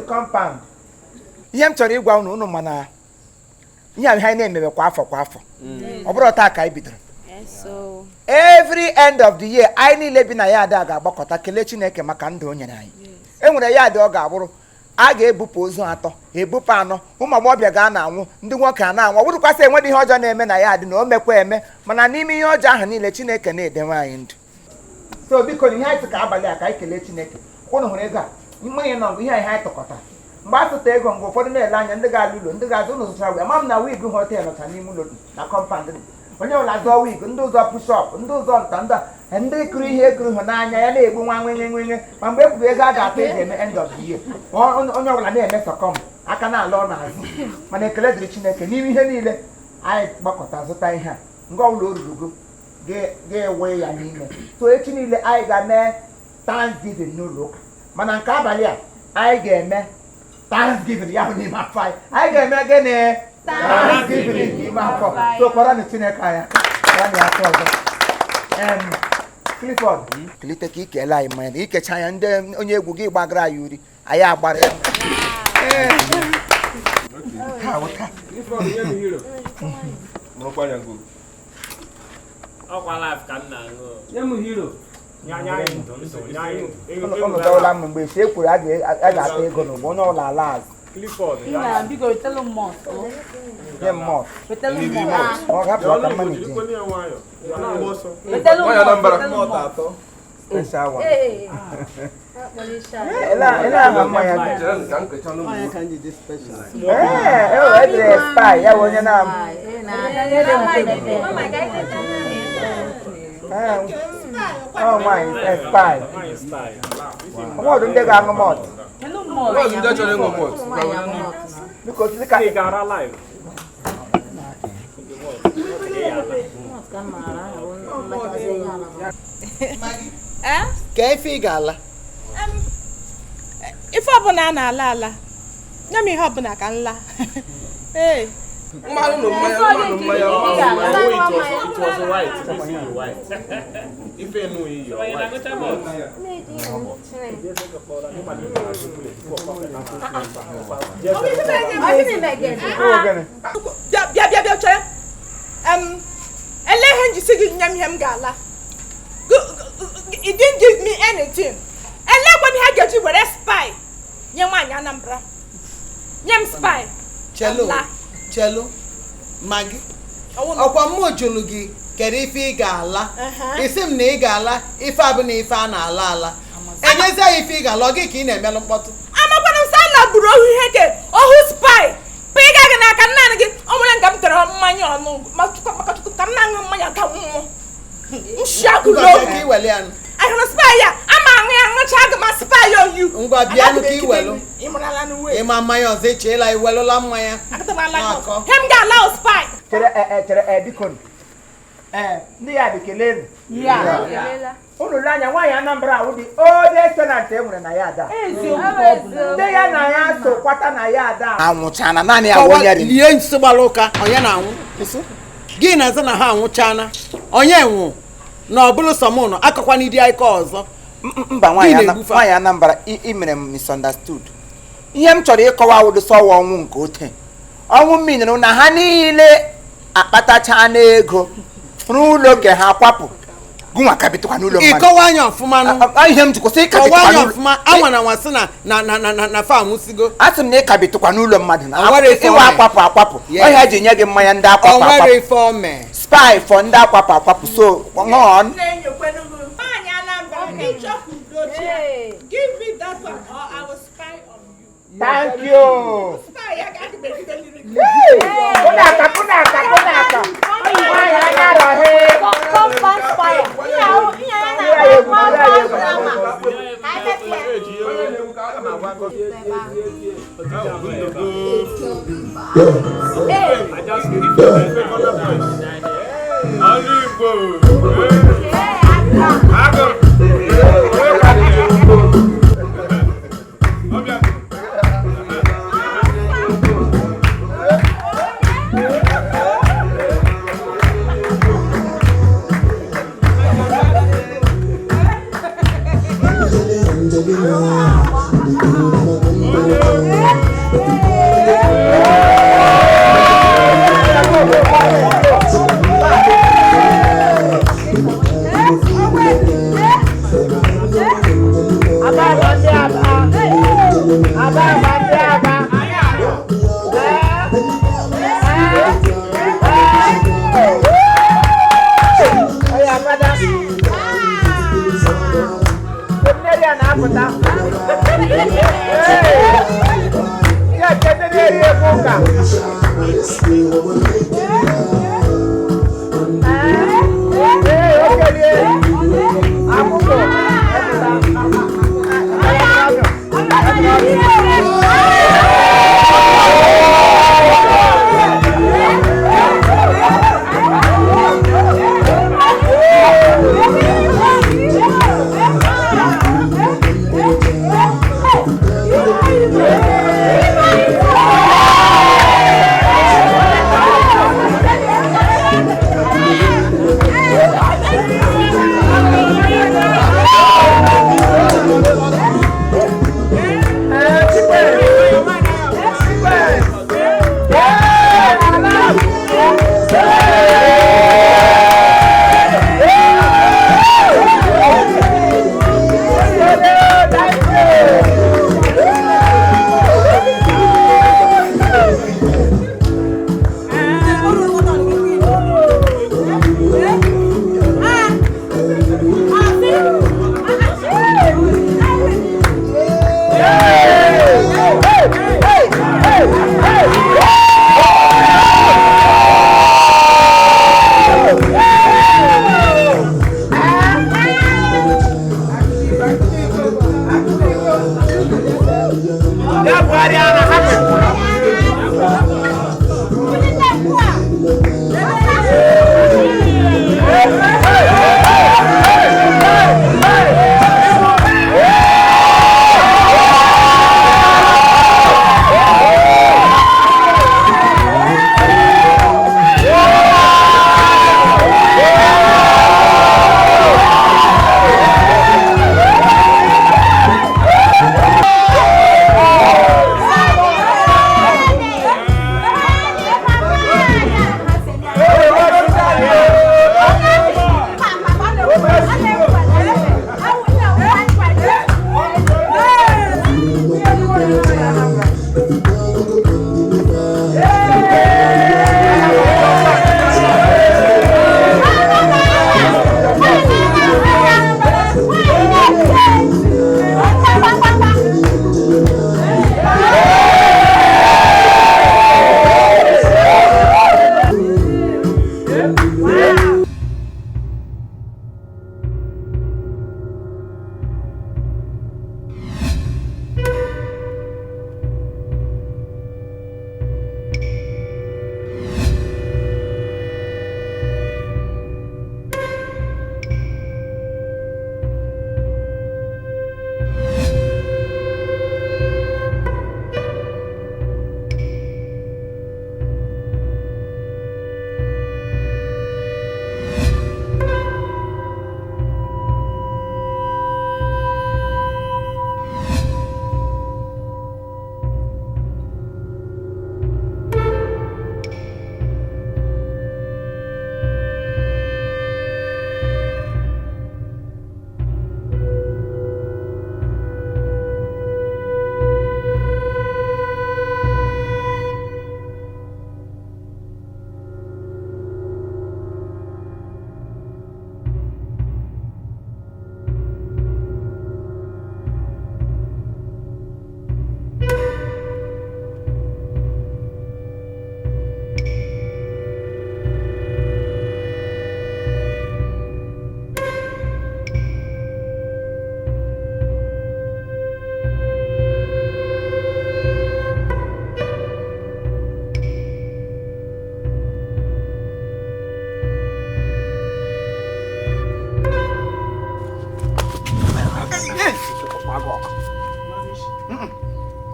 Compound. Yam chọrọ ịgwa unu mana ihe a ha na-emebe kwa afọ. Ọ bụrụ taa ka anyị bidoro. Every end of the year, anyị niile bi na ya ada ga-agbakọta kelee Chineke maka ndụ o nyere anyị. Enwere ya dị ọ ga-abụrụ a ga-ebupụ ozu 3, ebupụ 4, ụmụ agbọghọbịa ga-anwụ, ndị nwoke a na-anwụ. Ọ bụrụkwasị enweghị ihe ọjọọ na-eme na ya dị na o mekwa eme, mana n'ime ihe ọjọọ ahụ niile Chineke na-edenwe anyị ndụ. So biko ihe anyị ka abalị a ka anyị kelee Chineke. Unu hụrụ ego a mmanye nọ ihe anyị tọkọtara mgbe asụta ego mgbe ụfọdụ na-ele anya ndị ga-alụ ụlọ ndị ga-azụ ụlọ zụchara ama m na wig hotel nọcha n'ime ụlọ na kọmpand onye ụlọ azụ wig ndị ụzọ pushọp ndị ụzọ nta ndị kụrụ ihe egoro hụ n'anya ya na-egbu nwa nwenwe ma mgbe ekwuru ego a ga-atụ eji eme end of the year onye ọbụla na-eme sọkọm aka na-ala ọ n'azụ mana ekele dịrị Chineke n'ime ihe niile anyị gbakọta zụta ihe a nga ọbụla o rurugo ga-ewe ya n'ime so echi niile anyị ga-eme Thanksgiving n'ụlọ ụka mana nke abalị a anyị ga-eme Thanksgiving ya n'ime afọ anyị ga-eme gịnị Thanksgiving n'ime afọ so kpọrọ na Chineke anya ya afọ ọzọ Clifford kilite ka ikele anyị mmanya na ikecha anya ndị onye egwu gị gbagara anyị uri anyị agbara ya ọnọdụla mgbe esi ekwuru a ga-ata ego n'ụgbọ onye ọla ala azụ ọ hapụ ọka mmanụ ije aha mmanya edere spy ya bụ onye na-amụ oh my spy ọmọdụ ndị ga-aṅụ mọt biko sisi ka ka ife ị ga-ala ife ọbụla a na-ala ala nye m ihe ọbụla ka nla Mmanụ mmanya it was white. Ife enu iyo white. Bịa chere ele ihe njisi gị nye m ihe m ga-ala it didn't give me anything ele gwani ha ga-eji were spy nye nwaanyị Anambra nye m spy Chelo Maggie ọkwa mmụọ jụrụ gị kedu ife ị ga-ala isi m na ị ga-ala ife abụ na ife a na-ala ala enyezi ya ife ị ga-ala gị ka ị na-emelụ mkpọtụ amakwana m sa na buru ohu ihe ke ohu spy pa ị gaghị n'aka nna gị o nwere nga m tere mmanya ọnụ maka chukwu ka m na-aṅụ mmanya ka nwụọ ahụrụ spy ya ama aṅụ ya ṅụcha aga m spy oyu ngwa bịanụ ka iwelu ịma mmanya ọzọ echeela iwelụla mmanya he m ga-ala spy chere biko ndị ya bikele unu le anya nwaanyị Anambra ahụ dị ode tenant e nwere na ya ada ndị ya na ya so kwata na ya ada anwụchana naanị ya wonyere lie nsi gbara ụka onye na-anwụ gị na-aza na ha anwụchana onye nwụ na ọ bụrụ sọmụnụ akọkwa n'idi ike ọzọ mba nwaanyị Anambra imere m misunderstood ihe m chọrọ ịkọwa awụdị sọwa ọnwụ nke ote ọnwụ mmiri na ha niile akpatacha n'ego n'ụlọ ke ha kwapụ gụnwa ka bitukwa n'ụlọ mmadụ ịkọwa anya ọfụma ihe m jikwụsị ịkabitụkwa n'ụlọ ọfụma anwa na nwasị na fam sigo asị m na ịkabitụkwa n'ụlọ mmadụ na ịwa akwapụ ọhịa ji nye gị mmanya ndị akwapụ spy for ndị akwapụ so ṅụọ give me that one or I will spy on you. Thank you. Kunaka.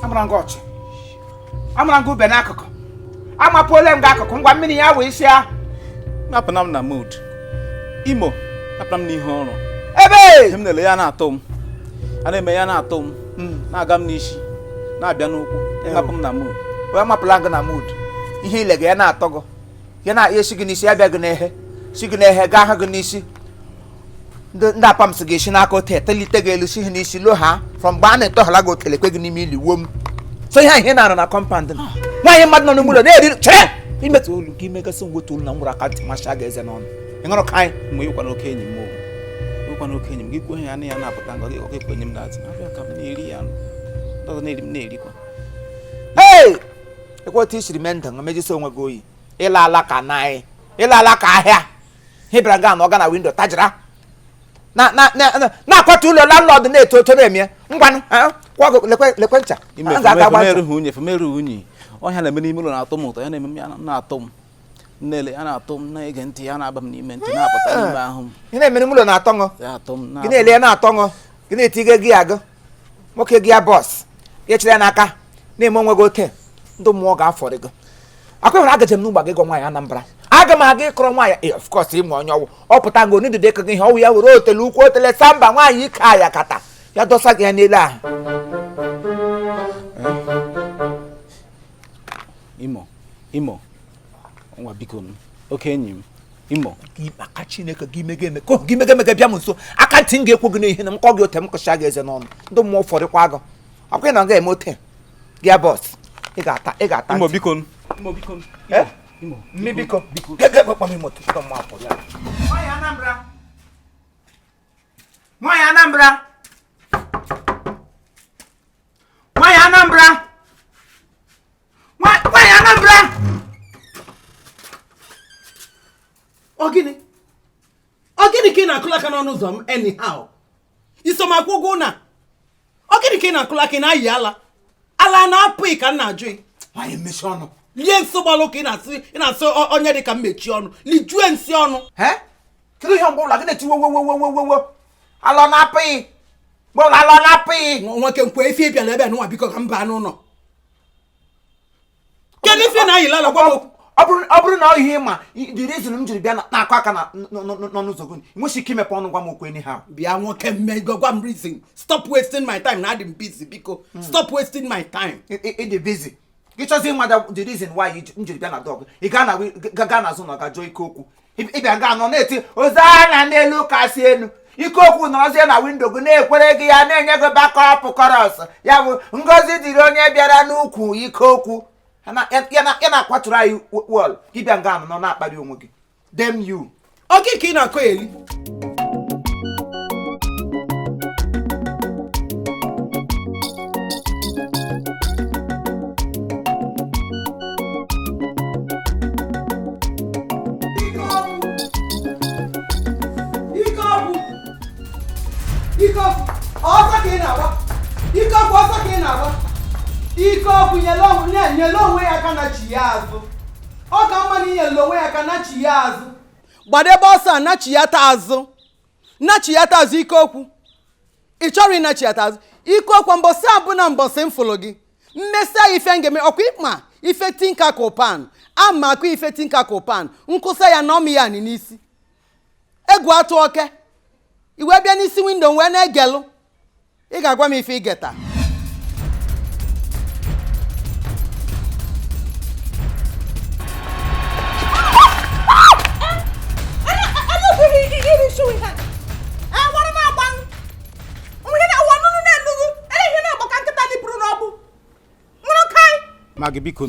Amrangochi. Amrango benakoko. Amapole m ga-akụkụ ngwa mmiri ya wee isi ya. Napụna m na mood. Imo, napụna m n'ihe ọrụ. Ebe! M na-ele ya na-atọ m. A na-eme ya na-atọ m. Na-aga m n'isi. Na-abịa n'ụkwụ. Napụ m na mood. Wee mapụla gị na mood. Ihe ile gị ya na-atọ gị. Ya na-esi gị n'isi ya bịa gị n'ehe. Si gị n'ehe gaa ha gị n'isi. Ndị apam si ga-esi n'aka ote telite gị elu si ha n'isi lo ha. From mgbe a na-etohala gị otelekwe gị n'ime ili wom. So ihe na-arụ na compound. Nwaanyị mmadụ nọ n'ụlọ na-eri chere. Imetụ olu nke imegasị ngweta olu na ngwụrụ akantị masha ga-eze n'ọnụ. Ị ṅụrụ ka anyị. Mgbe ịkwa n'oke enyi m ịkwa n'oke enyi m gị kwuo ya na ya na-apụta ngọ gị ọkụ enyi m na-atị abịa ka m na-eri ya ndọzọ na-eri m na-erikwa. Ee! Ekwe otu isiri mee ndụ mejisi onwe gị oyi. Ịla ala ka naị. Ịla ala ka ahịa. Hibra ga na ọga na windo tajira. Na-akwatu ụlọ landlord na-eto oto na-eme. Ngwanụ, kwọ lekwe ncha. Femeru unyi. Ọhịa na-eme n'ime ụlọ na-atọ m ụtọ ya na-eme m ya na-atọ m. Nnele ya na-atọ m na-ege ntị ya na-aba m n'ime ntị na-apụta n'ime ahụ m. Ị na-eme n'ime ụlọ na-atọ ṅụ. Gị na-ele ya na-atọ ṅụ. Gị na-etige gị agụ. Nwoke gị ya bọs. Ya chere ya n'aka. Na-eme onwe gị ote. Ndị mmụọ ga-afọrị gị. Akwa nwere agaje m n'ụgba gị gwa nwaanyị Anambra. Aga m aga ịkọrọ nwaanyị of course ịmụ onye ọwụ. Ọ pụta ngo onye dide ka gị ihe ọwụ ya were otele ukwu otele samba nwaanyị ike aya kata. Ya dọsa gị ya n'elu ahụ. Imo nwa biko m oke enyi m Imo aka Chineke gị mege eme ko gị mege bịa m nso aka ntị m ga-ekwu gị n'ihe na m kọ gị ote m kụcha gị eze n'ọnụ ndị mmụọ fọdụkwa agụ ọkwa ị na ga-eme ote gị bọs ị ga-ata Imo biko mme biko gekpekpa m imoto tọ m afọ ya nwaanyị Anambra nwaanyị Anambra nwaanyị Anambra nwaanyị Anambra Ogini ka ị na-akụla aka n'ọnụ ụzọ m anyhow isomakwu ụgwọ na ogini ka ị na-akụla aka ị na-ayị ala na-apụ ka m na-ajụ ị nwaanyị mmechi ọnụ lie nso gbalụ ka ị na-asị onye dị ka m mechie ọnụ lijue nsị ọnụ kedu ihe mgbe ụlọ gị na-eti wowowowowowo ala na-apụghị gbọla ala na-apụghị nwoke nkwe ife ịbịa na ebe nwa biko ka m baa n'ụlọ kedu ife na-ayịla ala gwa m okwu ọ bụrụ na ihe ịma the reason m jiri bịa na-akọ aka n'ọnụ ụzọ gị nwesi ike imepe ọnụ gwa m okwu enyi ha bịa nwoke mmego gwa m reason stop wasting my time na adị m busy biko stop wasting my time ịdị busy gị chọzi ịmada the reason why m jiri bịa na dọg ị gaa n'azụ na ọ ga-ajụ ike okwu ịbịa gaa nọ na-eti ozi anya n'elu kasị elu ike okwu nọrọzie na windo gị na-ekwere gị ya na-enye gị bakọp kọrọs ya bụ ngozi dịrị onye bịara n'ukwu ike okwu ya na-akwatụrụ anyị wọl gị bịa nga nọ na-akparị onwe gị dem you oke ka ị na-akọ eli ike ọsọ ka ị na-agba ike ọsọ ka ị na-agba ike ọkụ nyele onwe ya aka na chi ya azụ ọ ka mma na inyele onwe ya aka na chi ya azụ gbadebe ọsọ a nachiyata azụ ike okwu ị chọrọ ịnachiyata azụ ike okwu mbọsị abụ na mbọsị mfụlụ gị mmesịa ife ngeme ọkwa ịkpa ife tinka kopan ama akụ ife tinka kopan nkụsa ya na ọmị ya nị n'isi egwu atụ oke iwe bịa n'isi windo wee na-egelụ ị ga-agwa m ife igeta Magi biko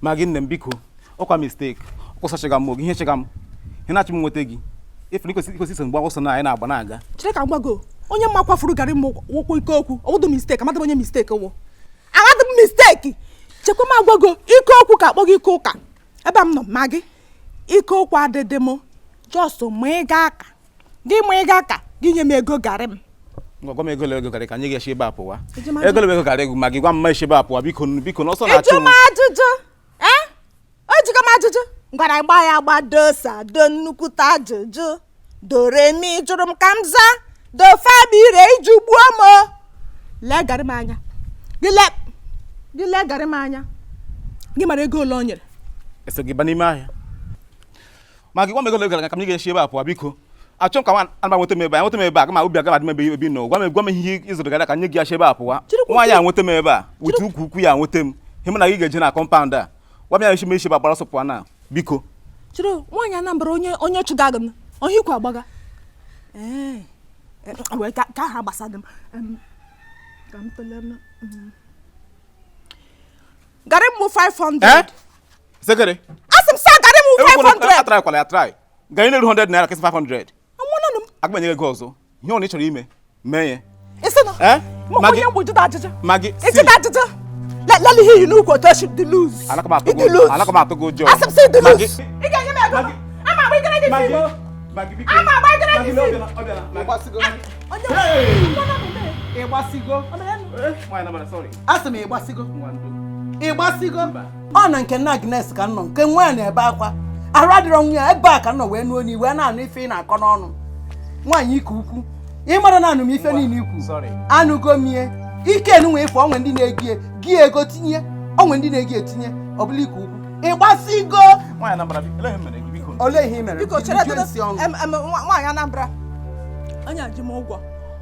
magi nne m biko ọkwa mistake ọkwụsachiga m oge ihe chega m ihe na-achị m nweta gị efu ikosi so mgbe ọsọ na anyị na-agba na-aga chere ka mgbago onye mma kwafuru garị m nwokwo ike okwu ọwụdụ mistake amadị onye mistake wụ amadị m mistake chekwa m agwago ike okwu ka akpọ gị ike ụka ebe m nọ ma gị ike okwu adịdị m just ma ịga aka gị nye m ego garị m ngwa m ego garị ka anyị ga-eshi ebe apụwa ego garị gụ ma gị gwa mma eshi ebe apụwa biko n'ọsọ na-achụ m ajụjụ o jigo m ajụjụ ngwara gba ya agba dosa do nnukwute ajụjụ doremi jụrụ m ka m zaa do fabire iji gbuo m lee garị m anya gị gị lee garị m anya gị mara ego ole o nyere ese gị ba n'ime ahịa ma gị gwa m ego ole gara ka m ga-eshi ebe a pụọ biko achọ m ka nwa anaba nweta m ebe a nweta m ebe a kama ubi aga adị m ebe ebi nọ gwa m ihe ịzụrụ gara ka nye gị ashi ebe a pụwa nwaanyị a nweta m ebe a wute ukwu ya nweta m ihe m na gị ga-eje na kọmpaụnd a gwa m ya eshi m eshi ebe a gbara ọsọ pụọ na biko chiri nwaanyị Anambra onye chụga gị onye ikwu agbaga wee ka ha gbasada m ka m tele garị m 500 sekere asị m sa garị m 500 atrai kwala ya trai ga nye 100 naira kesi 500 amụna m aga m enye gị ọzọ ihe ọ na ị chọrọ ime mee ya isi na mụ onye mgbu jide ajụjụ magi ijide ajụjụ lele ihe yi n'ukwu otu oshi dị lose alaka m atụ gị ụjọ asị m si dị lose ị ga-enye m ego ama agba igere gị fim ama agba igere gị fim ịgbasigo asị m ịgbasigo ọ na nke nna Agnes ka nọ nke nwa ya na-ebe akwa arụ adịrọ nwa ya ebe a ka nọ wee nụọ n'iyi wee na-anụ ife ị na-akọ n'ọnụ nwaanyị ike ukwu ịmara na anụ m ife niile ikwu anụgo mie ike enunwe ife onwe ndị na-egie gị ego tinye onwe ndị na-egi etinye ọ bụla ike ukwu ịgbasigo ole ihe i mere biko chere nwaanyị Anambra anya ji m ụgwọ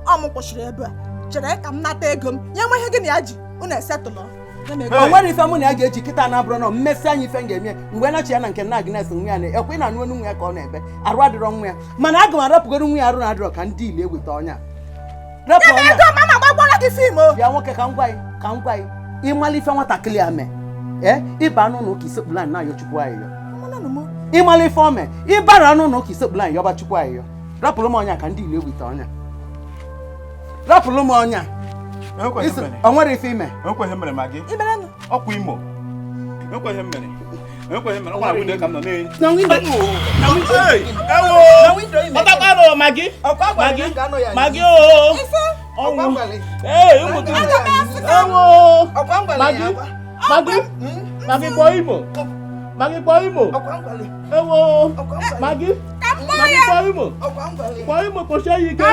ọ m kwụsịrị ebe a chere ka m nata ego m nye nwe ihe gị na ya ji unu esetụlụ o nwere ife mụ na ya ga-eji kịta na-abụrụ na mmesị anyị ife m ga-eme mgbe nachi ya na nke nna Agnes nwa ya na-ekwe na anụ nwa ya ka ọ na-ebe arụ adịrọ nwa ya mana aga m arapụgoro nwa ya arụ na-adịrọ ka ndị ile eweta ọnya rapụ ọnya bịa nwoke ka m gwa gị ịmala ife nwatakịrị a mee ịba anụ ụlọ ụka isekpụrụ anyị na-ayọ chukwu ayịyọ ịmala ife ome ịbara anụ ụlọ ụka isekpụrụ anyị yọba chukwu ayịyọ rapụrụ m ọnya ka ndị ile eweta ọnya rapụrụ m ọnya o nwere ife ime ekweghị mere ma gị ọkwa Imo ekweghị mere ọ gwara nwunye ka m nọ na-enyi ọtakwanụ magi ọnwụ magi kpọọ Imo ewo magi kpọọ Imo kpọchie ya ike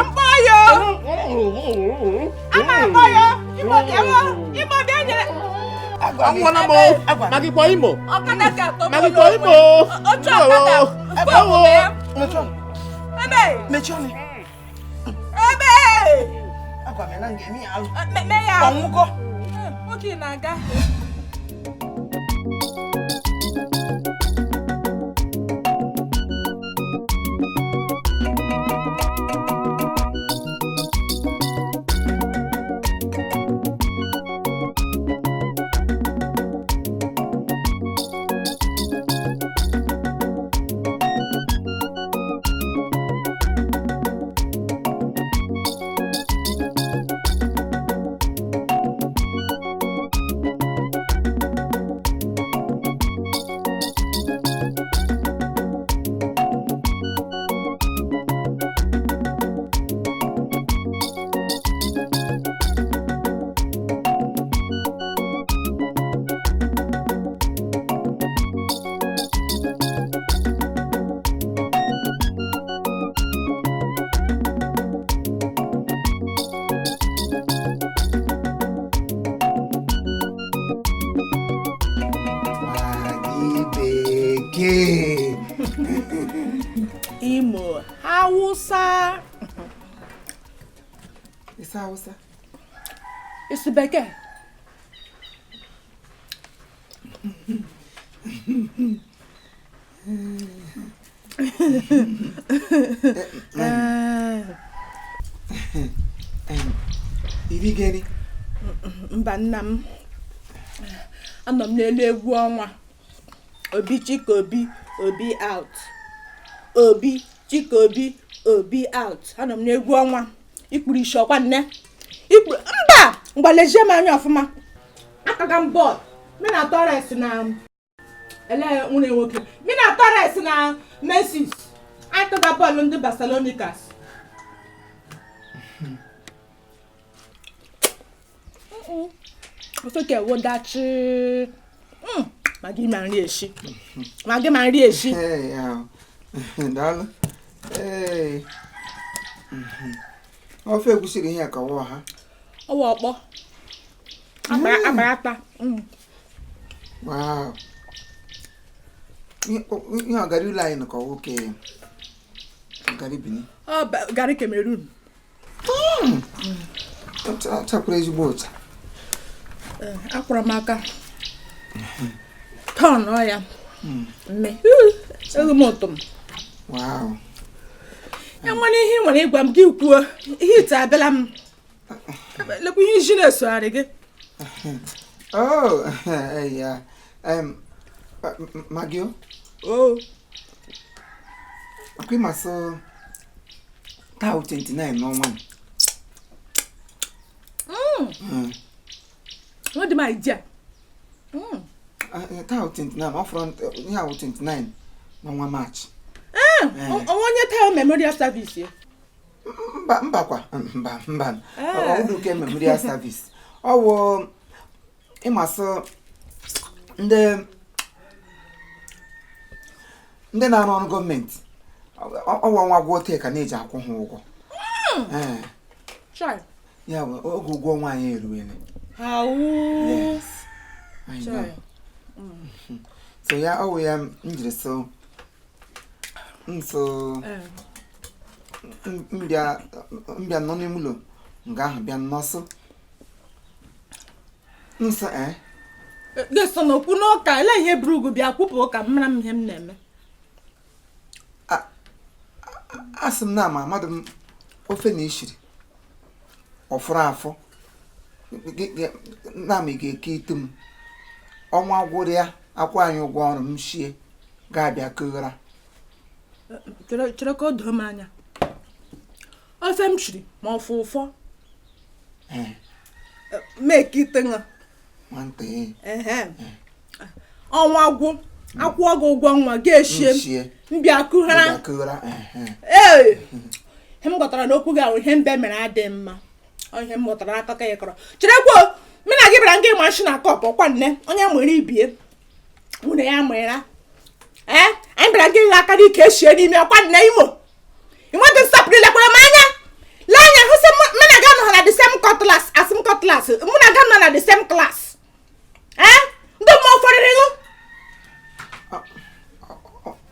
magi kpọọ Imo Imo Hausa. It's Hausa. It's bekee. Ibi gani? Mba nna m. Anọ m n'elu egwu ọnwa. Obi Chikobi, Obi out. Obi Chikobi, Obi out. Anọ m n'egwu ọnwa. Ikpuru isi ọkwa nne. Ikpuru mba! Mgbalezie m anya ọfụma. Akaga m bọọlụ. Mi na Torres na ele nwunye nwoke. Mi na Torres na Messi. Akaga bọọlụ ndị Barcelonicas. Ofe ka ewodachi. Magi ma nri eshi. Magi ma nri eshi. Hey, daalụ. Hey. Ofe egusi gị ihe ka wọ ha. Ọwa ọkpọ. Abarata. Wow. You are Gary line okay. Gary Bini. Oh, Gary Cameroon. What's a crazy boat? Akwaramaka. Turn, oh yeah. Me. Wow. And when he went to poor, he's a bellam. Look, indigenous, again. Oh, yeah. Magio? Oh. I must so 29 no one. What am I dear? 29 off front 29 no one match. I want your time memorial service here. Mba. I will do memorial service. Oh, I must so ndị na-arụ ọrụ gọọmenti ọwa nwa gwọ teka na-eji akwụ ha ụgwọ ya bụ oge ụgwọ ọnwa anyị eruwele. Yes, I know. So ya ọwụ ya njiri so mbịa nọ n'ime ụlọ nga ahụ bịa nnọsọ nso Geso no kuno ka ele ihe brugu bịa kwupụ ka mmara m ihe m na-eme. Asị m na ama mmadụ m ofe na ishiri ọfụrụ afọ na m ga-eke itu m ọnwa gwụrụ ya akwụ anyị ụgwọ ọrụ m shie ga-abịa kụghara. Chere ka o doo m anya. Ofe m shiri ma ọfụ ụfọ. Make it nga. Ọnwa gwụ akwụ ọgụ ụgwọ nwa ga-eshie mbịa kụghara. Ihe m gọtara n'okwu gị ahụ ihe mbe mere adị mma. Ihe m gọtara akụkọ ya kọrọ. Cherekwa mụ na gị bịara nga ịma na kọp ọkwa nne onye nwere ibie nwunye ya nwere. Anyị bịara nga ịgha aka dị ka eshie n'ime ọkwa nne Imo. Ị nwedị nsapụrụ ilekwara m anya. Lee anya hụ sị mụ na gị nọ na the same cutlass as m cutlass. Mụ na gị nọ na the same class. Ndị mmụọ fọrịrị gị?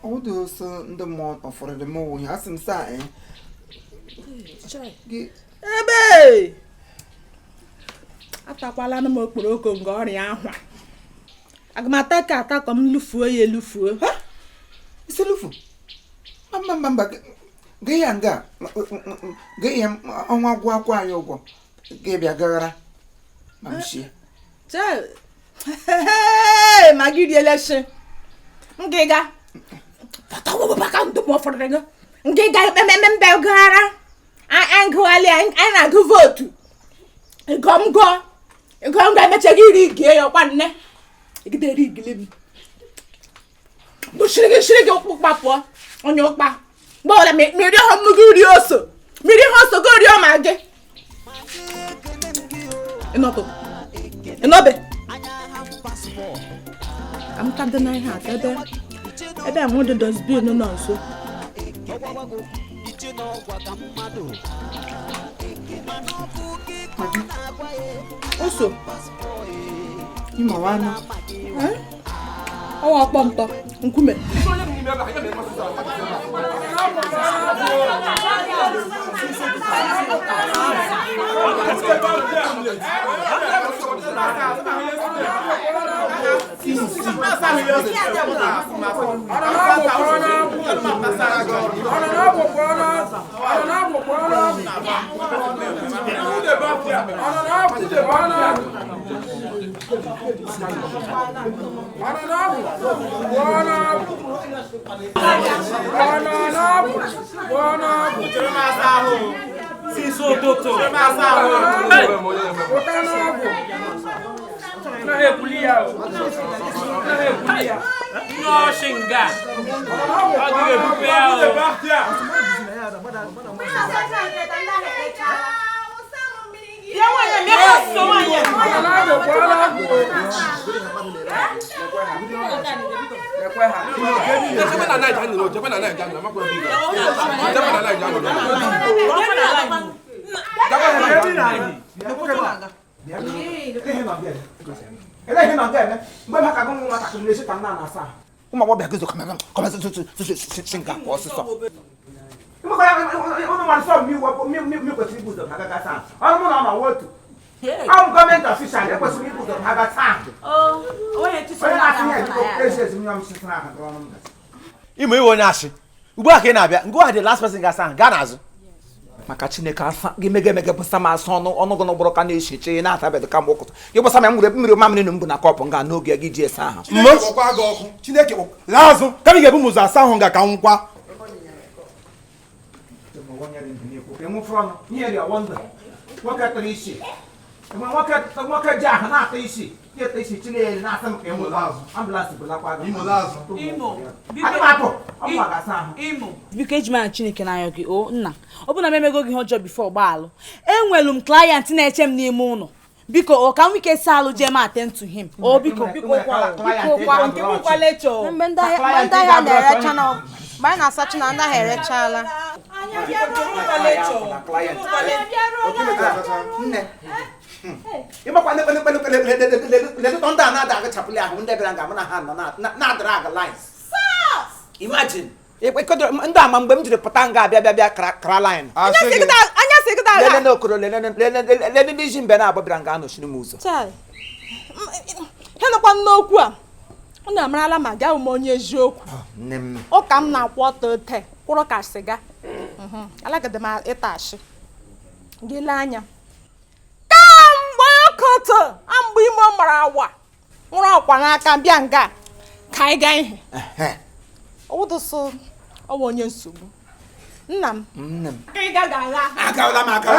Ọ dị ọsọ ndị mmụọ ọfọrịrị m onwe ha asị m saa ebe atakwala m okporoko nke ọrịa ahụ. Aga m ata ka ata ka m lufuo ya elufuo. Isi lufu? Mba gị ya nga gị ya ọnwa gwụ akwụ anyị ụgwọ gị bịa gaghara ma m shie. Magidi election. Ngega. Patawo baka ndo mo fọrọrọ. Ngega membe gara. Angwali ana go vote. Igomgo emeche gị rig ya kwa nne. Igide rig lebi. Bo shirige okpukpapụ onye okpa. Gbola mmiri ho mugiri oso. Mmiri ho so gori o mage. Enobe. I'm coming to have ebe I'm going to dustbin no nso. Also, Imo wana. Awa kpọmtọ nkume. m na asa ụmụ agbọbịa gị kọmesịsịnga ọsịsọ ụmụ mmadụ sọ m kwesịrị ibu ụzọ ha gaga saa ọrụ mụ na ọ ma nwotu I'm government official. They was people that have a time. Oh, Imo iwo nyashi. Ugbu a ka ị na-abịa. Ngo a the last person ga-asa gaa n'azụ. Maka Chineke asa gị mege bụsa ma asa ọnụ gị n'ụgbọrọ ka na-echeche na-atabedo ka mgbe ụkụtụ. Gị bụsa ma mmiri mamịrị na mbụ na kọpụ nga n'oge gị ji esa ahụ. Chineke bụ n'azụ. Ka m ga-ebu m ụzọ asa ahụ nga ka nkwa. Nwoke tụrụ isi nwoke ji ahụ na-atụ isi ete isi chile na-asa m ka ịmụ ambụlansị bụlakwa Imo biko eji mara Chineke n'anya gị o nna ọ bụ na m emego gị ihe ọjọọ bifo gbaalụ enwelu m client na-eche m n'ime ụlọ biko o ka m ike saa alụ jee m attend to him o biko nke bụkwa lecho mgbe ndị ahịa na-erecha na mgbe anyị na-asachi na ndị ahịa erechala ịmakwa leletọ ndị a na-ada agachapụli ahụ ndị bịara nga mụ na ha nọ na-adara aga lines imagine ndị ama mgbe m jiri pụta nga abịa kara line lele n'okoro lele n'iji mbe na-abụ bịara nga anọchiri m ụzọ he nọkwa n'okwu a ọ na-amarala ma gaa ume onye eziokwu ụka m na-akwụ ọtọ ote kwụrụ ka sịga alagide m ịta ashị gị lee anya kamgbe ọkọtọ mgbe ime mara awa nwụrụ ọkwa n'aka bịa nga ka anyị gaa ihe ọwụdụsụ ọwa onye nsogbu nna m ka ị gaga agha agawala m aga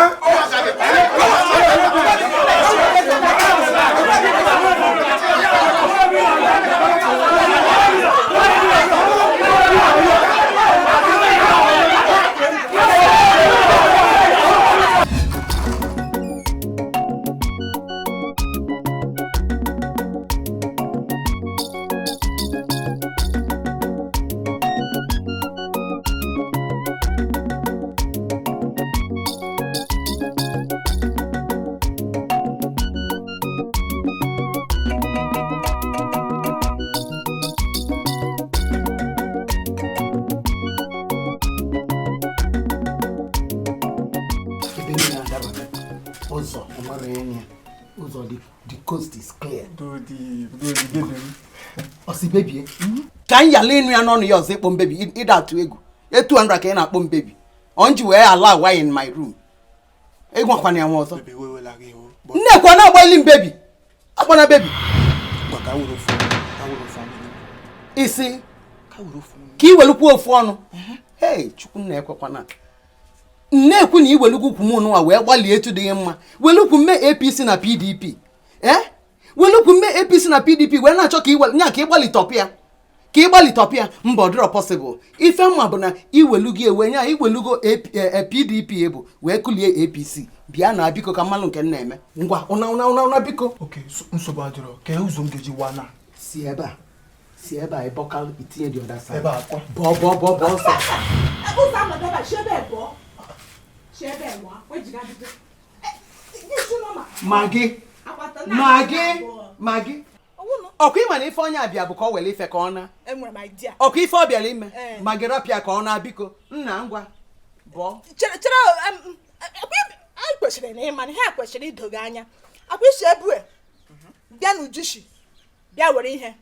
the coast is clear. Osi baby. Can you lean me on your zip on baby? It out to ego. 200 can up on baby. On you allow why in my room. Ego kwani amoto. Baby we will like you. Ne kwa na boiling baby. Akwana baby. But I would have isi ki weluku ofu onu. Hey, chukwu na ekwekwa na. Nnekwu na iweluku kwumu nu a wee gbalie etu dị mma. Weluku me APC na PDP. Weluku me APC na PDP wee na-achọ ka iwel nya ka ịgbali topia. Ka ịgbali topia mba ọdịrọ possible. Ife mma bụ na iwelugo ewe nya iwelugo PDP ebu wee kulie APC. Bịa na biko ka mmalụ nke nna eme. Ngwa una biko. Okay, nsogbu adịrọ. Ka ụzọ m ga-eji wana. Si ebe a. Si ebe a bọkal itinye the other side. Ebe akwa. Bọ nsọ. Ụzọ amadaba shebe ebo. Shebe wa. Wejiga dide. Magi. Ọkụ ịma na ife onye abịa bụ ka ọ wele ife ka ọ na. Enwere m idea. Ọkụ ife ọ bịara ime. Magi rapịa ka ọ na biko. Nna ngwa. Bọ. Chere anyị kwesịrị na ịma na ha kwesịrị idoga anya. Akwa isi ebue. Bịa n'ujushi. Bịa were ihe.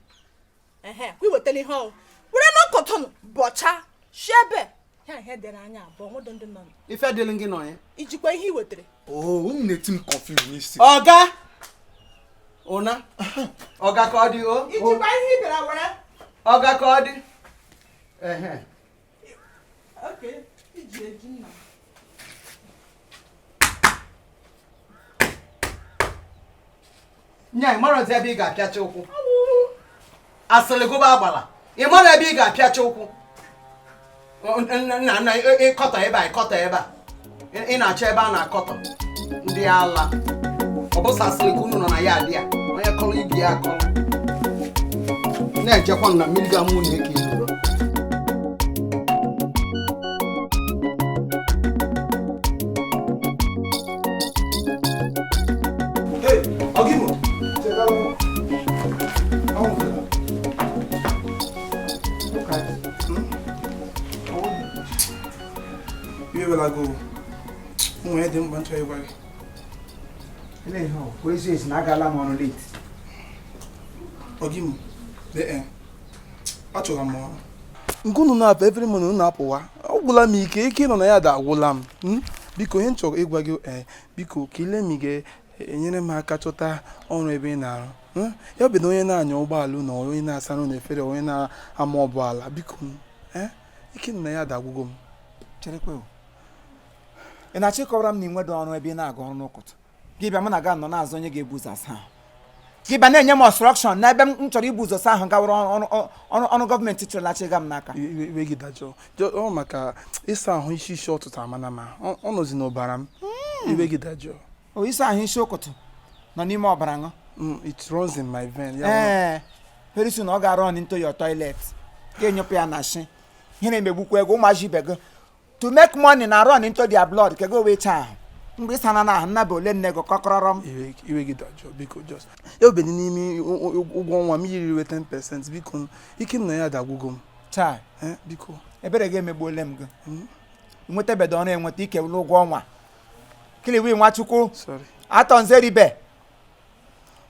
Kwa iwetele ihe ọ. Were n'ọkọtọnụ bọcha shebe. Ya ihe dere anya abụọ nwodo ndị nọ. Ife dịrị gị nọ ya. Ijikwa ihe iwetere. Oh, na-eti m confuse n'isi. Ọga. Ona. Ọga ka ọ dị o. Ijikwa ihe ibere were. Ọga ka ọ dị. Okay, iji eji nna. Nya ịmara ebe ị ga-apịacha ụkwụ. Asịrị gụba agbala. Ịmara ebe ị ga-apịacha ụkwụ. Nna ịkọtọ ebe a. Ị na-achọ ebe a na-akọtọ. Ndị ala. Ọ bụ sasịrị ka unu nọ na ya adị ya. Onye kọrọ ibi ya akọrọ. Na-ejekwa na mmiri ga-amụ na eke iluro. Hey, Ogimo. Nwere dị mkpa nchọ ịgwa gị. Ele ho, kwezi ezi na agala m ọrụ late. Ogi m. Achọrọ m ọrụ. Nke unu na-apụ every morning unu na-apụwa. Ọ gwụla m ike nọ na ya da agwụla m. Biko ihe m chọrọ ịgwa gị biko kelee m ga-enyere m aka chọta ọrụ ebe ị na-arụ. Ya bụ na onye na-anya ụgbọala na onye na-asa n'ụlọ efere onye na-ama ụgbọala biko ike nọ na ya da agwụgo m. Cherekwe. Ị na-achọ ịkọwara m na ị nwedị ọrụ ebe ị na-aga ọrụ n'ụkụtụ. Gị bịa mụ na ga nọ n'azụ onye ga-ebu ụzọ asa ahụ. Gị bịa na-enye m obstruction n'ebe m chọrọ ibu ụzọ asa ahụ gawara ọrụ gọọmenti chịrịlachi ga m n'aka. Iwe gị dajọ. Ọ maka ịsa ahụ isi ọtụtụ amana ma ọ nọzi n'ọbara m. Iwe gị dajọ. O ịsa ahụ isi ụkụtụ nọ n'ime ọbara ṅụ. It runs in my vein. Very soon ọ ga-run into your toilet. Ga-enyepụ ya na shi. Ihe na-emegbukwa ego ụmụazị ibe gị. To make money na run into their blood ka go wee cha. Mgbe ịsa na ahụ nna bụ ole nne gị kọkọrọrọ m. Iwe gị dajọ biko just. Ya obedi n'ime ụgwọ ọnwa m yiri 10% biko ike nna ya dagwugo m. Chai. Biko. Ebere gị emegbuole m gị. Nweta bedo ọrụ enweta ike ụgwọ ọnwa. Kiliwi Nwachukwu. Sorry. Atọ Nzeribe.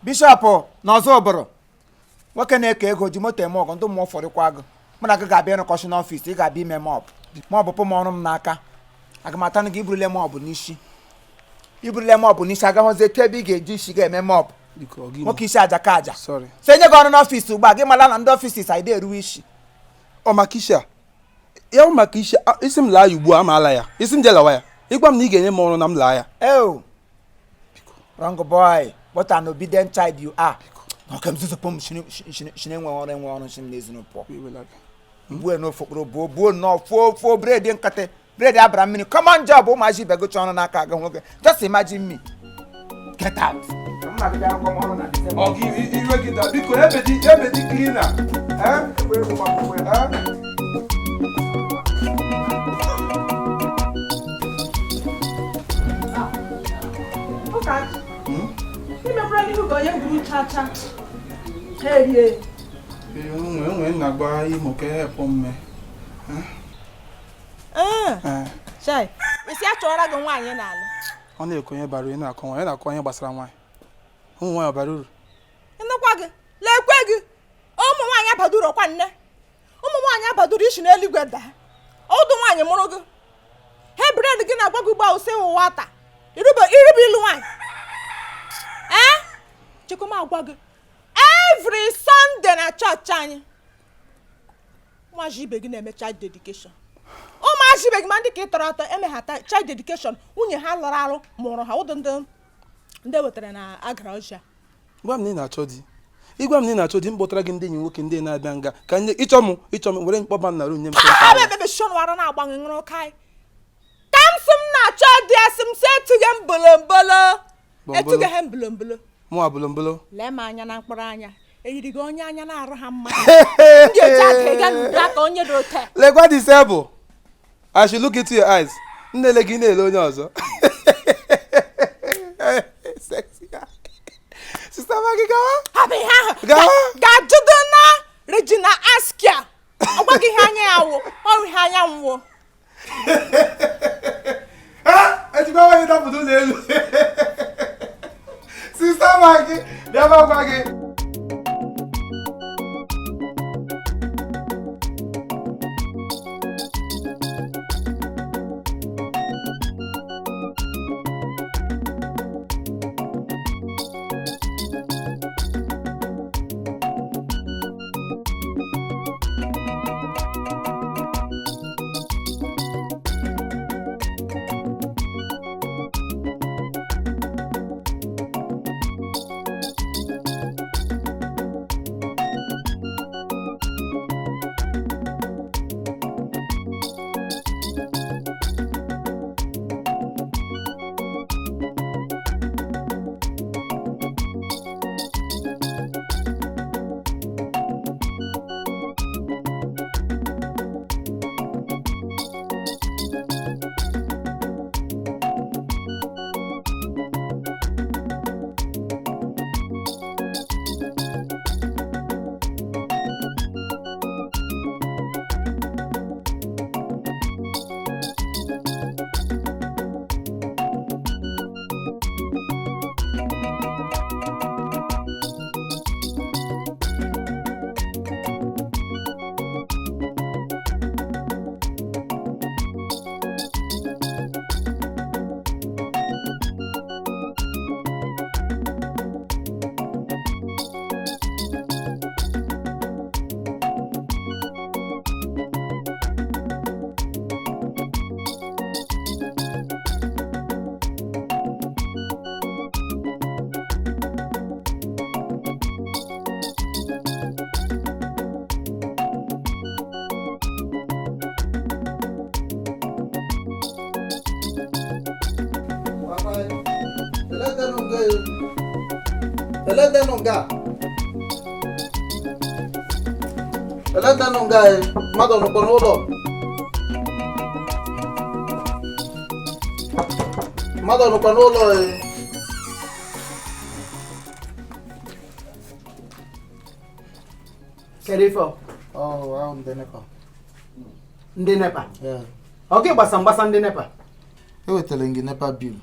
Bishop n'ọzọ ụbụrụ. Nwoke na-eke ego ji moto eme ọgụ ndị mmụọ fọrịkwa gị. Mụ na gị ga-abịa ịrụkọshi n'ọfịs ị ga-abịa ime mọbụ pụ m ọrụ m n'aka. Aga m atanụ gị iburule mọbụ n'isi. Iburule mọbụ n'isi agaghọzi etu ebe ị ga-eji isi ga-eme mọbụ. Nwoke isi aja ka aja. Sorry. So enye gị ọrụ n'ọfịs ugbu a gị mala na ndị ọfịs anyị eruwe isi. Ọ maka isi a. Ya maka isi isi m laa ya ugbu a amaala ya. Isi m jelawa ya. Ịgwa m na ị ga-enye m ọrụ na m laa ya. Oh. Wrong boy. What an obedient child you are. Okay, I'm just pom shine ọrụ shine n'ezinụlọ. Buo no fokoro buo no fo bread nkate. Bread abra mmiri. Common job ụmụazị ibe gị chọrọ n'aka aga nwoke. Just imagine me. Get out. Iwe gị da biko ebe dị cleaner. Enwe na-agba Imo ka help mme. Chai, isi achọrọ gị nwaanyị n'ala. Ọ na-ekonye bara ị na-akọ nwaanyị na-akọ ihe gbasara nwaanyị. Ụmụ nwaanyị bara uru. Nnukwu gị, lekwe gị. Ụmụ nwaanyị abaduru ọkwa nne. Ụmụ nwaanyị abaduru isi n'eluigwe daa. Ọdụ nwaanyị mụrụ gị. He bred gị na-agwa gị ugbu a ose ụwa taa. Iribe ilu nwaanyị. Chekwa agwa gị. Every Sunday na church anyị. Ụmụazị ibe gị na-eme child dedication. Ụmụazị ibe gị ma ndị ka ị tọrọ atọ emeghata child dedication. Nwunye ha lụrụ arụ mụrụ ha ụdị ndị wetara na agara ọcha. Gwa m na ị na-achọ di. Ịgwa m na ị na-achọ di mkpọtara gị ndị enyi nwoke ndị na-abịa nga ka ịchọ m were mkpọba m na ru nye m. Ebe shọnwara na-agbanwe ṅụrụ kai. Ka m sị m na-achọ di asị m sị etughị m bolombolo. Etughị ha mbolombolo. Mụ abolombolo. Lee m anya na mkpụrụ anya. Eyiri gị onye anya na-arụ ha mma. Ndị oji aka ịga n'udo aka onye dị ote. Lekwa disable. I should look into your eyes. Nnele gị na-ele onye ọzọ. Sexy guy. Sister Maggie gawa. Abi ha. Ga-ajụdo na Regina Askia. Ọgwa gị ihe anya ya wụ. Ọ ihe anya nwụ. Ejikwa nwaanyị dapụta ụlọ elu. Sister Maggie, bịa gwa gị. Eledenunga. Eledenunga, mother no conolo. Mother no conolo. Therefor. Oh, I'm the Nepa. Ndị NEPA. Yeah. Okay, gbasa ndị NEPA. Ewetele ngi NEPA bill.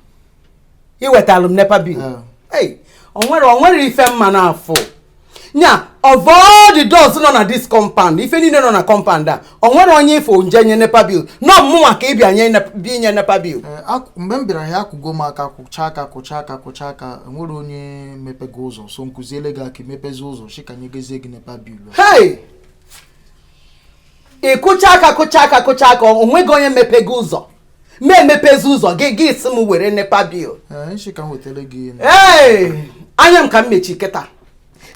Iwetalụ m NEPA bill. Yeah. Hey, onwere ife mma n'afọ. Nya, of all the doors nọ na this compound, ife niile nọ na compound a, onwere onye ifo nje nye NEPA bill. No mụnwa ka ịbịa nye NEPA bill. Mgbe m bịara ya akụgo m aka kwụcha aka nwere onye mepego ụzọ so nkụziele gị aka mepezi ụzọ shika nye gezie gị NEPA bill. Hey! Kụcha aka onweghị onye mepego ụzọ. Emepezi ụzọ gị si m were NEPA bill. Shika wetele gị. Hey! Anya m ka m mechi kịta.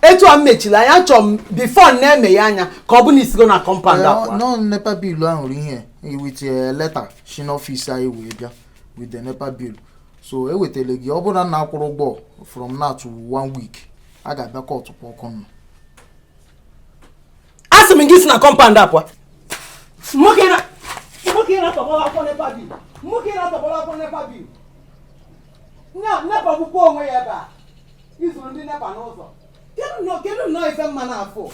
Etu a m mechila anya chọọ m before na-eme ya anya ka ọ bụ na isigo na compound akwa. No NEPA bill ahụ ihe with a letter shi n'ọfịs anyị wee bịa with the NEPA bill. So ewetele gị ọ bụrụ na akwụrụ ụgbọ from now to 1 week a ga-abịa court kwa ọkụ nọ. Asị m gị si na compound akwa. Nwoke na-atọgbọla akwụkwọ NEPA bill. NEPA bụkwa onwe ya ebe a. Izuru ndị NEPA n'ụzọ. Kedu nnọọ ife mma n'afọ?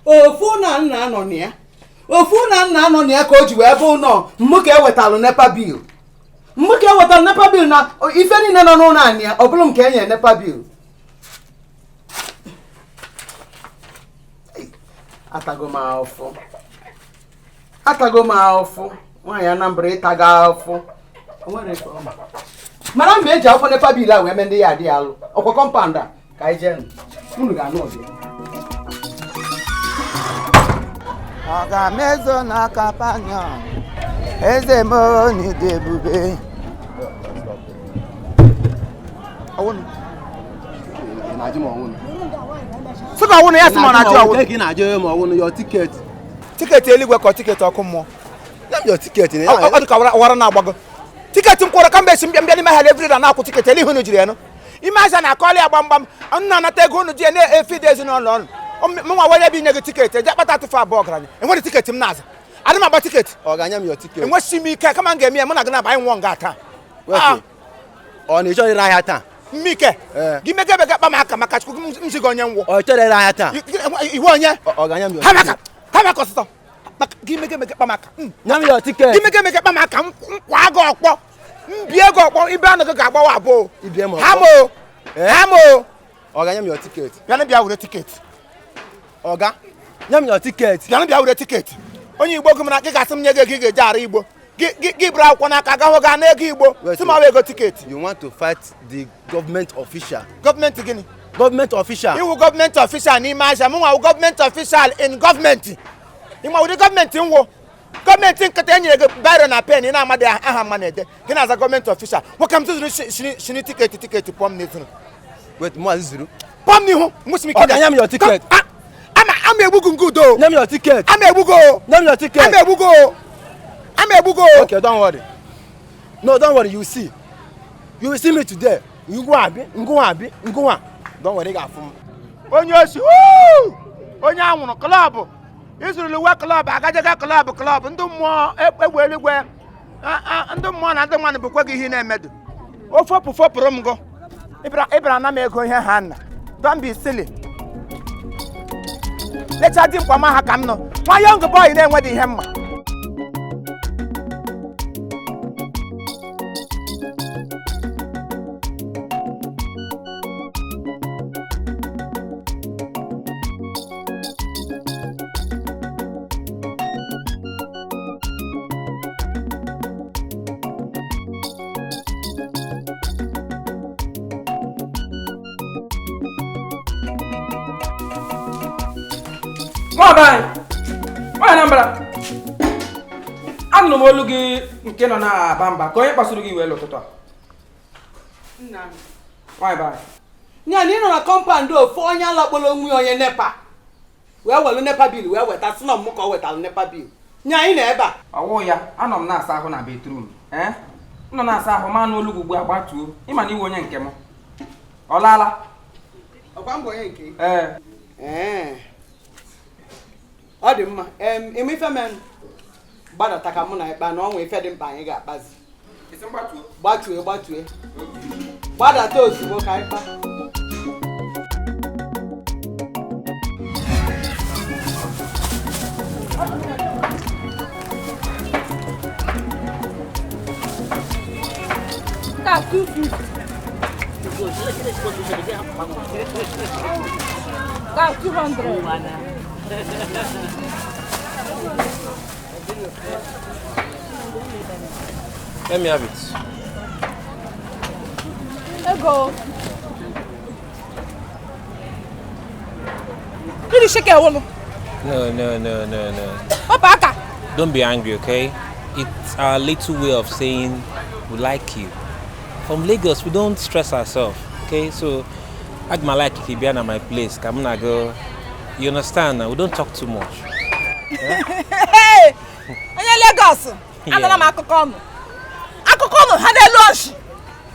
Ofu na nna anọ na ya ka o ji wee bụ ụlọ mmuke ewetalụ NEPA bill. NEPA bill na ife niile nọ n'ụlọ anyị ya, ọ bụrụ m ka enye NEPA bill. Atago m ahụfụ. Nwaanyị Anambra ịtago ahụfụ. Mara mgbe eji akwụkwọ NEPA bill a wee mee ndị ya adị alụ. Ọkwa compound a ka anyị jee unu ga-anụ ọbịa. Ọ ga-emezo n'aka panya eze m n'ide ebube. Sịka ọwụnụ ya sị m ọ na-ajụ ọwụnụ. na-ajụ ma ọwụnụ your ticket. Tiketi eluigwe ka tiketi ọkụ mmụọ. Your ticket na Ọ dị ka wara na-agbago. Tiketi m kwụrụ kamgbe esi mbịa n'ime ha every day na-akwụ tiketi elihu unu jiri ya nụ. Ime aja na-akọlị ya gbamgbam nna anata ego unu ji na-efide ezinụlọ ọnụ. Mụnwa were ebe inye gị tiketi eji akpata atụfu abụọ ọgaranya. Enwere tiketi m na-aza. Adị m agba tiketi. ọ ga-anya m your ticket. Enwesighị m ike kama m ga-eme ya mụ na gị na-aba anyị nwụọ nga taa. Ọ na-echọ ire ahịa taa. Mmike gị mege ebe ga-akpa m aka maka chukwu m zigo onye nwụ. Ọ chọrọ ire ahịa taa. Iwe onye Ọ ga-anya m your ha ticket. maka ọsịsọ gị mege kpa m aka. Nya m your ticket. Gị mege kpa m aka nkwa gị ọkpọ mbie gị ọkpọ ibe anụ gị ga-agbawa abụọ. Ibie m ọkpọ. Ha mo Ọ ga-anya m your ticket. bịanụ bịa were tiketi. Ọga nya m your ticket. Bịanụ bịa were tiketi. Onye Igbo gị mara gị ga-asị m nye gị ego ị ga-eji ara Igbo. Gị bụrụ akwụkwọ n'aka agahụ gaa n'ego Igbo si ma ego tiketi. You want to fight the government official. Gọọmenti gịnị? Government official. Iwu gọọmenti official n'ime aja mụ nwa gọọmenti official in gọọmenti. Ịma ụdị gọọmenti nwụ. Gọọmenti nkịta enyere gị biro na pen ị na-amadị aha mma na-ede gị na-aza gọọmenti official. Nwoke m tụzụrụ shini tiketi pụọ m n'ezuru. Wait, Maazị Zuru. Pụọ m n'ihu nwụsị m ike. Ọ ga-anya m your ticket. Ama egbugo nke udo. Nya m your ticket. Ama egbugo. Nya m your ticket. Ama egbugo. Okay, don't worry. No, don't worry, you will see. You will see me today. Ngwa. Don't worry, ga-afụ m. Onye osi onye anwụrụ klọb izurulu uwe klọb agajega klọb ndị mmụọ egbe eluigwe ndị mmụọ na ndị mmadụ bụkwa gị ihe na-emedu fọpụrụ m gụ ịbịara na m ego ihe ha nna don't be silly lecha dị mkpa ma ha ka m nọ nwa young boy na-enwedị ihe mma. Nwaanyị Anambra anụrụ m olu gị nke nọ na-aba mba ka onye kpasuru gị wee ụtụtụ a. Nwaanyị nya na ị nọ na compound ofu onye alakpọrọ onwe onye NEPA wee welu NEPA bill wee weta sị na m ka ọ wetara NEPA bill nya anyị na ebe a ọwụ ya anọ m na-asa ahụ na bedroom m nọ na-asa ahụ ma n'olu ugbu a gbatuo ịma na iwe onye nke m Olala. Okwambo yenke. Ọ dị mma. Eme ife men. Gbadata ka mụ na ikpa na ọnwa ife dị mkpa anyị ga-akpazi. Isi mgbatuo. Gbatue. Gbadata ozugbo ka ikpa. Got 250. Got 200. Let me have it. There you go. Did you shake a woman? No. Papa. Don't be angry, okay? It's our little way of saying we like you. From Lagos, we don't stress ourselves, okay? So, act my like if you be at my place, come on, go. You understand now? We don't talk too much. Hey! Lagos. I'm not my cocono. Akokono, had a lunch.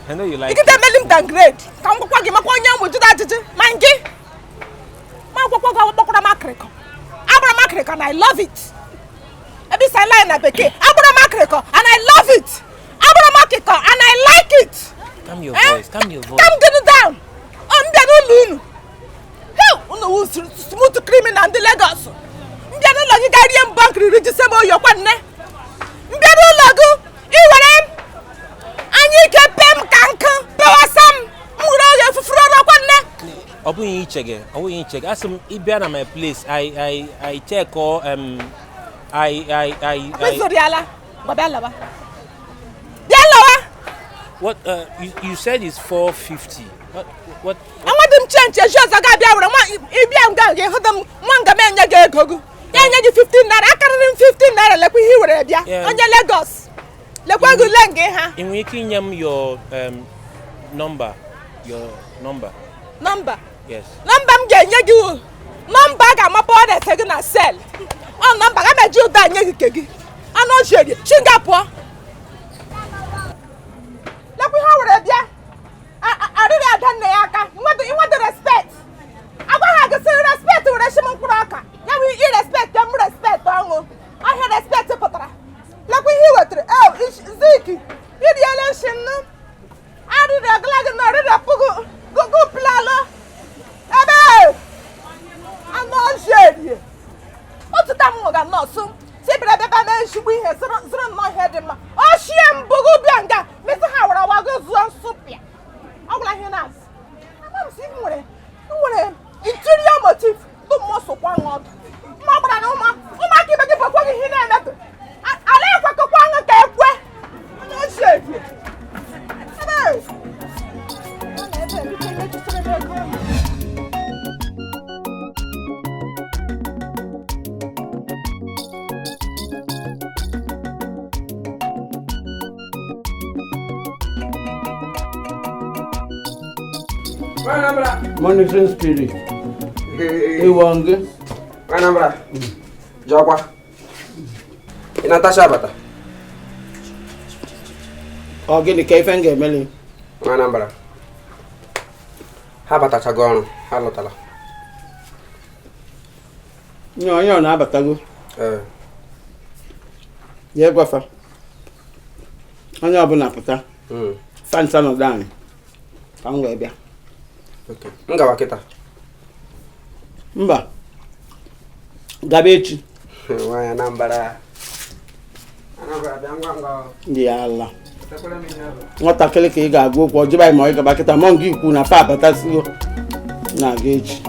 I know you like it. You can make him downgrade. Come go give my young with that. Mangi. Abramakriko, and I love it. Every line I became Abramakriko, and I love it. Abramakriko, and I like it. Calm your voice. Calm your voice. Calm down. I'm the Lulu. Hell, no smooth criminal and the Lagos. I'm the Guardian bank register your one. I'm the Lago. You were him. And you can pay him canker. Power some. Muro for I won't check. As I'm at my place, I check all What you said is 450. What? I want them change your shoes. I got the other one. If you am going, you them manga men you get go. You 15 naira. I carry them 15 naira like we here there. On your Lagos. Like what you like, huh? In making your number, Number. Yes. Number I'm getting you. Number I'm about to take a sell. Oh, number I'm a Jew that you kegi. I'm not sure. Singapore. Like we have there. I really done the aka. You want the respect. I want to say respect to the Shimon Kuraka. Yeah, we respect them respect. I have respect to Patra. Like we hear it. Oh, it's Ziki. You the election. I did a glad and I go plala. I'm not sure. What's the time we got not so? See, but I should be here. So not head him. Oh, she am Bogu Bianca. Mr. Howard, I will go so super. I will like him as. I'm seeing what interior motive. The most of one word. Mama, no, ma. Oh, my keep it for what he never. I like what the one again. I'm not sure. Monitoring spirit. Iwange. Anambra. Jokwa. Natasha bata. Ogini kaifen gemeli. Anambra. Ha bata chagono. Ha lotala. Nyo na batago. Ye gwafa. Anya abuna pata. Fansa no dan. Pangwe bia. Okay. Ngawa kita. Mba. Gabechi. Waya Anambra. Anambra biangwa. Ya Allah. Nwata kele ka ị ga-agụ okwu ọjọba ime ọ gaba kita mọ ngị ikwu na fa abatasigo na aga echi.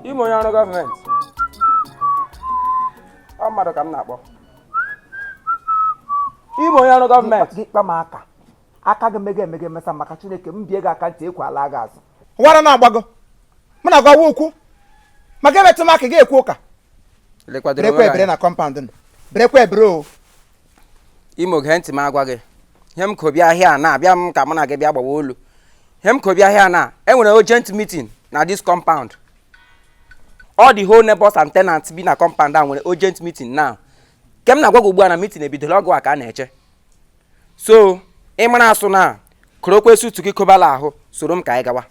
Imo ya no government. Amado ka m na-akpọ. Imo ya no government. Gị kpa m aka. Aka gị mege mesa maka Chineke m bie gị aka ntị ekwala gị azụ. wara na agbago mana gwa ukwu maka emetụ maka ga-ekwu ụka brekwe ebere na compound nụ brekwe ebere o Imo gee ntị m agwa gị ihe m kobi ahịa na-abịa m ka mụ na gị bịa gbawa olu ihe m kobi ahịa na enwere urgent meeting na this compound all the whole neighbors and tenants bi na compound a nwere urgent meeting now ke m na-agwa gị ugbu a na meeting ebidola ọgụ a ka a na-eche so ị mara asụ na korokwe sutu gị kobala ahụ soro m ka anyị gawa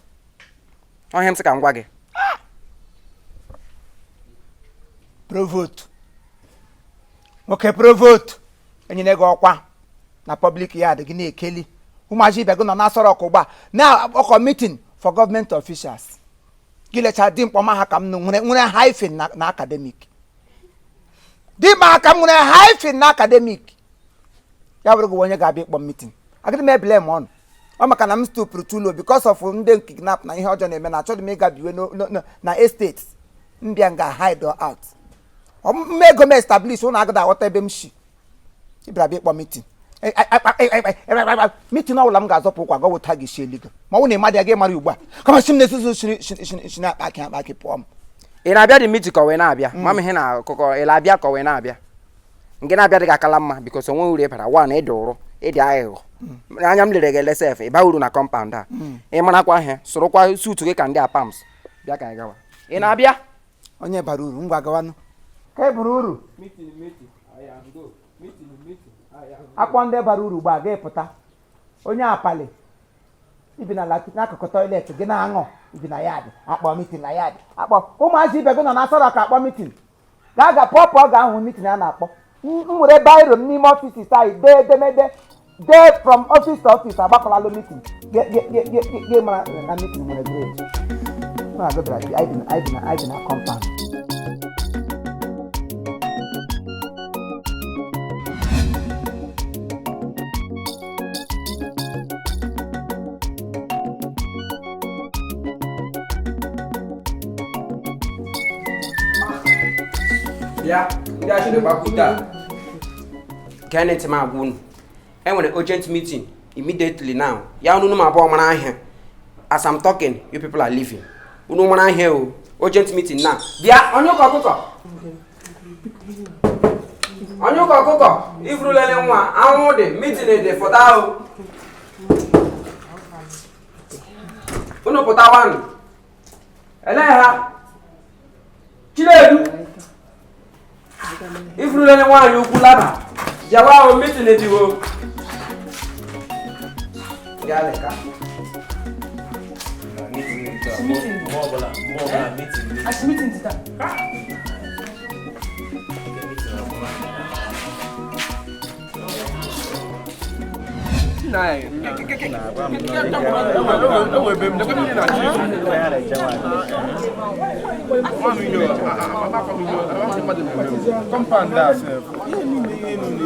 ọhịa m sị ka m gwa gị provost nwoke provost enyere gị ọkwa na public yard gị na-ekeli ụmụaji ibe gị nọ n'asọrọ ọkụ ugba na ọkọ meeting for government officials gị lecha dị mkpọma ha ka m nwere hyphen na academic dị ma ka m nwere hyphen na academic ya bụrụ gị onye ga-abịa ịkpọ meeting agịdị m ebele m ọnụ ọ maka na m stupụrụ tulo because of ndị kidnap na ihe ọjọọ na-eme na achọghị m ịga biwe na estate mbịa nga hide out mmego m establish ụnụ agada aghọta ebe m shi ịbịara bịa ịkpọ meeting meeting ọbụla m ga-azọpụ ụkwa gọwụta gị shi eligo ma ọ bụ na ịmadị ya gị mara ugbu a kama si m na-esuzu shiri akpaki akpaki pụọ m ị na-abịa dị meeting ka ọ wee na-abịa ma m ihe na akụkọ ị na-abịa ka ọ wee na-abịa nke na-abịa dị gị akala mma bikos onwe uru ịbara wa na ịdị ụrụ ịdị aghụghọ anya m lere gị lesef ịba uru na compound a ị marakwa ihe sụrụkwa sutu gị ka ndị apams bịa ka anyị gawa ị na-abịa onye bara uru ngwa gawanụ ka e buru uru akpọ ndị bara uru gba ga-epụta onye apali ibi na n'akụkụ toilet gị na-aṅụ ibi na yadị akpọ mitin na yadị akpọ ụmụazị ibe gị nọ na asọrọ ka akpọ mitin ga-aga pọpọ ga-ahụ mitin a na-akpọ m were bairo m n'ime ọfiisi anyị dee edemede dee from office to office agbakọlalụ mitin gị mara na mitin nwere grade anyị bi na compound ya ndị achịrị gbakwute Kenneth m agwa unu enwere urgent meeting immediately now ya unu m abụọ mara ahịa as I'm talking you people are leaving unu mara ahịa o urgent meeting now bịa onye ụkọ ọkụkọ ifurulele nwa anwụ dị meeting dị fọta o unu pụta wanụ ele ha Chinedu ifurulele nwaanyị ukwu laba jawa ahụ meeting ediwo galeka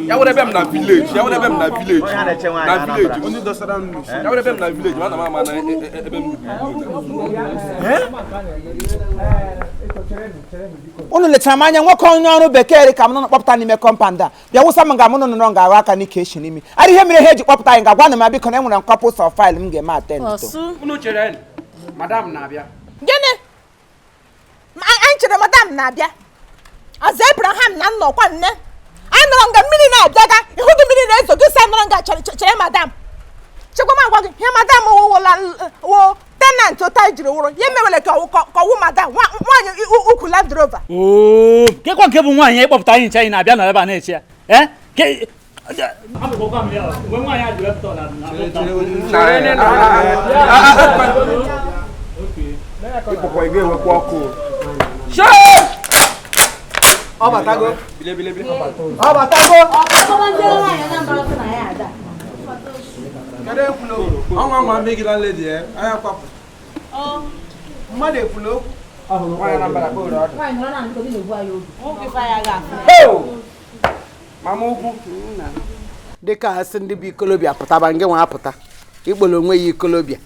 ya were bem na village only dosara nnu ya were bem na village mana mama na ebe m unu lechara m anya nwoke onye ọrụ bekee ka m nọ kpọpụta n'ime compound a bịa wụsa m ga mụ nọ ga-ahụ aka n'ike echi n'imi ara ihe mere ha eji kpọpụta anyị ga-agwa na m biko na enwere couples of file m ga-eme attend to unu chere madam na-abịa gịnị anyị chere madam na-abịa ọzọ Abraham na nnọkwa nne anyị nọrọ nga mmiri na-abịaga ịhụ gị mmiri na-ezo gị sa nọrọ nga chere madam chekwa m agwa gị ihe madam wo tenant ụta jiri wụrụ ya mewere ka ọwụ madam nwaanyị ukwu Land Rover kekwa nke bụ nwaanyị ịkpọpụta anyị nche anyị na-abịa nọrọ ebe a na-eche ya ọnwa nwa megila lady anya kwapụ mmadụ ekwula okwu mama ukwu dịka asị ndị bụ ikolobịa pụtaba nke nwa apụta ikpolo onwe ya ikolobịa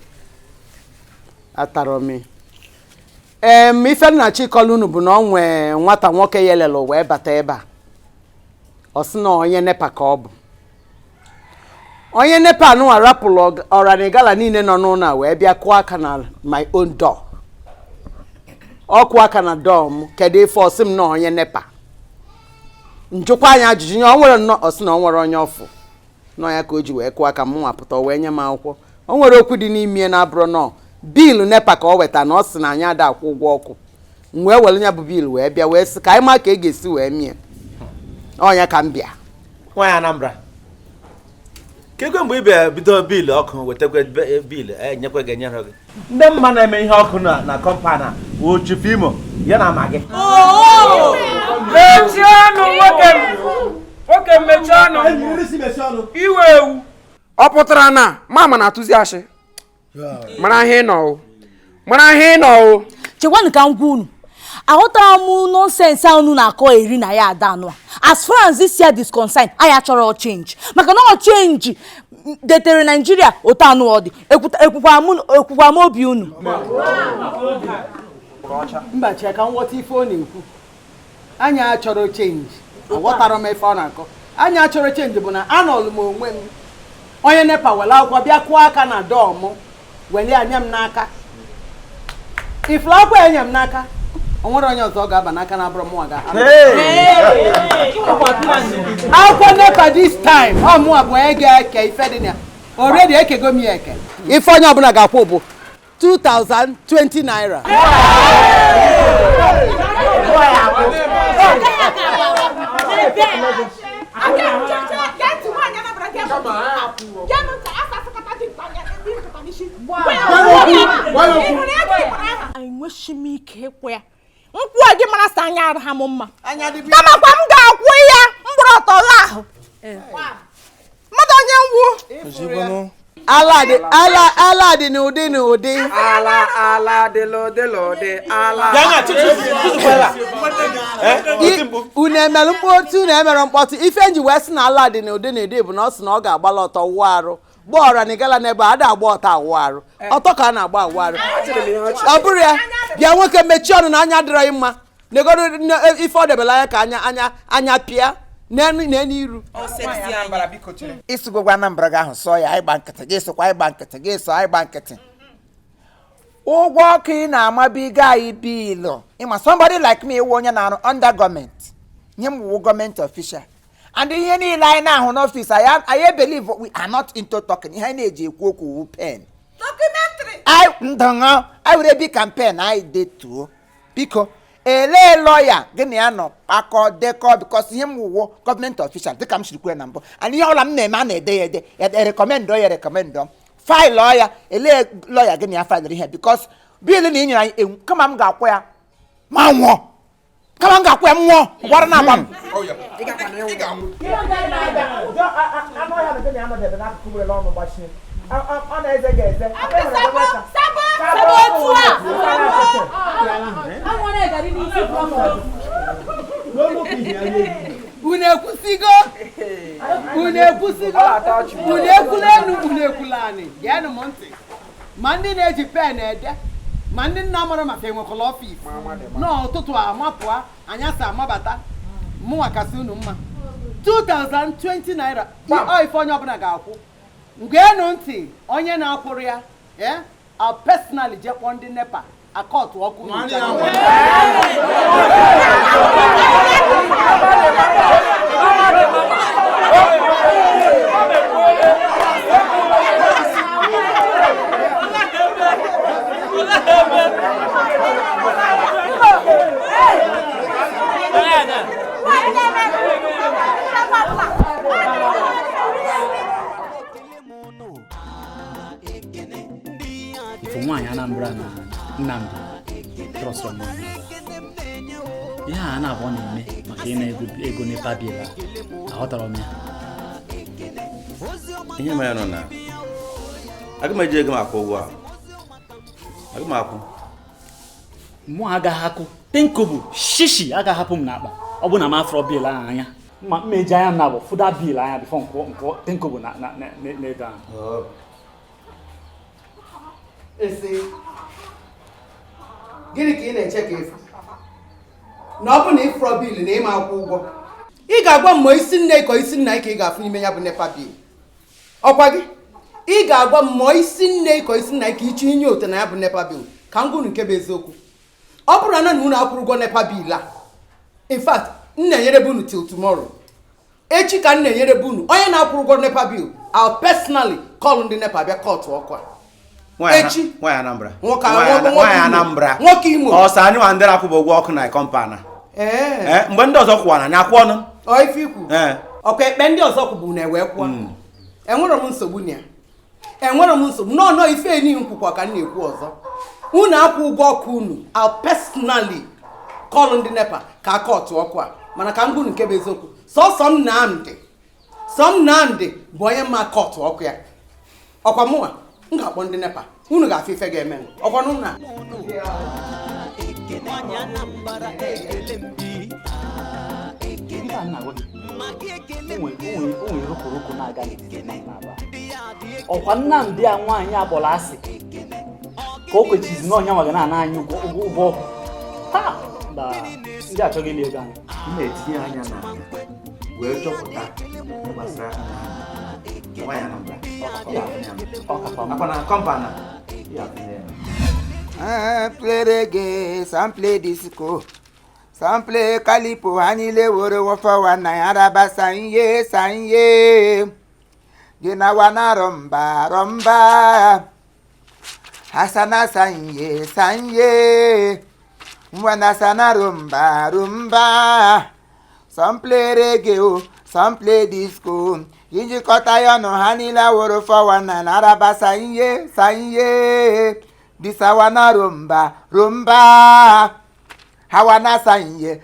atara m ife nna chikọla unu bụ na ọ nwee nwata nwoke ya elele wee bata ebe a ọ sị na onye nepa ka ọ bụ onye nepa anụ arapụlụ ọranigala niile nọ n'ụlọ a wee bịa kụọ aka na my own door. Ọkụ aka na door m kedu ife ọsị m na onye nepa. Njụkwa anya ajụjụ ọ nwere nnọọ ọsị na ọ nwere onye ọfụ. Nọ ya ka o ji wee kụọ aka m nwapụta wee nye m akwụkwọ. O nwere okwu dị n'ime na-abụrụ nọ biil nepa ka ọ weta na ọ sị na anyị ada akwụ ụgwọ ọkụ. M wee were nya bụ biil wee bịa wee sị ka anyị ma ka e ga-esi wee mie. Ọnya ka m bịa. Nwanyi Anambra. Kekwe mgbe ị bịa bido biil ọkụ wetakwa biil enyekwa gị enyere gị. Ndị mma na-eme ihe ọkụ na kọmpan a wụ Chief Imo ya na ama gị. Mechie ọnụ nwoke mechie ọnụ. Iwe ewu. Ọ pụtara na mama na-atụzi ashị. Mara ihe nọ o. Chekwanụ ka m gwa unu. Aghọtara m nonsense unu na-akọ eri na ya ada anụ. As far as this year is concerned, I achọrọ change. Maka na ọ change detere Nigeria otu anụ ọ dị. Ekwukwa m obi unu. Mba che ka m ghọta ife ọ na-ekwu. Anyị achọrọ change. Aghọtara m ife ọ na-akọ. Anyị achọrọ change bụ na anọlụ m onwe m. Onye nepa were akwụkwọ bịa kụọ aka na dọọ m weli anya m n'aka. Ifuru akwụkwọ enye m n'aka. O nwere onye ọzọ ọ ga-aba n'aka na abụrụ mụnwa ga akwụkwọ nepa this time ọ mụnwa bụ onye ga-eke ife dị na already ekego m ya eke. Ife onye ọbụla ga-akwụ bụ 2020 naira. Enweghị m ike ịkwụ ya. Nkwụ a gị mara sa anya ara ha m mma. Kamakwa m ga-akwụ ya mkpụrụ ọtọ ahụ. Mmadụ onye ngwu. Ala dị n'ụdị. Ala dị n'ụdị. Unu emere mkpọtụ ife nji wee sị na ala dị n'ụdị bụ na ọ sị na ọ ga-agbala ọtọ wụọ arụ. Gbaa ọra na igala n'ebe a da agba ọtọ awụ arụ. Ọtọ ka a na-agba awụ arụ. Ọ bụrụ ya bịa nwoke mechie ọnụ na anya dịrọ mma. Negodo ife ọ debela anya ka anya pịa n'iru. Isugogwa Anambra gị ahụ sọ ya ịgba nkịtị gị sokwa ịgba nkịtị gị so ịgba nkịtị. Ụgwọ ọkụ ị na-amabiga anyị biilu. Ịma somebody like me ewu onye na-arụ under gọọmenti. Nye m wụ gọọmenti official. And ihe niile anyị na-ahụ n'ọfịs I believe we are not into talking. Ihe anyị na-eji ekwu okwu pen. Documentary. I will be campaign I did too. Biko ele lawyer gịnị ya nọ akọ dekọ because ihe m wụwo gọọmenti official dịka m siri kwuo na mbụ. And ihe ọla m na-eme a na-ede ya recommend file lawyer ele lawyer gịnị ya file ihe because bill na inyere anyị kama m ga-akwụ ya ma nwụọ. Kama m ga-akwụ ya nwụọ gwara na agba m. Unu ekwulani geenụ m ntị ma ndị na-eji pen ede ma ndị nna mara maka enwekwala ọfịs n'ụtụtụ amapụa anyasị amabata mụnwa kasị unu mma 2020 naira ife onye ọbụla ga-akwụ. Ngeenụ ntị onye na-akwụrụ ya I'll personally je kpọọ ndị nepa akọtụ ọkụ For Nwanyi Anambra na Nnamdi trust on me. Yeah, na abọ na-eme maka ị na-ego nepa bill aghọtara m ya. Ihe ma ya nọ na aga m eji ego m akwụ ụgwọ a. Aga m akwụ. Mụ agaghị akụ tenkobu shishi agaghị hapụ m n'akpa ọ bụ na m afọ bill anya ma mmeji anya m na-abụ fụda bill anya bifo nkụ tenkobu na ego ahụ. Ese gịnị ka ị na-eche ka efu na ọ bụ na ịfụrọ biil na ịma akwụ ụgwọ ị ga-agwa m ma isi nne ka isi nna ka ị ga-afụ n'ime ya bụ nepa biil ọkwa gị ị ga-agwa m ma isi nne ịkọ isi nna ka ichi inye ote na ya bụ nepa bill ka m gụrụ nke bụ eziokwu. Ọ bụrụ na unu akwụrụ ụgwọ nepa bill a, in fact m na-enyere bụ unu till tomorrow. Echi ka m na-enyere bụ unu onye na-akwụrụ ụgwọ nepa bill, I'll personally call ndị nepa bịa kọtụ ọkụ a. Echi nwaanyị Anambra nwoke Anambra nwoke Imo ọsọ anyị nwa ndị na-akwụba ụgwọ ọkụ na kọmpana mgbe ndị ọzọ kwụwa na anyị akwụ ọnụ ife ikwu ọkwa ekpe ndị ọzọ kwụbụ na ewe kwụọ. Enwere m nsogbu na ya, enwere m nsogbu nọ ife eni nkwụkwa ka m na-ekwu ọzọ. Unu akwụ ụgwọ ọkụ unu, I'll personally call ndị nepa ka aka ọtụ ọkụ a. Mana ka m gụrụ nke bụ eziokwu, sọsọ Nnamdị bụ onye mma kọtụ ọkụ ya. Ọkwa mụnwa m ga-akpọ ndị nepa, unu ga-afụ ife ga-eme ọkwa nna ọkwa Nnamdị a nwaanyị akpọrọ asị ka o kwechizi na ọnya nwaga na anyị ụgwọ ọkụ ha ndị achọghị ile ego anyị na-etinye anya na wee chọpụta gbasara nwaanyị Anambra na kọmpana play reggae, some play disco, some play calipo, hanile woro wofa wana yaraba sanye. Gina wana romba, hasana sanye, wana sana rumba. Some play reggae, some play disco. Yinji kota yono hanila woro fa wana yaraba sanye. Disawana rumba, hawana sanye,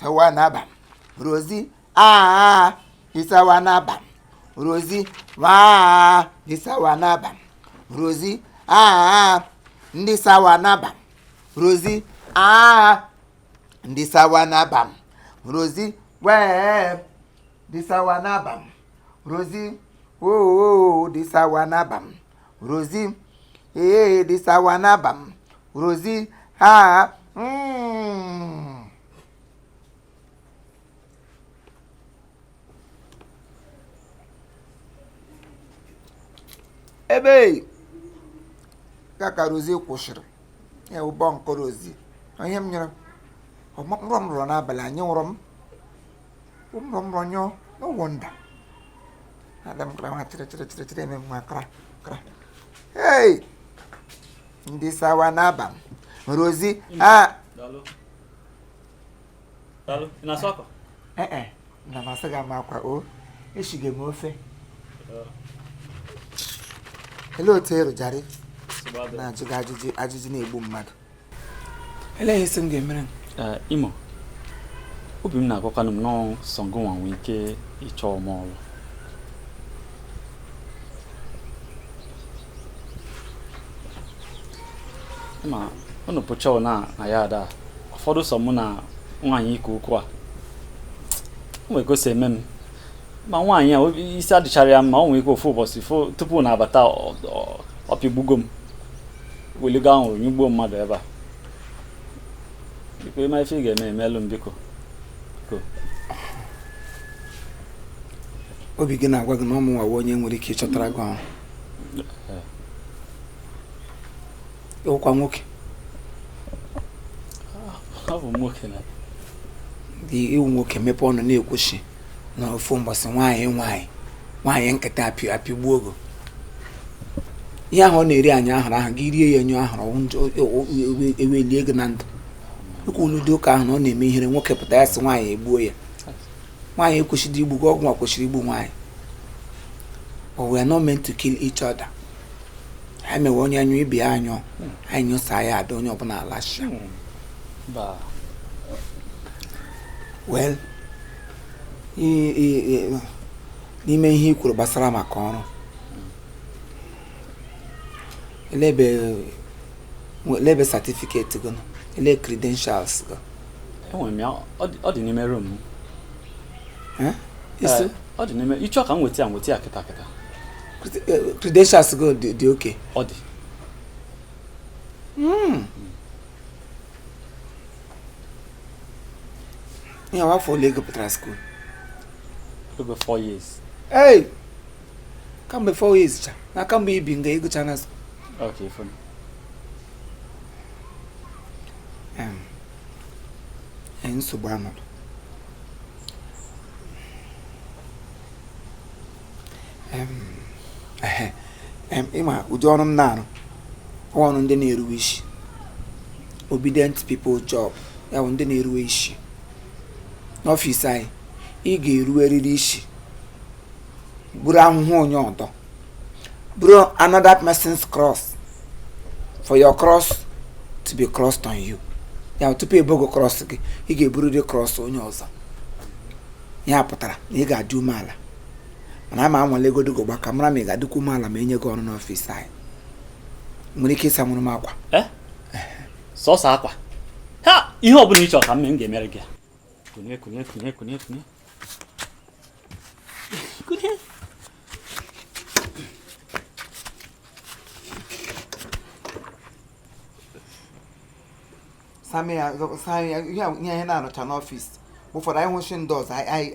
sawana bam, Rosie, disawana bam, Rosie, disawana bam, Rosie, disawana bam, Rosie, disawana bam, Rosie, disawana bam, Rosie, disawana bam, Rosie. This awana bam, Rosie, Ebe, kaka Rosie kwụsịrị, ya ụbọ nke Rosie, onye m nyere, ọmụrụ m rụrụ n'abalị anyị nwụrụ m nyọ, no wonder. Adam kra chiri eme nwa kra. Hey! Ndị sawa n'aba Rosie Dalo, ị na-asụ akwa? Na masị ga makwa o eshige m ofe. Ele otu erujari na-ajụ gị ajụjụ na-egbu mmadụ. Ele isi m ga-emere Imo, obi m na-agwakwanụ m nọọ sọngụ nwa nwee ike ịchọ m ọrụ. Ma unu pụcha na ya ada ụfọdụ sọ mụ na nwaanyị ike okwu a o nwere gosi eme m ma nwaanyị a isi adịchara ya mma o nwere ike ofu ụbọchị tupu na-abata ọpịgbugo m weligo ahụrụ nyugbuo mmadụ ebe a biko ịma ife ị ga-eme emelụ m biko obi gị na-agwa gị na ọmụ nwawa onye nwere ike ịchọtara gị ọrụ ịwụkwa nwoke ọ bụ nwoke na dị iwu nwoke mepe ọnụ na-ekwuchi na ofu mgbasị nwaanyị nkịta apịgbuo ogo ihe ahụ ọ na-eri anyị ahụrụ gị rie ya enyo ahụrụ ewelie ego na ndụ ekwuludo ụka ahụ na ọ na-eme ihere nwoke pụta ya sị nwaanyị egbuo ya nwaanyị ekwesịrị igbu gị ọgwụ nwa kwesịrị igbu nwaanyị but we are not meant to kill each other. I mean, when you be anyo, I know say I don't open a lash. Well, n'ime ihe kwuru gbasara maka ọrụ elebe certificate go ele credentials go enwe m ya ọ dị n'ime room isi ọ dị n'ime ịchọ ka m nweta ya kịta credentials go dị okay ọ dị ya wafọ ole go pụtara school over 4 years Hey, come before is na come be being the ego channels. Okay, fine. And so banal. Ima ujonum nano. One on the near wish. Obedient people job. Ya on the near wish. Office I. Ige rueri dish. Brown honyoto. Bro, another person's cross. For your cross to be crossed on you. Ya to pay bogo cross again. He gave Brody cross on yours. Ya potara, you got do mala. And I'm on Lego to go back. Camera me got do kumala, may you go on office side. Muniki Samun Makwa. So Sakwa. Ha! You open each of them in America. Kunya. Sammy, you have an office. Before I was in doors, I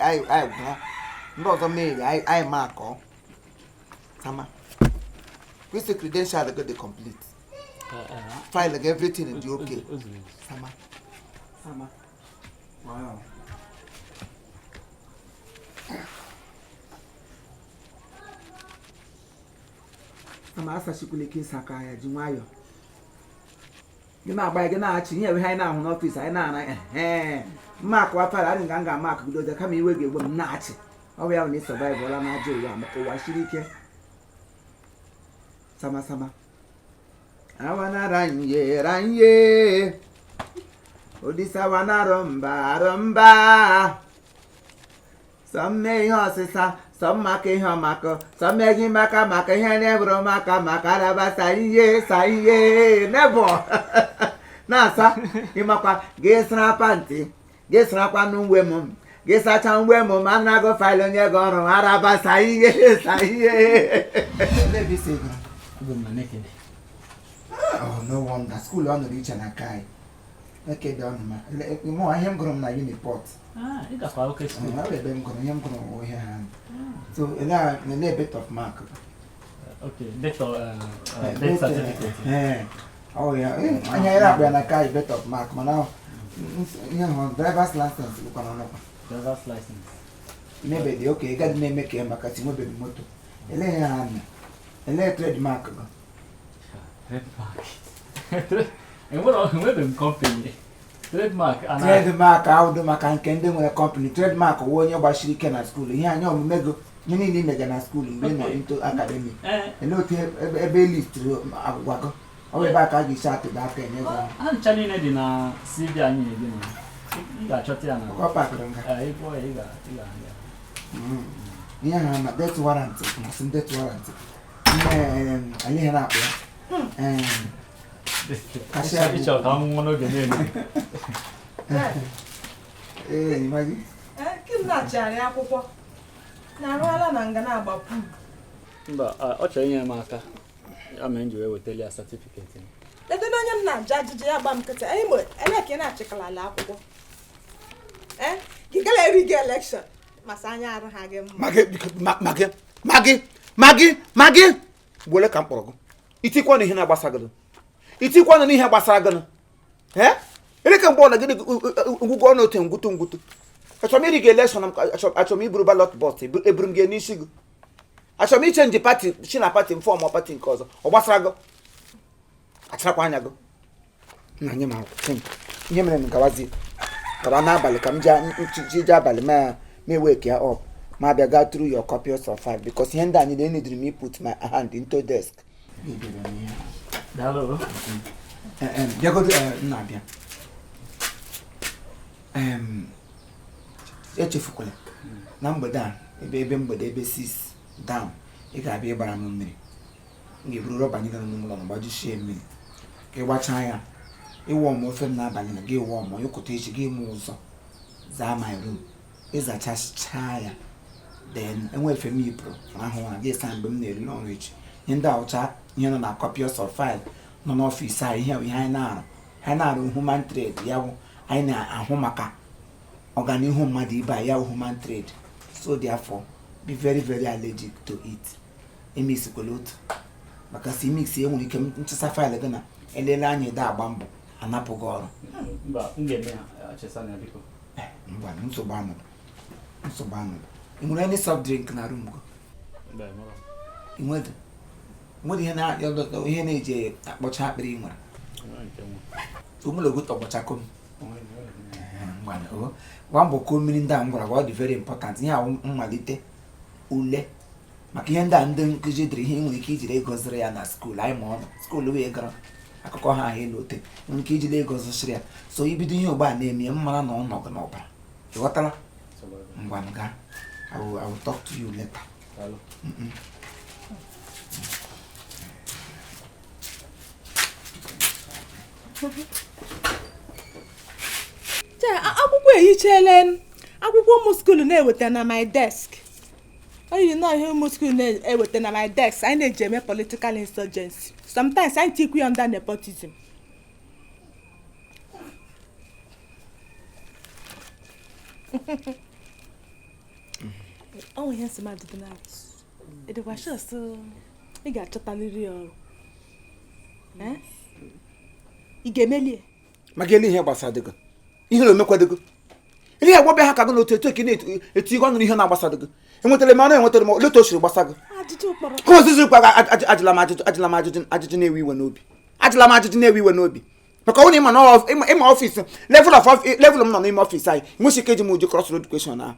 doors are made, I mark all. Sama. Where's the credential I got the complete? File like everything in the okay. Sama. Wow. Sama asa shikuleke sakaya Jumayo. You know, by the here behind now in office, I know. Mark, what I didn't mark because the coming will give them natch. Oh, we have survival. I'm not doing what she did. Sama. I wanna run ye. Oh, this I wanna rumba. Some may horses, some making her mako, some making maka, never maka, say, never. Nasa, Imaka, guess rapanti, guess rapanum women, guess I can women, man, I go file on your gun, Araba, say, let me see. Oh, no wonder. School on the reach and a kai. Okay, done. More I am grown my uniport. You got okay. I will be going over here. So, a little bit of mark. Okay, death certificate. Oh, yeah. I have a car bit of mark. Now, driver's license. Driver's license. Maybe okay, got me make a macasimo moto. A trademark. And what are the company? Trademark. I'll do my can with a company. Trademark, when you're by Shiriken at school. Here, I know Mego, you need Megan school, you know, into academy. And look here, a baby to Wago. Oh, back, I shot it back and never. I'm telling you, dinner, see the annual dinner. You got Chotiana. Go back. Yeah, that's warranty. That's warranty. I hear up there. Each of them one again. Hey, Maggie. Kim na chari akwụkwọ. Na ruala na nga na agbapu. Mba, ọ chọrọ inye m aka. Ya mee nji wee wetali ya certificate. Ede na onye m na-aja ajụjụ ya gba m nkịtị. Anyị mgbe ele ka ị na-achịkala ala akwụkwọ. Gị gala eri gị election. Masa anya arụ ha gị mma. Maggie. Gwele ka mkpọrọ gị. Itikwa na ihe na-agbasagị. Itikwa na ihe gbasara gị. Ele ka mgbe ọ na gị ngwụgwọ ọnụ otu ngwutu. Achọrọ m iri gị election achọrọ m iburu ballot box eburu m gị n'isi gị. Achọrọ m ichenji pati si na pati m fọm pati nke ọzọ. Ọ gbasara gị. Acharakwa anya gị. Na nye m akwụkwọ. Ihe mere m gawazie. Gaba n'abalị ka m ji abalị ma wake ya up. Ma bịa ga through your copies of file because ihe ndị anyị they need me put my hand into desk. Hello. Bịa go nna bịa. Echefukwala. Na mgbede a ebe mgbede ebe 6 down ị ga-abịa ịgbara m mmiri. M ga-eburu rọba anyị gara n'ụlọ na gbajusie mmiri. Ka ị gbachaa ya. Ịwọ m ofe m n'abalị na gị wọ m ịkụta echi gị mụ ụzọ. Zaa my room. Ịzachachaa ya. Then enwe efe m yipụrụ ahụ na gị saa mgbe m na-eri n'ọrụ echi. Ihe ndị awụcha ihe nọ na copies of file nọ n'ọfịs anyị ihe anyị na-arụ. Anyị na-arụ human trade ya bụ anyị na-ahụ maka ọganihu mmadụ ibe ya human trade. So therefore be very very allergic to it. Mix kolot. Because mix e nwere ike nchesa file gị na elele anya da agba mbọ anapụ gị ọrụ. Mba, m ga-eme achesa na biko. Ngwa nsogbu anụ. Ị nwere any soft drink na room go? Mba, mara. Ị nwere ihe na-eji akpọcha akpịrị nwere. Ụmụlogo tọgbọchakọ m. Ngwa ko mmiri ndị a m gwara ọ dị very important. Ihe a mmalite ule maka ihe ndị a ndị nkụzi dịrị ihe nwere ike ijiri ego zụrụ ya na skuul anyị ma ọnụ skuul wee gara akụkọ ha ahụ elote nwere ike ijiri ego zụchiri ya so ibido ihe ugbu a na-eme mmara na ọnọdụ n'ọbara ịghọtala ngwa nga I will talk to you later. Akwụkwọ ehichele akwụkwọ ụmụ skuul na-eweta na my desk. Onye know ihe ụmụ skuul na-eweta na my desk. I na-eji eme political insurgency. Sometimes I take you under nepotism. Oh, yes, my divinity. It was just ị ga-achọtalịrị ọrụ. Ị ga-emeli maka ele ihe gbasadịgo ihe na-emekwadịgo ihe agwọbịa ha ka gị n'otu etu eke na-eti ihe ọnụ ihe na-agbasadị gị enwetara m ọnụ enwetara m letu o siri gbasa gị ka ozizi kwa ajụla m ajụjụ na-ewe iwe n'obi n'obi maka ọnụ ịma ọfịs level m nọ n'ime ọfịs anyị nwesi ike ji m uju cross road education ahụ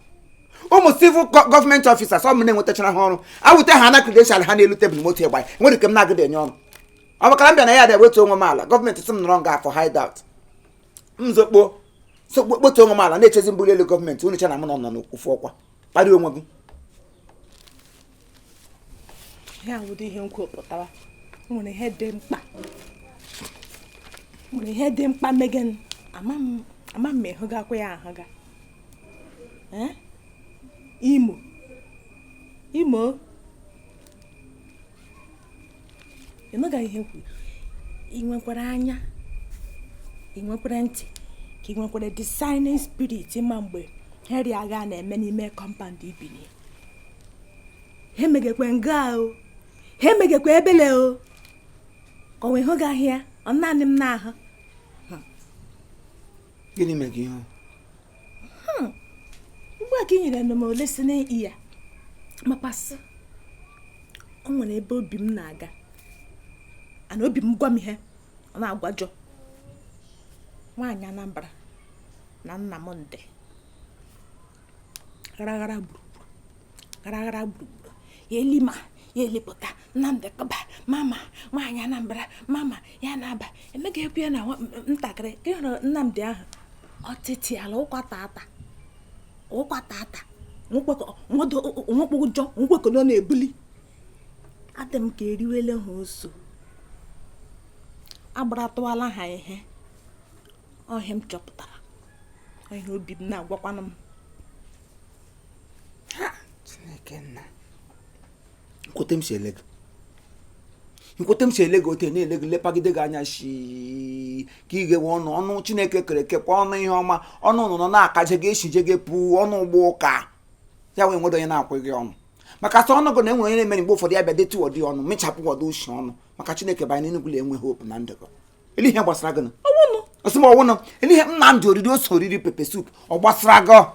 ụmụ civil gọọmenti ọfisas ọ m na-enwetachara ha ọrụ awute ha na credential ha n'elu tebụl moto ịgba nwere ike m na-agịda enye ọrụ ọ makara m bịa na ya da-ewetu onwe m ala gọọmenti sị m nọrọ nga afọ hideout mzokpo kpotu onwe m ala na-echezi mbuli elu gọọmenti unu chana m nọ n'ofu ọkwa kparịa onwe gị ya wụdị ihe nkwu pụtara nwere ihe dị mkpa megen ama m ịhụgakwa ya ahụga Imo ịnụga ihe kwu ị nwekwara anya ị nwekwara ntị ka ị nwekwara designing spirit ma mgbe heri agha na-eme n'ime compound ibini he megekwe nga o he megekwe ebele o ka onwe hụ gaghị ya ọ naanị m n'ahụ gịnị mege ihe ugbu a ka ị nyere nụ m ole si n'iya makwasị o nwere ebe obi m na-aga ana obi m gwa m ihe ọ na-agwajọ nwaanyị Anambra na nna m ndị gara gburugburu ya elima ya elepụta Nnamdị kaba mama nwaanyị Anambra mama ya na-aba emega ekwu ya na ntakịrị ka ịhụrụ Nnamdị ahụ ọtịtị ala ụkwa tata nwekpo ụjọ nkwekọrọ na-ebuli adị m ka eriwele ha oso agbaratụwala ha ihe ọhịa m chọpụtara ihe obi m na-agwakwanụ m Chineke nna nkwete m si ele gị ote na-ele gị lepagide gị anya shi ka ị gewe ọnụ Chineke kere ekekwa ọnụ ihe ọma ọnụ nọ na-akaje gị eshije gị pụ ọnụ ụgbọ ụka ya wee nwere onye na-akwụ gị ọnụ maka sọ ọnụ gị na enwere onye na-emere mgbe ụfọdụ ya bịa detu ọdị ọnụ mechapụ ọdụ ushi ọnụ maka Chineke banye n'enugwu enwe hope na ndụ gị ele ihe gbasara gị ọwụnụ ele ihe Nnamdị oriri ose oriri pepe soup ọ gbasara gị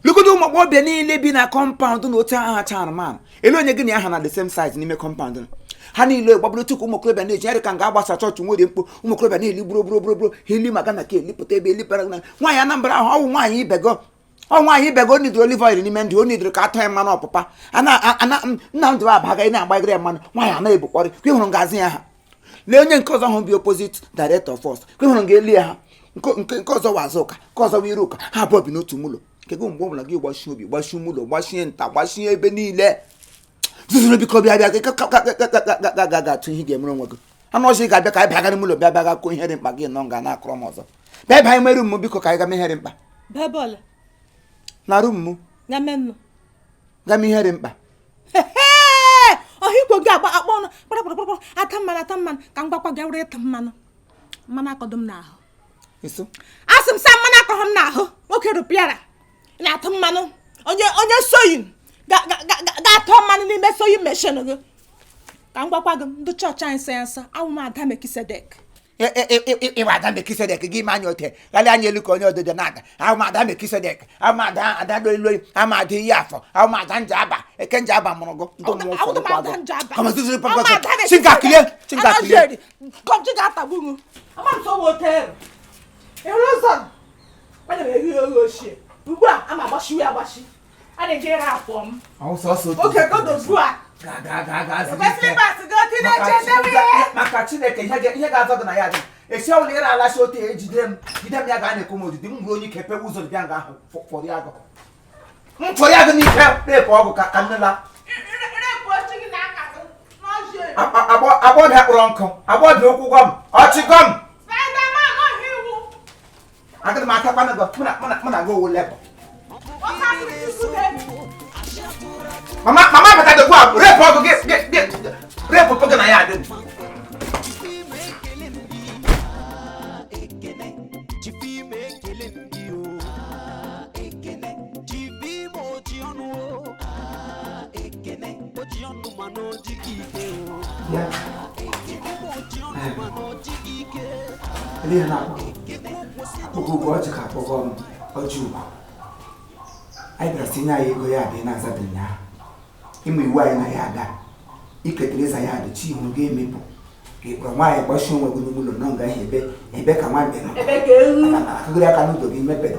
legodo ụmụ agbọghọbịa niile bi na kọmpaụndụ na otu aha charman ele onye gị na aha na the same size n'ime kọmpaụndụ ha niile gbabụrụ tuku ụmụ okorobịa na-eji yarị ka nga agbasa chọọchị nwere mkpu ụmụ okorobịa na-eli gburugburu ha eli maka na ka elipụta ebe elipara na nwaanyị Anambra ahụ ọwụ nwaanyị ibego nidiri olive oil n'ime ndị o nidiri ka atọ ya mmanụ ọpụpa Nnamdị abaga na-agbagịrị ya mmanụ nwaanyị ana-ebukpọrị kwa ịhụrụ ngazi ya ha lee onye nke ọzọ ahụ bi opposite director first kwa ịhụrụ ga eli ya ha nke ọzọ wazi ụka nke ọzọ wa iru ụka ha abụọ bi n'otu ụlọ nke gị mgbe ọbụla gị gbachie obi gbachie ụlọ gbachie nta gbachie ebe niile zuzuru biko bịa ga-atụ ihe ga-emere onwe gị anụ ọzọ ị ga-abịa ka anyị bịagara ụlọ bịa bịa kụọ ihe dị mkpa gị nọ nga na-akụrọ m ọzọ bịa bịa mere m biko ka anyị ga mee ihe dị mkpa na rum m ga mee ihe dị mkpa ọhịkwo gị akpọ ọnụ kpakpakpakpakpọ ata mmanụ ka m gwakwa gị were ịta mmanụ akọdụ m n'ahụ asị m sa mmanụ akọghọ m n'ahụ nwoke rụpịara na-atụ mmanụ onye soyin ga-atọ mmanụ n'ime soyi meshin gị ka m gwakwa gị ndị chọọchị anyị sayensị awụ m Ada Mekisedek ịwa Ada Mekisedek gị ma anya ote gali anya elu ka onye ododo na-ada awụ m Ada Mekisedek awụ m ada loyi ama ada iyi afọ awụ m Ada Njaba eke Njaba mụrụ gụ ndị mmụọ ụfọdụ ga-atagbu ugbu a ama agbachiwe agbachi a na-ejere afọ m oke godozu a maka Chineke ihe ga-azọ gị na ya dị esi ọwụla ịra alachi otu ejide m ya ga na-ekwu m odidi m bụrụ onye kepe ụzọ bịa nga ahụ fọrọ ya gị n'ike na-epe ọgụ ka nnela agbọ dị akpụrụ nkụ agbọ dị okwu gọm ọchị gọm agadi m aka kwana gọ mụ na gị owu lebọ mama bata de kwa repo ọgụ gị repo pọgị na ya adị Ele na akpụkọ ọjị ka akpụkọ m ọjị ugbo anyị bịara tinye anyị ego ya adị na azadị ya ịmụ iwu anyị na ya ada iketereza ya adị chi ihu ga-emepụ ka ịkpọrọ nwaanyị gbachi onwe gị n'ime ụlọ nọ nga ihe ebe ka nwaanyị akụgịrị aka n'ụzọ gị mepere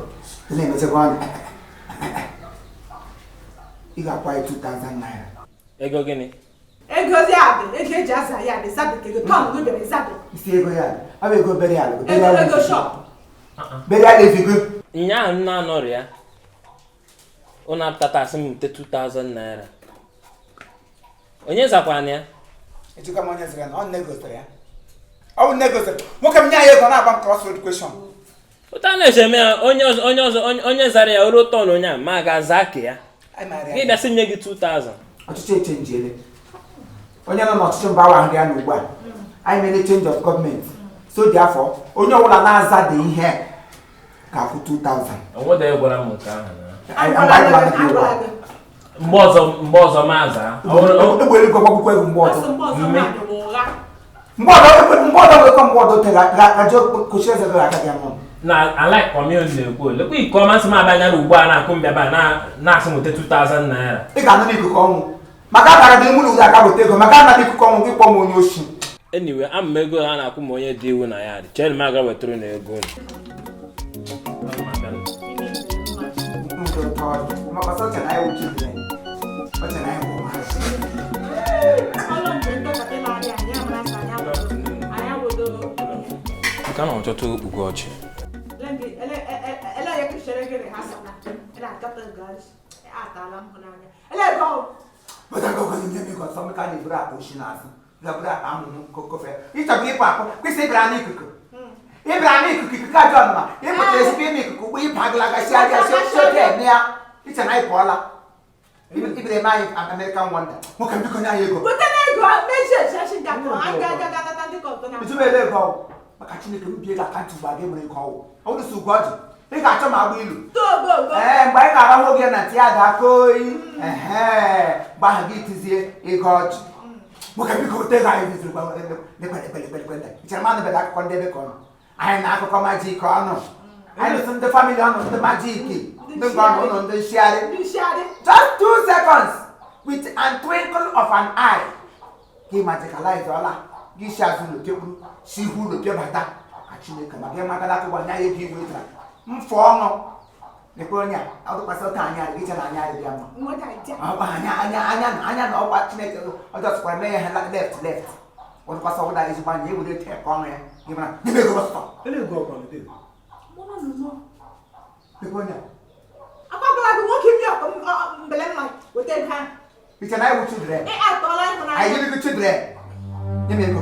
na-emechakwa ọnụ ị ga-akwa ya 2,000 naira ego gịnị ego eji aza ya adị zadị ego tọn gị bịara zadị isi ego ya adị ọ bụ ego bere ala ego shop bere ala efigo nya nna anọrọ ya ụnụ apụtata asị m nte 2,000 naira onye zakwana ya ejikwa m onye zara na ọ negosara ya ọ bụ negosara nwoke m nye ya ego na-agba m crossroad question ụta na-echeme ya onye zara ya oru tọn onye a ma ga-aza ka ya gị bịasị nye gị 2,000 ọchịchị echenjiele onye nọ n'ọchịchị mba awa nri ya na ugbu a anyị mere change of government so dị afọ onye ọbụla na-aza dị ihe ga-akwụ 2,000 onwede gwara m nke ahụ mgbe ọzọ maza egbere ego gbakwụkwọ ego mgbe ọzọ gaje kochi eze gị aka gị amụ na alaik kọmion na-ekwu lekwa iko ọma nsị m abịanya na ugbu a na-akụ mbịaba na-asị nweta 2,000 naira ị ga-anụ n'ikuku ọnwụ maka akara gị mụrụ ụzọ aka weta ego maka ana n'ikuku ọnwụ gị kpọọ m onye oshi anyway ama m ego ha na-akwụ m onye dị iwu na ya dị chere m aga wetara na ego ka na ọchọtụ Ugochi Ibere mai American wonder. Mo kan biko nya ego. But then ego meje ga ko aga ndi ko na. Bitu bele ego. Maka Chineke m bie ga kan tu ba ge mo ko. O du su Ugochi. Ị ga-achọ ma agba ilu. Mgbe anyị ga-arahụ oge na tia da koi. Gba ha gị tizie ego ọjị. Mo kan biko te ga anyị bizuru gba le. Ichere ma na be akụkọ ndị ebe ka ọnụ. Anyị na akụkọ magic ọnụ. Anyị nụsụ ndị family ọnụ ndị magic. Just 2 seconds with a twinkle of an eye. He magicalized all that. He shares the table. She who the Piabata. Chineke ma gị maka daka ụgbọ anya ebe igwe tara mfọ ọṅụ nekwe onye a ọdụkwasị ụta anya gị na anya dị mma anya na ọkwa Chineke ọjọọ sịkwara mee ya left ọdụkwasị ọbụla ezigbo anya ewere te ka ọṅụ ya gị mara n'ime ego bọsụtọ nekwe onye it's an eye with children. I give you children. Give me a go.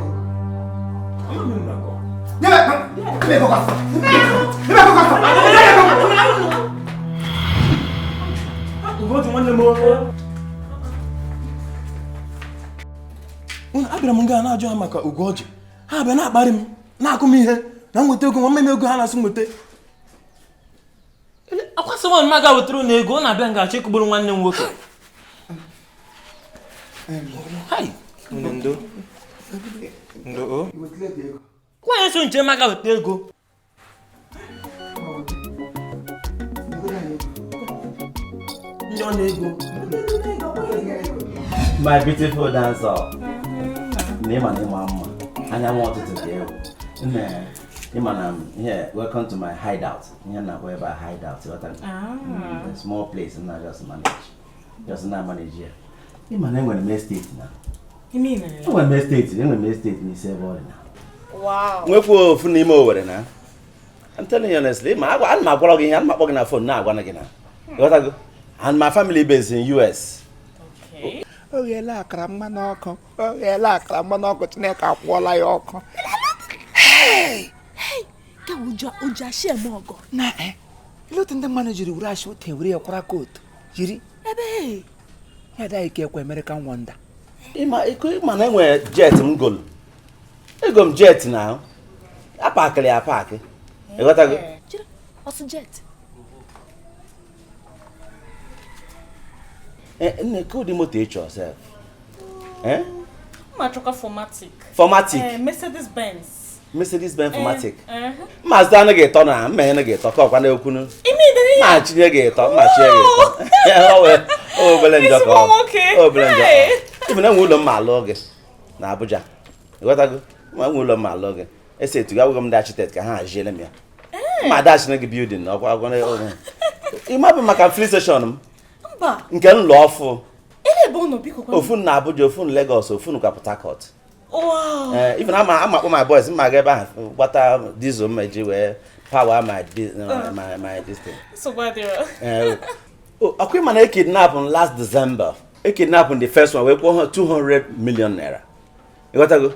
Abịara m nga na-ajụ ha maka Ugochi. Ha bịa na-akparị m na-akụ m ihe na nweta ego nwa ego ha na-asị nweta. Akwasị nwa mma ga wetara na ego ọ na-abịa nga achọ ịkụgburu nwanne m nwoke. Hai. Ndo. Ndo. Why so nje maka wete ego? My beautiful dancer. Name and mama. And I wanted to tell here, welcome to my hideout. Here now wherever I hide out. A small place and I just manage. Just not manage here. I'm going to make state now. You mean? I'm going to make state. I'm going to make state in the now. Wow. I'm telling you honestly, I'm not working on phone now. And my family based in US. Okay. Oh yeah, la krama noko. Oh yeah, la krama noko. Tineka kwala yoko. Hey, ka uja share mogo. Na ilo tinde manager ura sho tewri yakura coat. Jiri. Ebe. Ya dai ke kwa American Wonder. Ima na enwe jet ngol. Egom jet now. Apakle apake. E got go. Jiri, what's jet? Ne could the motor yourself. Matroka formatic. Formatic. Mercedes Benz formatic. Mazda na get on am, me na get talk kwa na okunu. Immediately. Ma chinye get talk, ma chinye get talk. Oh, Belenja ko. Oh, Belenja. Even na wulo ma loge na Abuja. You got go? Ma wulo ma loge. E say to go da architect ka ha ajele me. Ma dash na building na kwa na o. Ima be maka free station. Nke nlọọfụ. Ele bono biko kwa. Ofun na Abuja, ofun Lagos, ofun kwa Port Harcourt. Wow. Even I'm my boys, my guy water diesel meji where power my this thing. So bad there. Okay, man, I kidnapped on last December. I kidnapped on the first one, we 200 million naira. You got to go.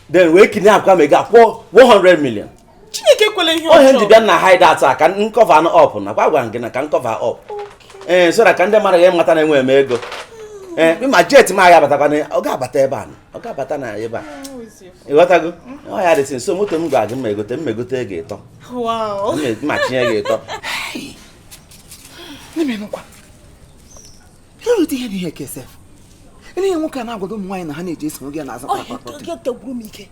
Then we kidnap come again 100 million. Chineke kwele ihe. Oh, hindi bia na hide that can cover no up na kwa ngina can cover up. So that can dem mara ye mata na enwe ego. My jet ma ya bata kwa ni oga bata ebe an. Oga bata na ebe. You got to go. Oh ya this so moto m gwa gi megote ego eto. Wow. Ma chinye ego eto. Hey. Nime nukwa. Hilo ti hebi he kesef. Ele yen nwoke na agwado m nwanyị na ha na-eje eso oge na azakwa akwa. Oge togbu m ike.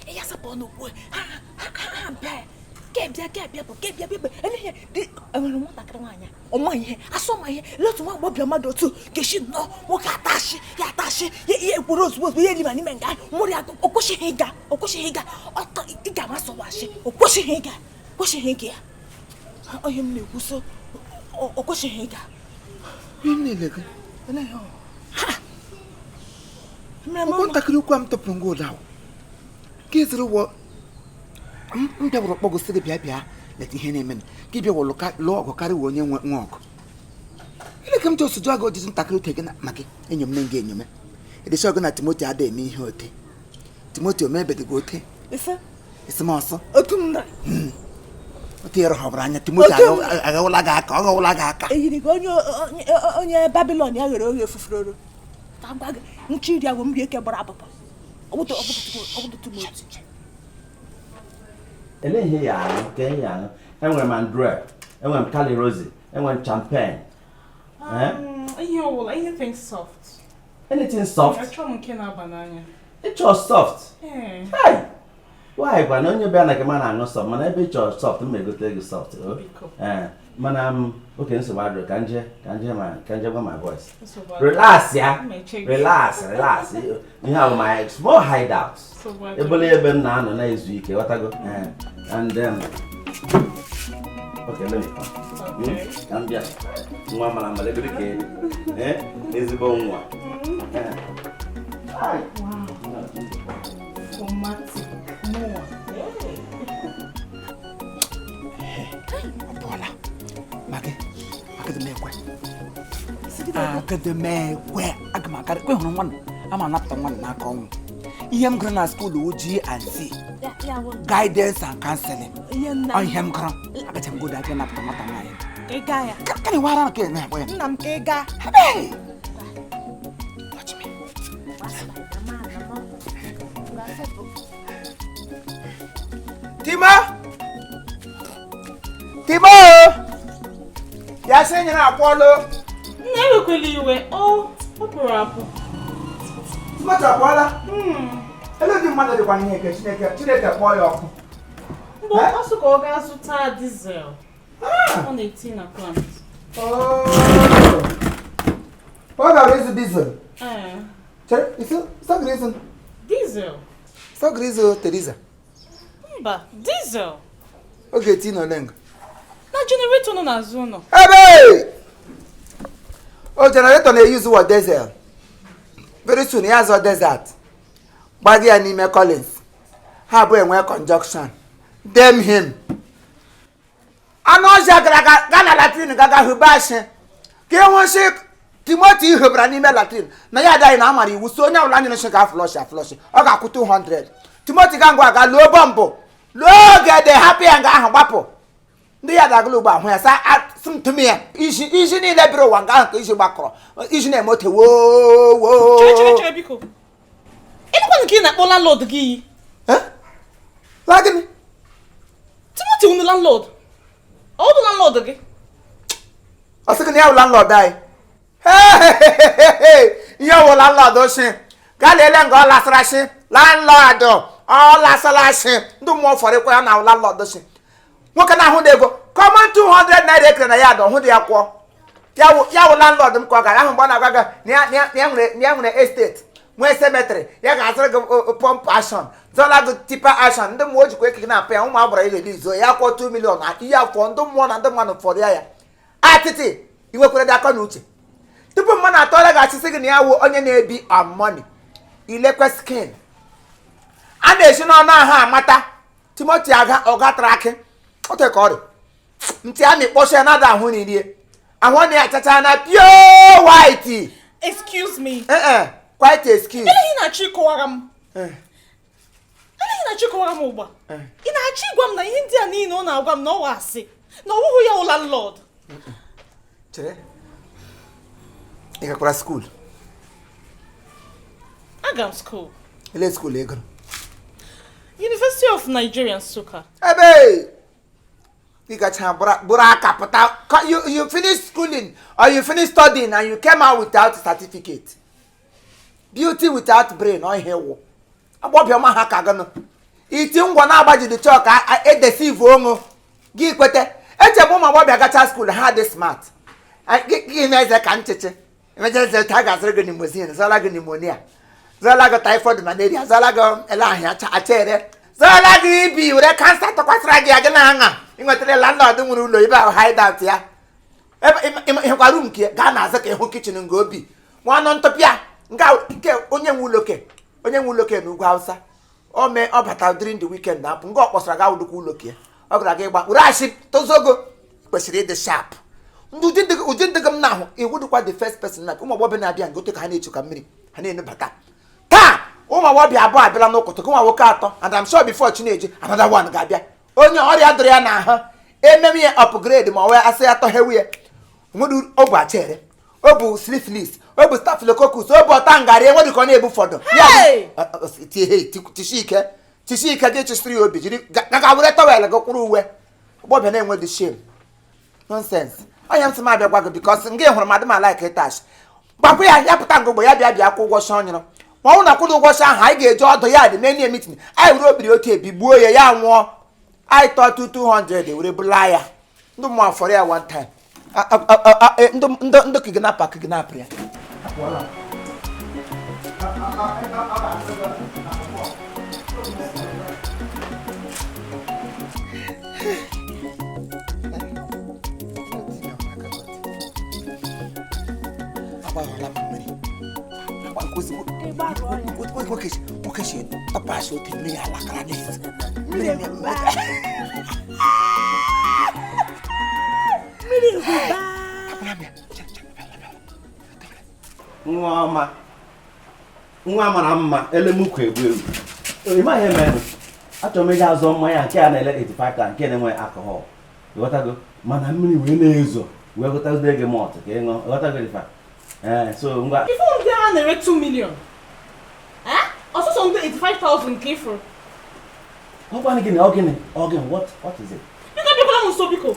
E ya sapo no ku. Ha be. Kebia. Ele di enwere mo takra nwanya. Omo ihe, aso ma ihe. Letu nwa gbobia mado tu. Keshi no, mo ka tashi, ya tashi. Ye ekworo ozugbo ye li mani menga. Mori okoshi higa. Oto iga maso washi. Okoshi higa. Oye m na-ekwu so. Okoshi higa. Nilege. Ele yo. Mo takiri kwa mtopu ngo dawo. Kizuru wo mbe woro kpogo sigi bia let ihe na-eme ka bia wo lo kari wo onye nwe ọgụ. Ile kam to sujo ago jisun takiri tege na magi enyom na nge enyome. Ede shogo na Timothy ada eme ihe ote. Timothy o mebe de gote. Ise ma ọsọ. Otumna. Ote yero hobra anya Timothy aga wala ga aka. Eyiri go onye Babylon ya ghere oge fufuroro. Ta gba nchiri awo mbi eke bora papa. Obuto Timothy. Ele ihe ya no, enwe Mandre, enwe Cali Rose, enwe Champagne. Anything soft. Anything soft? I try mkena banana. It's just soft. Hey. Why gwa na onye be na ke mana anu soft, mana ebe it's soft, me go take soft. Mana okay, so bad kanje my voice. Relax ya. Relax. You have my small hideout. Ebole ebe na no na ezu ike, watago. And then okay, let me come. Okay. Cambia. Nwa mala mala ebe ke. Ezigbo nwa. Wow. Formatic. No. Bola. Mage de me agma kare kwe hono wan ama napta wan na ka onwu. Ihe m gụrụ na school oji and see. Guidance and counseling. Ihe m gụrụ. Agacha m go da na napta mata na ya. Ega ya. Ka ni wara na ke na boy. Nna m ega. Hey. Watch me. Timo! Ya se nyina akwolo. Na wekweli iwe. Oh, opera apu. Timothy akwala. Ele di mmadụ dịkwa n'ihe nke Chineke kpọọ ya ọkụ. Mgbe ọ sị ka ọ gaa zụta diesel. Ọ na-eti na plant. Ọ gara ịzụ diesel. Chere, stop reason. Diesel. Stop reason, Teresa. Mba, diesel. Ọ ga-eti n'olenga. Na generator nọ n'azụ ụlọ. Ebe! O generator na-use what diesel. Very soon ya azọ desert. Gbagi ya n'ime Collins. Ha abụọ enwe conjunction. Damn him. Anụ ọzọ gara na Latin gaga hụbashi. Ka enwe shi Timothy hụbara n'ime Latin. Na ya adaghị na amara iwu so onye ọbụla anyị na-eshi ga flush. Ọ ga-akwụ 200. Timothy ga ngwa aga luo bọmbụ. Luo oge dị happy ya nga ahụ gbapụ. Ndị ya dagụlụ ugbo ahụ ya sa ntụmi ya iji niile biri ụwa nga ahụ ka iji gbakọrọ iji na-emote woo. Chere biko. Ịnụkwa nke ị na-akpọ landlord gị iyi? La gịnị? Timothy wụ landlord. Ọ bụ landlord gị? Ọ sị gị na ya wụ landlord anyị. Ihe wụ landlord oshi. Gaa lelee nga ọ lasara shi. Landlord ọ lasara shi. Ndị mmụọ fọrọ ya na landlord oshi. Nwoke na-ahụ na ego common 200 naira ekere na ya dị ọhụ dị ya kwụọ ya wụ landlord m ka ọ gara ahụ mgbe ọ na-agwaga na ya nwere estate nwee cemetery ya ga-azụrụ gị pump action zọla gị tipa action ndị mmụọ jikwa ekike na-apụ ya ụmụ agbara ilele izo ya kwụọ 2 million na ihe afọ ndị mmụọ na ndị mmadụ fọrọ ya atịtị iwekwere dị aka na uche tupu mmadụ atọrọ ga-achịsị gị na ya wụ onye na-ebi on money ilekwe skin a na-esi n'ọnụ ahụ amata Timothy ọ gatara akị ote ka ọ dị ntị a na-ekpọcha ya na-ada ahụ n'irie ahụ na-achacha na pure white. Excuse me. Quite excuse. Eleghị na-achọ ịkọwara m. Eleghị na-achọ ịkọwara m ụgba. Ị na-achọ ịgwa m na ihe ndị a niile ọ na-agwa m na ọ wasị na ọwụhụ ya wụ landlord. Chere. Ị gakwara school? Aga m school. Ele school ego? University of Nigeria, Nsukka. Ebe! You finish schooling or you finish studying and you came out without a certificate. Beauty without brain or hair. About your mahakagano. Eating one abaji the chalk, I ate the sieve ongo. Give quete. Ete woman what I got school hard smart. I give me as a can't. Imagine the tigers regular museum, Zalaga pneumonia. Zalaga typhoid malaria, Zalaga Elah, a chair. Zalaga be with a cancer to quite raggy again. Ingatele landlord nwere ụlọ ebe ahụ hide out ya. Ịhụkwa room ke Ghana aza ka ịhụ kitchen ngo obi. Nwanọ ntọpịa nga ke onye nwe ụlọ ke n'ugwu Hausa. O mee ọ bata during the weekend na apụ nga ọ kpọsara ga ụlọ ke. Ọ gara ga ịgba urashi tozogo kwesịrị ịdị sharp. Ụdị ndị m na-ahụ iwudukwa the first person na ụmụ agbọghọ na-abịa ngote ka ha na-echu ka mmiri ha na-enubata. Taa ụmụ agbọghọ abụọ abịala n'ụkọtụ ụmụ nwoke atọ and I'm sure before Chineji another one ga-abịa. Onye ọrịa dụrụ ya n'ahụ ememe ya upgrade ma wee asị atọ hewe ya nwere ọ bụ achere ọ bụ syphilis ọ bụ staphylococcus ọ bụ ọta ngarị enwere ka ọ na-ebu fọdụ tishi ike dị chisiri obi jiri gaga were tọwel gị kwụrụ uwe ọgbọbịa na-enwe dị shame nonsense onye m sị m abịa gwa gị because nga hụrụ madị ma like itash gbakwa ya pụta ngụgbo ya bịa kwụ ụgwọ shọ nyụrụ ma ọ na kwụrụ ụgwọ shọ ahụ anyị ga-eji ọdụ ya dị n'enye meeting anyị were obiri otu ebi gbuo ya nwụọ. I thought 200 they would be liar. No more for ya one time. Ndo kidnapper ya. Nwa mara mma elemukwu egbu egbu. Ịma ihe mere achọrọ m ịga azọ mmanya nke a na-ele 85 ka nke na-enwe alcohol. Ịghọtago mana mmiri wee na-ezo wee gotazie gị malt ka ị ṅụọ. Ịghọtago ife so ngwa ife ndị a na-ere 2 million. Ọsọsọ ndị 85,000 nke ifuru. Ọ gwanị gịnị what is it? Biko bịakwala m nso biko.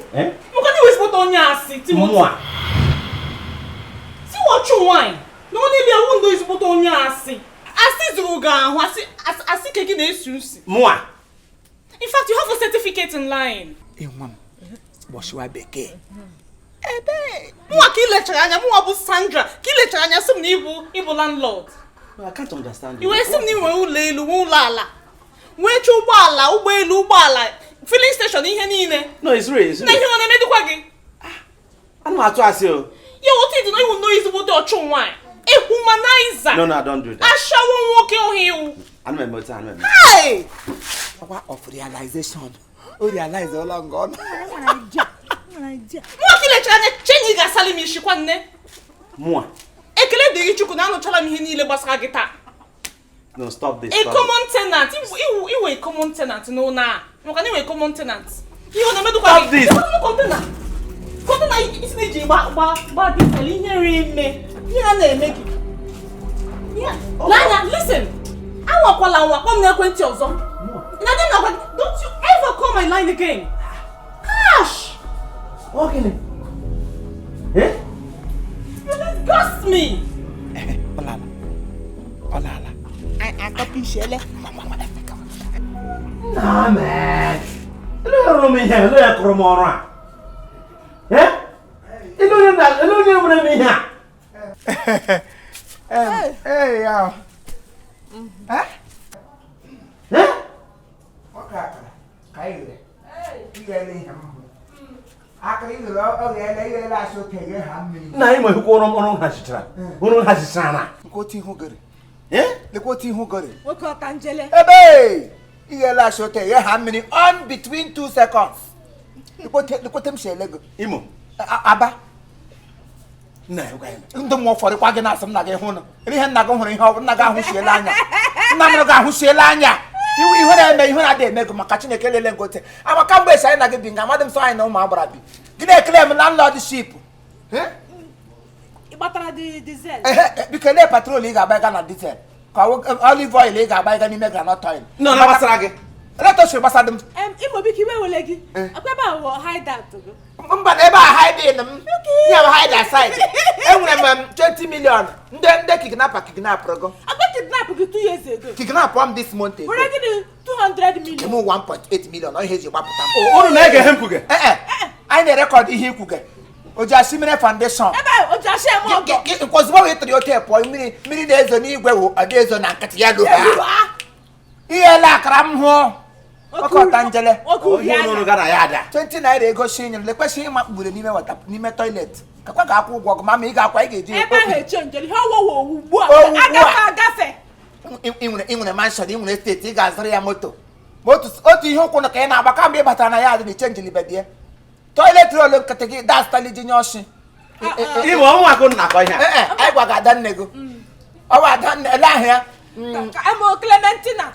Maka ndị wesipụta onye asị Timothy. Si wọchụ nwanyị na onye bịa wụ ndị wesipụta onye asị. Mua. In fact, you have a certificate in line. Washua Beke. Sandra. Igbo landlord. No, I can't understand. You were filling station No, it's real. It's real. I'm not to ask you. You know is what you're wine. A humanizer. No, don't do that. I shall walk on you. I'm a motor. Hey! Power of realization. Oh, realize all I'm gone. Moi. No, stop this. A common tenant. You a common tenant. No, now. You can a common tenant. You want to stop this. Listen. Don't you ever call my line again. Gosh. Okay. Eh? You disgust me. Olala. I copy Shelley. Nah, man. Hello, me here. Hello, Cromora. Eh? Hello, me here. Hey, yo. Huh? Eh? Okay. Kaile. Igele him. Akari lo o ele la so kege hammi. Na imo ko ono hashitra. Ono hashitra. Ko ti hu gere. Eh? Le ko ti hu gere. O ko kanjele. Ebe! Igele so te ye hammi on between 2 seconds. Le ko tem shele go. Imo. Aba. Na yo ga. Ndo mo fori kwa ge na asem na ge hu no. Ri he na go hu ri he na ga hu shele anya. Na me ga hu shele anya. Ihu na eme ihu na de eme go maka Chineke lele ngote. Amaka mgbe sai na ge binga madam so ai na ụmụ agbara bi. Gide claim landlordship. Eh? Ibatara di diesel. Because le patrol ị ga-agba ga na diesel. Ka olive oil ị ga-agba ga n'ime granite oil. No, na basara gị. Let us gbasa dem. Imo biki we wele gị. Akwa ba wo hide that go. Mba ebe a hide in m. Ya ba hide aside. Enwere m 20 million. Ndị kidnapper go. Akwa kidnap gị 2 years ago. Kidnap am this month ago. Were gị 200 million. Kemo 1.8 million. Ọ ihe ji gbapụta m. Unu na-ege hem kwuge. Anyị na-record ihe ikwuge. Ojasimire Foundation. Ebe Ojasim ogo. Kozugbo we tiri ote pọ mmiri na-ezo n'igwe wo ezo na nkịtị ya do ha. Ihe la akara m hụ. Ọkọta njele. Onye unu gara ya ada. 20 naira ego shi nyere lekwesị ịma mgbure n'ime toilet. Kakwa ga-akwụ ụgwọ ọgụ ma ị ga-akwa ị ga-eji ebe ahụ echenjeli ha wowo ugbu a agafe inwere mansion inwere steeti ị ga-azụrụ ya moto otu ihe ụkwụ na ka ị na-agba kamgbe ị batara na ya adị na ichenjili bedie toilet roll nkịtị gị dastali ji nye ọchị Igbo ọnwa akụ na-akọ ihe anyị gwaga ada nne gị ọwa ada nne ele ahụ ya emo Clementina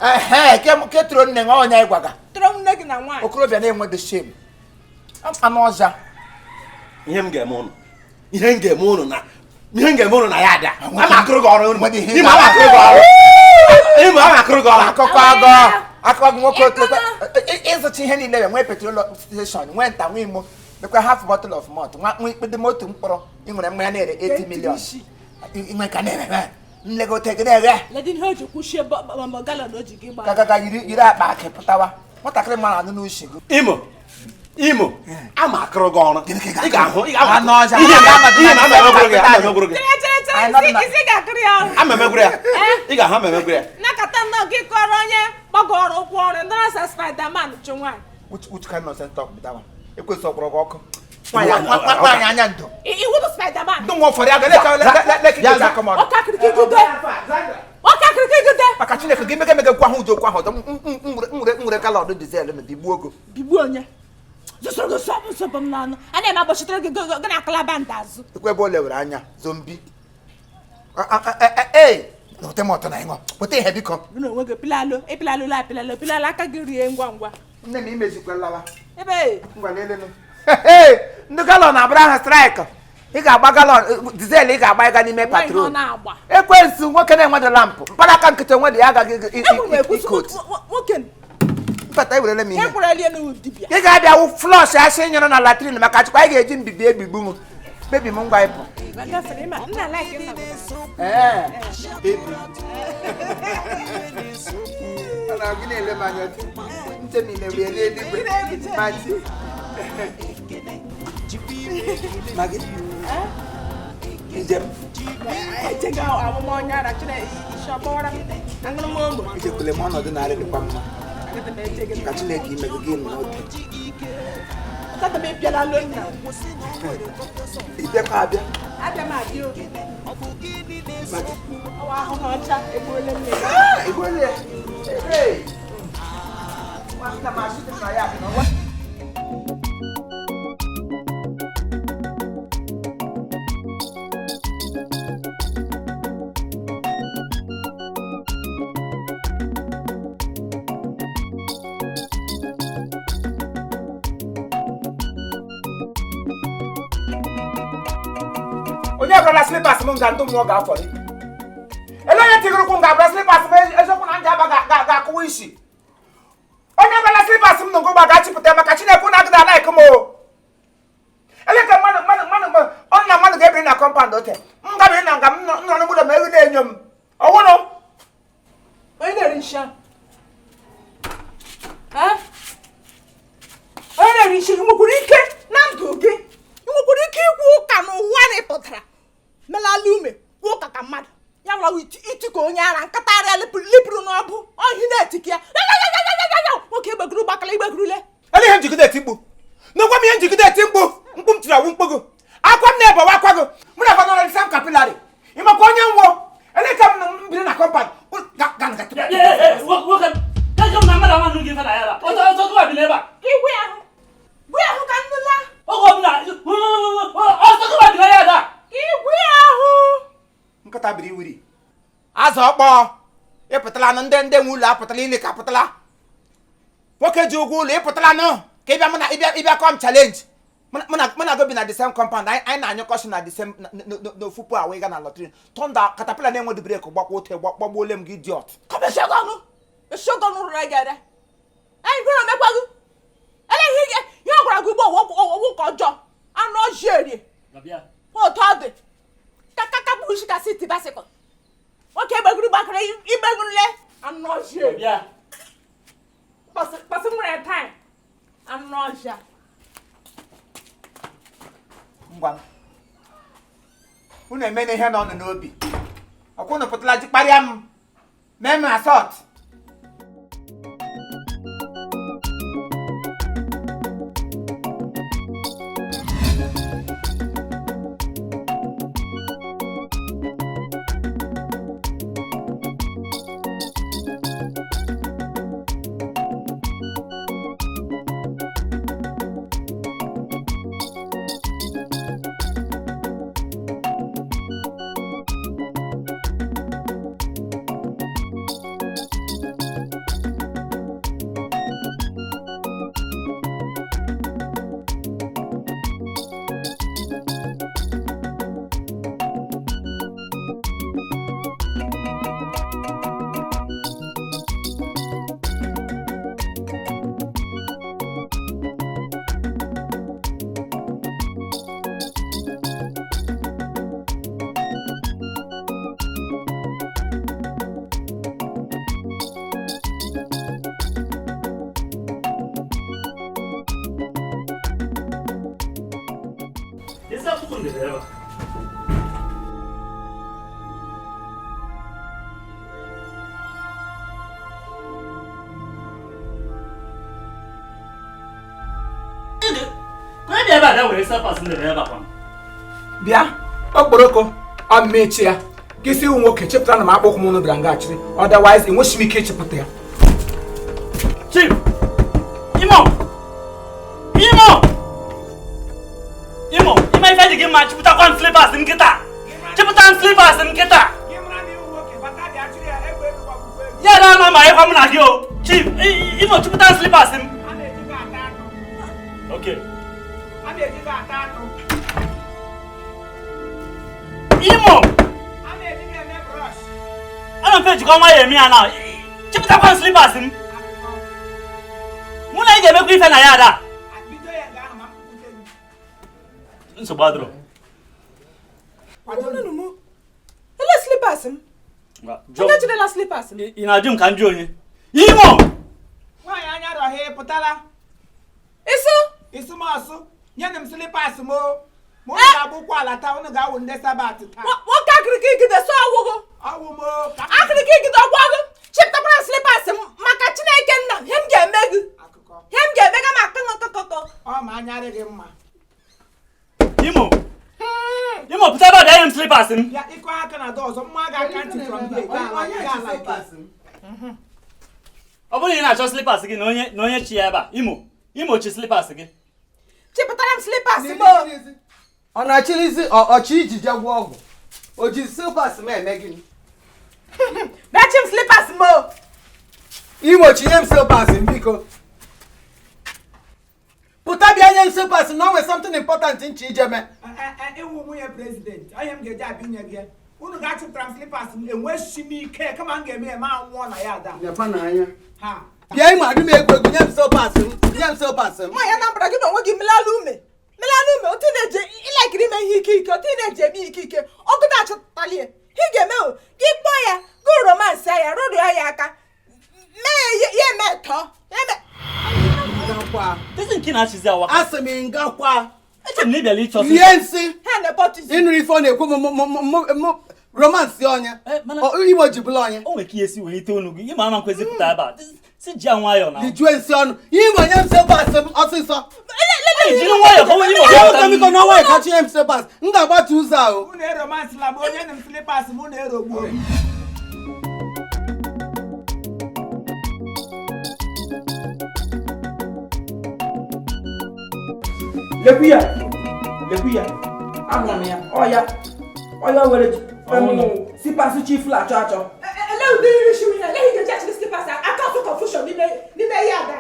ke tụrụ nne nwa onye anyị gwaga tụrụ nne gị na nwaanyị okorobịa na-enwe the shame anụ ọja ihe m ga-eme ụnụ na ya ada ama akụrụ gị ọrụ ụnụ Imo ama akụrụ gị ọrụ Imo ama akụrụ gị ọrụ akụkọ nwoke otlekwa ịzụcha ihe niile ya nwee petrol station nwee nta nwee imo mekwa half bottle of malt nwa ikpede moto mkpọrọ ị nwere mmanya na-ere 80 million inwe ka na-eme nlegote gị na-eghe ledin ha ji kwuchie galọn o ji gị gbaa kagaga yiri akpa akị pụtawa nwatakịrị mara anụ n'ushi gị Imo ama akụrụ gị ọrụ ị ga-ahụ n'ọja amemegwuru ya ị ga-ahụ amemegwuru ya nakata nọ gị kọrọ onye gbagọrọ ụkwụ ọrụ ndị na-asa Spiderman chụ nwaanyị which kind of talk be that one ekwesị ọkpọrọ gị ọkụ nwaanyị anya ndo iwu bụ Spiderman ndị nwa ụfọdụ aga lekịta kọmọdụ ọkakịrịkị gide maka Chineke gị mege kwa ahụ ụjọ okwu ahụ ọzọ nwere galọn dizel na bigbuo ogo bigbuo onye zụsoro gị sọpụ m n'ọnụ a na-eme agbachitere gị gị na akalaba nda azụ ekwe ebe o lewere anya zombi ote mọtọ na ịṅụ pụta ihe biko onwe gị pilalụ aka gị rie ngwa ngwa nne m imezikwalawa ebe ngwa lelenụ ndị galọn na-abụrụ aha straịkị ị ga-agba galọn dizel ị ga-agba ịga n'ime patrol ekwensu nwoke na-enwedị lampụ mkparaka nkịtị onwedị ya agaghị ikot mpata ewerele m ihe ị ga-abịa wụ flọsh asị nyere na latrin maka achịkwa anyị ga-eji mbibi egbigbu m Baby m ngwa ịpụ. Baby. Ana gị na-ele m anya nche m ile wee n'eluigwe. Maji. Magi. Njem. Echega amụma onye ara Chineke shọbọra. Aṅụrụ m ogbo. Ichekwele m ọnọdụ narị dịkwa mma. Ka Chineke imego gị n'oge. Tata m ebiala lonna. Ịbịakwa abịa. Abịa m abịa o. Ọwa ahụhụ ọcha egbuole m ya. Egbuole ya. Hey. Nwata m asị dị na ya dị n'ọwa. Onye abụrụla slippers m nga ndụ mmụọ ga-afọrị. Ele onye tigoro ụkwụ nga abụrụ slippers m eziokwu na ndị aba ga-akụwa isi. Onye abụrụla slippers m n'ogo gba ga-achịpụta maka Chineke na agịda alaik m o. Ele ka ọnụ na mmadụ ga-ebiri na kọmpand ote. M gabiri na nga m nọ n'ụlọ ma ewu na-enyo m. Ọwụrụ. Onye na-eri nsha. Onye na-eri nsha nwekwara ike na ndụ gị. Nwekwara ike ikwu ụka n'ụwa na ịpụtara. Melala ume kwuo ụka ka mmadụ. Ya nwere iti ka onye ara nkata arịa lipụrụ n'ọbụ. Ọhị na-etike ya. Nwoke igbeguru gbakala igbegurule. Ele ihe njigide eti mkpu. N'ụgwọ m ihe njigide eti mkpu. Mkpu m tiri awụ mkpogo. Akwa m na-ebe akwa gị. Mụ na gbanọrọ dị sam kapilari. Ịmakwa onye nwụọ. Ele ka m biri na kọmpand. Nkata biri wiri. Azụ ọkpọ. Ịpụtala na ndị nwe ụlọ apụtala ile ka apụtala. Nwoke ji ụgwọ ụlọ ịpụtala nọ ka ịbịa kọm challenge. Mụ na go bi na the same compound. Anyị na-anyụkọsi na the same n'ofupu ahụ ịga na lọtrin. Tọnda katapila na-enwedu breki gbakwa ote gbagbuole m gị idiot. Kọmeshọgọnụ rụrụ anyị gara. Anyị gwara mekwago. Ele ihe ọ gwara gị ugbo ọwụ ka ọjọọ. Anụ ọjị erie. Otu ọ dị. Kaka bụ isi ka siti basikọ. Nwoke igbeguru gbakara igbegurule anụ ọjị erie. Kpasị nwere taịm. Anụ ọjị a. Ngwa unu eme ihe n'ọnụ n'obi. Ọkwa unu pụtala ji kparịa m. Mee m asọt. Bịa, okporoko ọmmechi ya ka isi iwu nwoke chepụtara na m akpụkwụ m unu bịara nga achịrị otherwise enweghị m ike ịchịpụta ya. Chief! Imo! Ife dị gị mma chịpụtakwa m slippers nkịta! Chịpụta m slippers nkịta! Ya na ama ma ịkwa m na gị o! Chief! Imo chịpụta m slippers m! Okay. Imo! Ana mpe jikọ nwa ya emi ya na chịpụtakwa m slippers m! Mụ na ị ga-emekwa ife na ya ada! Nsogbu adịrọ. Ele slippers m. Onye jidela slippers m. Ị na-ajụ m ka m jụ onye? Imo! Nwaanyị anya rọhị pụtala. Isu m asụ. Nye m slippers m o. Mụ ga-agbụkwa ala taa, unu ga-awụ ndị Sabat taa. Nwoke akịrịka igide so awụgo. Awụ m o. Akịrịka igide ọgwagụ. Chịpụtakwara slippers m maka Chineke nna. Ihe m ga-eme gị. Ihe m ga-eme gị ma akụkọ. Ọ ma anya gị mma. Imo! Imo, pụta ebe a bịa nye m slippers m. Ya ịkọ aka na dọọzọ, mma ga-aka ntị from here. Ọ bụrụ na ị na-achọ slippers gị na onye chi ya ebe a, Imo chi slippers gị. Chịpụtara m slippers m. Ọ na-achịlizi ọchị ijije gwọ ọgwụ. O ji slippers m eme gịnị? Bịachi m slippers m. Imo chi nye m slippers m biko. Pụta bịa nye m slippers na o nwere something important nchi ije me. Ewu nwunye president, onye m ga-eji abịnye gị. Unu ga-achụpụtara m slippers m enweshi m ike kama m ga-eme ya ma nwụọ na ya ada. Nyekwa n'anya. Bịa ịma adị m egwu nye m slippers m. Nye m slippers m. Nwaanyị Anambra gị na onwe gị melala ume. Otu na-eje ịlekiri ime ihe ike. Otu na-eje eme ike. Ọkụ na-achọtali ya. Ị ga-eme o. Gị kpọọ ya. Gụ romansi ya. Rụrịọ ya aka. Mee ya eme tọọ. Tezi nke na-achịzi awa. Asị m ngakwa. Eche m na ịbịala ịchọ Lie nsị. Ha na-epọtizi. Ịnụrụ ife ọ na-ekwu romansi onye. Igbo ji bụla onye. O nwere ka ihe si wee ite onu gị. Ịma ama nkwezi pụta ebe a. Si ji ya nwayọọ na. Lijue nsị ọnụ. Igbo nye m slippers m ọsịsọ. Jiri nwayọọ ka onye Igbo ga-apụta biko na ọnwa ịkachi nye m slippers. M ga-agbatu ụzọ ahụ. Unu eromansi la m onye m slippers m unu erogbuo. Lekwu ya. Ahụrụ m ya. Ọya were slippers chief la achọ. Ele ụdị iri shi nwunye. Ele ị ga-eji slippers aka ọtụ confusion n'ime ya ada.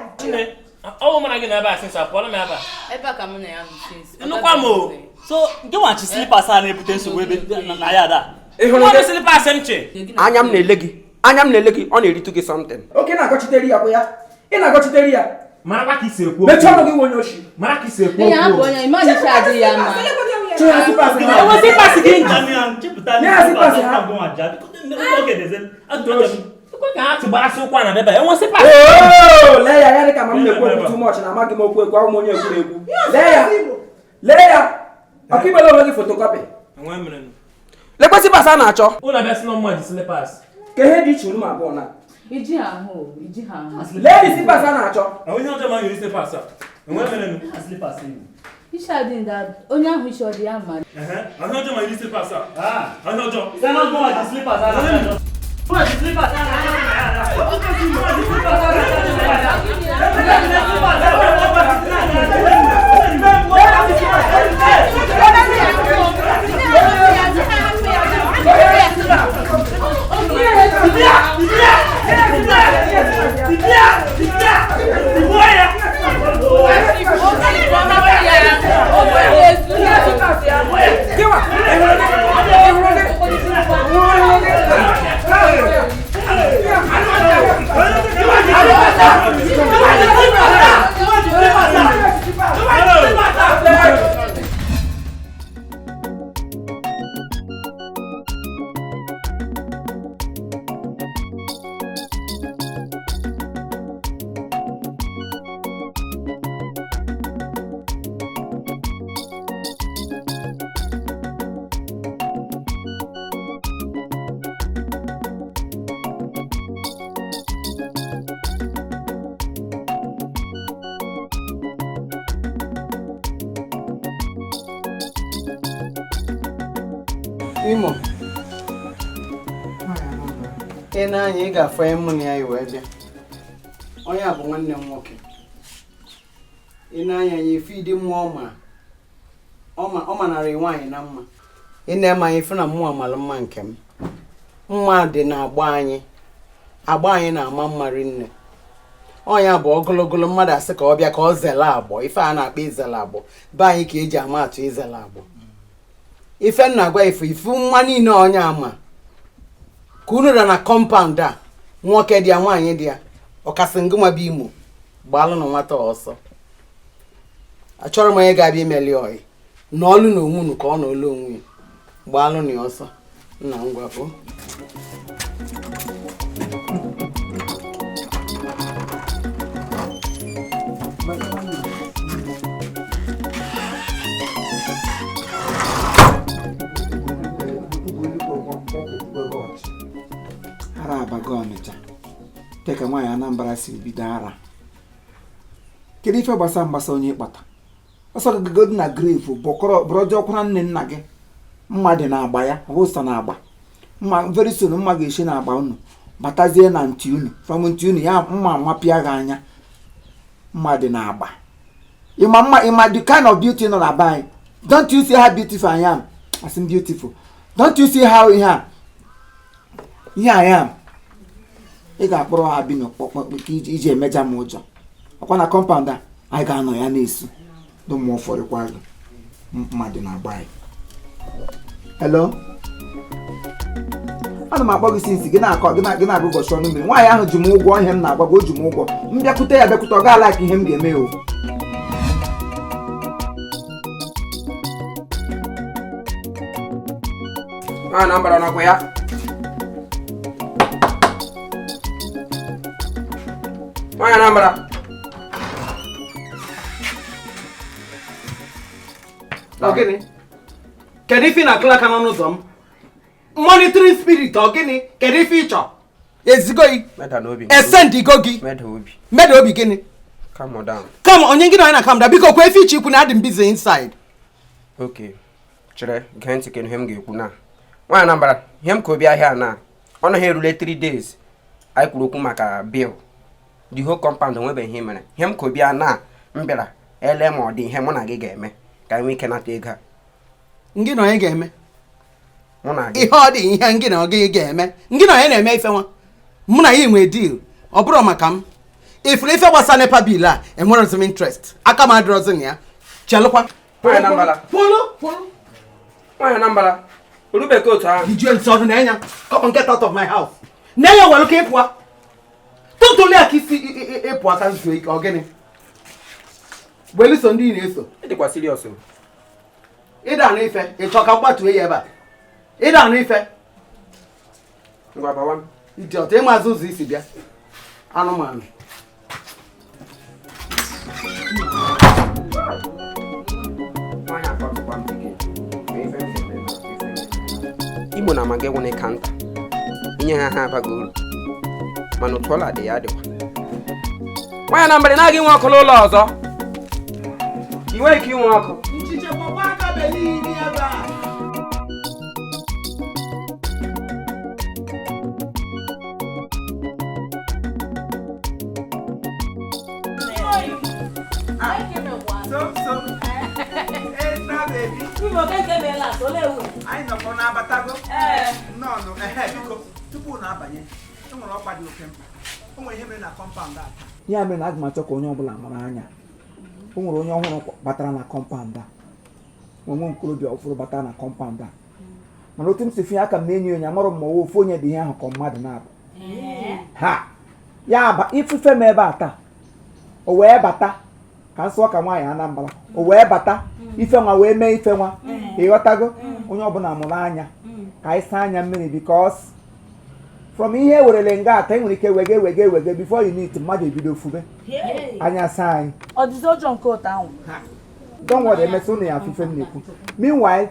Ọ mara gị na ebe a sinsa pụọla m ebe a. Ebe a ka mụ na ya nọ. Nnukwa m o. So nke nwachi slippers a na-ebute nsogbu ebe na ya ada. Ịhụrụ slippers m chi. Anya m na-ele gị. Ọ na-eritu gị something. Oke na-agọchitere ya bụ ya. Ị na-agọchitere ya. Mara ka isi ekwu. Mechie ọnụ gị nwe onye oshi. Mara ka isi ekwu. Ya bụ onye ima nchi adị ya mma. Chọrọ slippers gị. Ewe slippers gị nji. Chepụta slippers ha. Oge deze. Kwa ka ha tụgbara sị ụkwa na bebe. Enwe slippers. Lee ya dị ka ma m na-ekwu ekwu too much na amaghị m okwu ahụ onye egwu. Lee ya. Ọkụ ibele onwe gị photocopy. Enwe mere. Lekwa slippers a na-achọ. Ụlọ abịa sị na mma ji slippers. Ka ihe dị iche unu ma abụọ na. Iji ahụ. Lee dị slippers a na-achọ. Onye ọjọọ ma yiri slippers a. Enwe mere. Slippers ị. Isha dị nda onye ahụ isi ọ dị ya mma. Onye ọjọọ ma yiri slippers a. Onye ọjọọ. Sị na ọgụ nwachi slippers a na-achọ. Nwachi slippers a na-achọ. Imo. Ị na-anya ị ga-afọ ya mụ na ya wee bịa. Onye a bụ nwanne m nwoke. Ị na-anya ya ife ịdị mmụọ ọ manara nwaanyị na mma. Ị na-eme anyị ife na mmụọ mara mma nke m. Mma dị na agba anyị na-ama mma rinne. Onye bụ ogologolo mmadụ asị ka ọ bịa ka ọ zele agbọ. Ife a na-akpọ izele agbọ. Be anyị ka eji ama atụ izele agbọ. Ife nna gwa ife mma niile onye ama ka unu ra na compound a nwoke dị ya nwaanyị dị ya ọkasị ngụma bụ Imo gbaalụ na nwata ọsọ. Achọrọ m onye ga-abịa imeli oyi na ọlụ na onwunu ka ọ na olu onwe gbalụ ni ọsọ nna ngwapụ ara abago Ọnịcha dịka nwaanyị Anambra si bido ara. Kedu ife gbasa onye ịkpata ọsọ gagagodi na grave bụrọjọ ọkwara nne nna gị mmadụ na-agba ya ọbụsa na-agba mma very soon mma ga-eshi na-agba unu batazie na ntị unu from ntị unu ya mma mapịa gị anya mmadụ na-agba ịma the kind of beauty nọ na be anyị. Don't you see how beautiful I am? As in beautiful. Don't you see how I am? Ị ga-akpọrọ ha bi n'ọkpọkpọ iji emeja m ụjọ ọkwa na compound a anyị ga-anọ ya na-esu dị mmụọ fọrịkwa gị mmadụ na-agba anyị. Hello? Ana m akpọ gị sinsi gị na-agụ ụbọchị ọnụ mmiri. Nwaanyị ahụ ji m ụgwọ ihe m na-agba gị o ji m ụgwọ m bịakwute ya bịakwute ọ gaala ka ihe m ga-eme o. Anambra na ya. Anambra. Ogini. Kedu ife na klaka n'ọnụ ụzọ m? Monitoring spirit ogini, kedu ife ịchọ? Ezigo yi. Meda n'obi. Esendigo gị. Meda obi. Meda obi gịnị? Calm down. Come onye gị na calm down biko kwa ife ichi ikwu na adị m busy inside. Okay. Chere, gee ntị kenu ihe m ga-ekwu na. Nwa Anambra, ihe m ka obi ahịa na ọnụ ha erule 3 days. Anyị kwuru okwu maka bill. The whole compound onwebeghị ihe mere. Ihe m ka obi na m bịara ele ma ọ dị ihe mụ na gị ga-eme ka anyị nwee ike nata ego a. Ngị na onye ga-eme? Mụ na gị. Ihe ọ dị ihe ngị na gị ga-eme. Ngị na onye na-eme ife nwa. Mụ na ya nwe deal. Ọ bụrụ maka m. Ifuru ife gbasa nepa bill a enwere some interest. Aka m adịrọzi ya. Chelụkwa. Nwa Anambra. Polo. Nwa Anambra. Olubeke otu ahụ. Did you insult me? Come on, get out of my house. Nenya well okay pwa. Totally akisi pwa ka nso ike ogene. Weli so ndi na-eso. Ịdịkwa serious o. Ịda na ife, ịchọka gbatu ya ebe a. Ịda na ife. Ngwa bawa. Idiot, ịmazụ ụzọ isi bịa. Anụmanụ. Igbo na amaga enwe kanta inye ha abago uru mana otu ọla dị ya adịkwa. Nwaanyị Anambra na-aga inwe ọkụ n'ụlọ ọzọ i nwere ike inwe ọkụ. Anyị nọkọ na-abatago nọọnụ biko tupu na-abanye enwere ọkwa dị oke mkpa o nwere ihe mere na kọmpaụnd a ya mere na aga m achọ ka onye ọbụla mara anya o nwere onye ọhụrụ batara na kọmpaụnd a nwe nkorobịa ọfụrụ batara na kọmpaụnd a mana otu m si fie aka m na-enyo onye amarọ m ma ofu onye dị ihe ahụ ka mmadụ na-abụ ha ya ifufe m ebe a taa o wee bata ka nsọ ka nwaanyị Anambra o wee bata ife nwa wee mee ife nwa ịghọtago onye ọbụla mụrụ anya ka anyị saa anya mmiri because from ihe werele nga ata enwere ike wege before you need mmadụ ebido fube anya saa anyị ọ dịzi ọjọọ nke ụta ahụ don't worry emesa ụnụ ya afife m na-ekwu meanwhile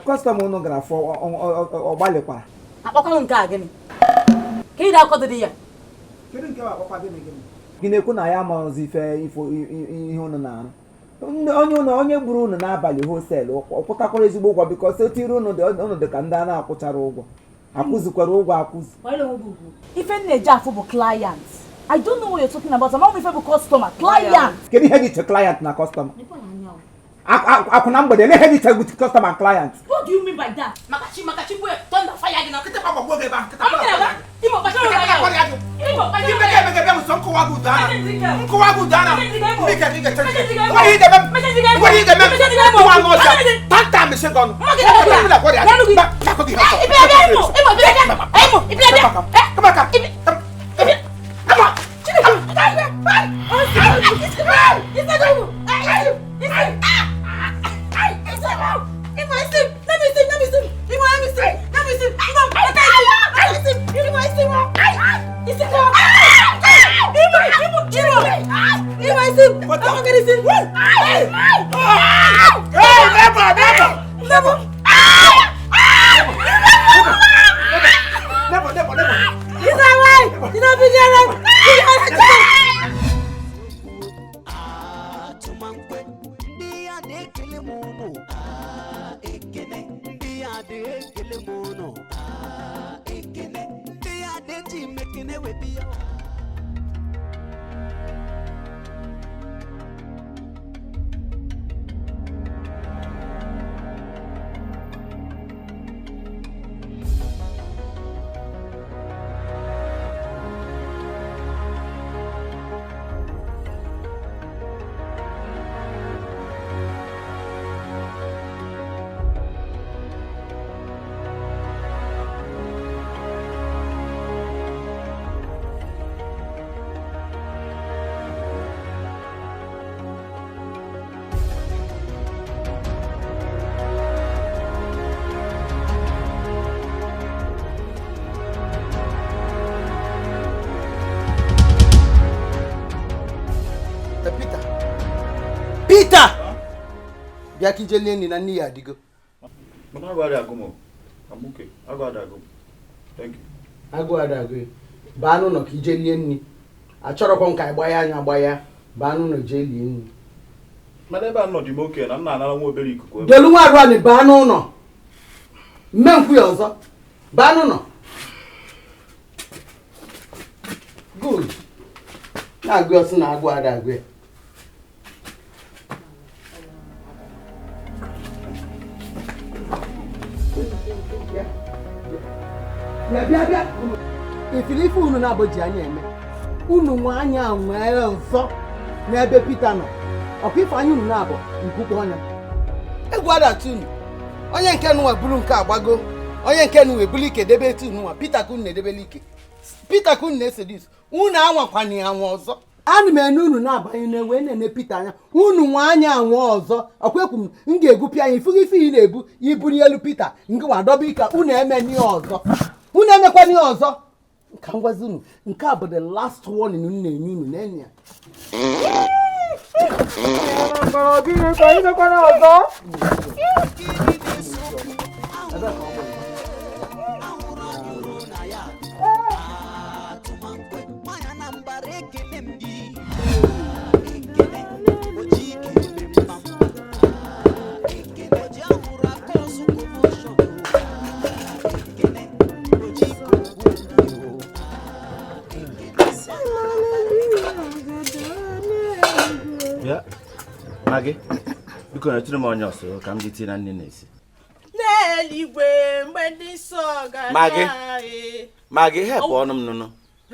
custom ụnụ gara fọ ọ gbalịkwara akpọkwanụ nke a gịnị ka ị na-akọdịrị ya gị na-ekwu na ya amaghịzi ihe ụnụ na-arụ onye gburu unu n'abalị hostel ọ kwụtakwara ezigbo ụgwọ bikọs otu iru unu dị ka ndị a na-akwụchara ụgwọ akwụzikwara ụgwọ akwụzi. Ife na-eji afụ bụ client. I don't know what you're talking about. Among ife bụ customer. Client. Kedu ihe dị iche client na customer? Akwụ na mgbede ele ihe dị iche with customer and client? What do you mean by that? Makachi bụ thunder fire gị na nkịta gbagbo gị ebe a nkịta Imo bachara ya. Imo bachara ya. Ime ga-ebe so nkụwa gị dana. Nkụwa gị dana. Ndị ka gị ga-eche. What you dem? What you dem? Nkụwa gị ọcha. Tanta mi se gọnụ. Peter! Bịa ka ije lie nri na nne ya adịgo. Agụ agụ. I'm okay. Agụ agụ. Thank you. Agụ agụ. Baa n'ụlọ ka ije lie nri. Achọrọkwa m ka ịgba ya anya gba ya. Baa n'ụlọ jee lie nri. Mana ebe a nọ dị m oke na m na-anara nwa obere ikuku. Delu nwa Adụanị baa n'ụlọ. Mme nkwu ya ọzọ. Baa n'ụlọ. Good. Na-agụ ọsị na agụ agụ ya. Bịa. Ifili ife unu na-abụji anya eme. Unu nwe anya nwere nsọ n'ebe Peter nọ. Ọkwa ife anya unu na-abụ nkukwu ọnya. Egwu adatu unu. Onye nke nụwa buru nke agbago. Onye nke nụwa ebuli ike debe etu nụwa. Peter kun na-edebeli ike. Peter kun na-esedis. Unu anwakwana ya anwa ọzọ. Ana m ene unu na-abanye n'ewe na-ene Peter anya. Unu nwe anya anwa ọzọ. Ọkwa ekwu m ga-egwupịa anya ifughị ife ị na-ebu ibunye elu Peter. Nke wadobe ike unu emeni ọzọ. Unu emekwana ihe ọzọ. Ka m gwazi unu, nke a bụ the last warning unu na-enye unu n'enyi ya. Maggie, biko na tụrụ m onye ọsọ ka m dị tii na nne na-esi. N'eluigwe mgbe ndị nsọ gara. Maggie, hepụ ọnụ m nụnụ.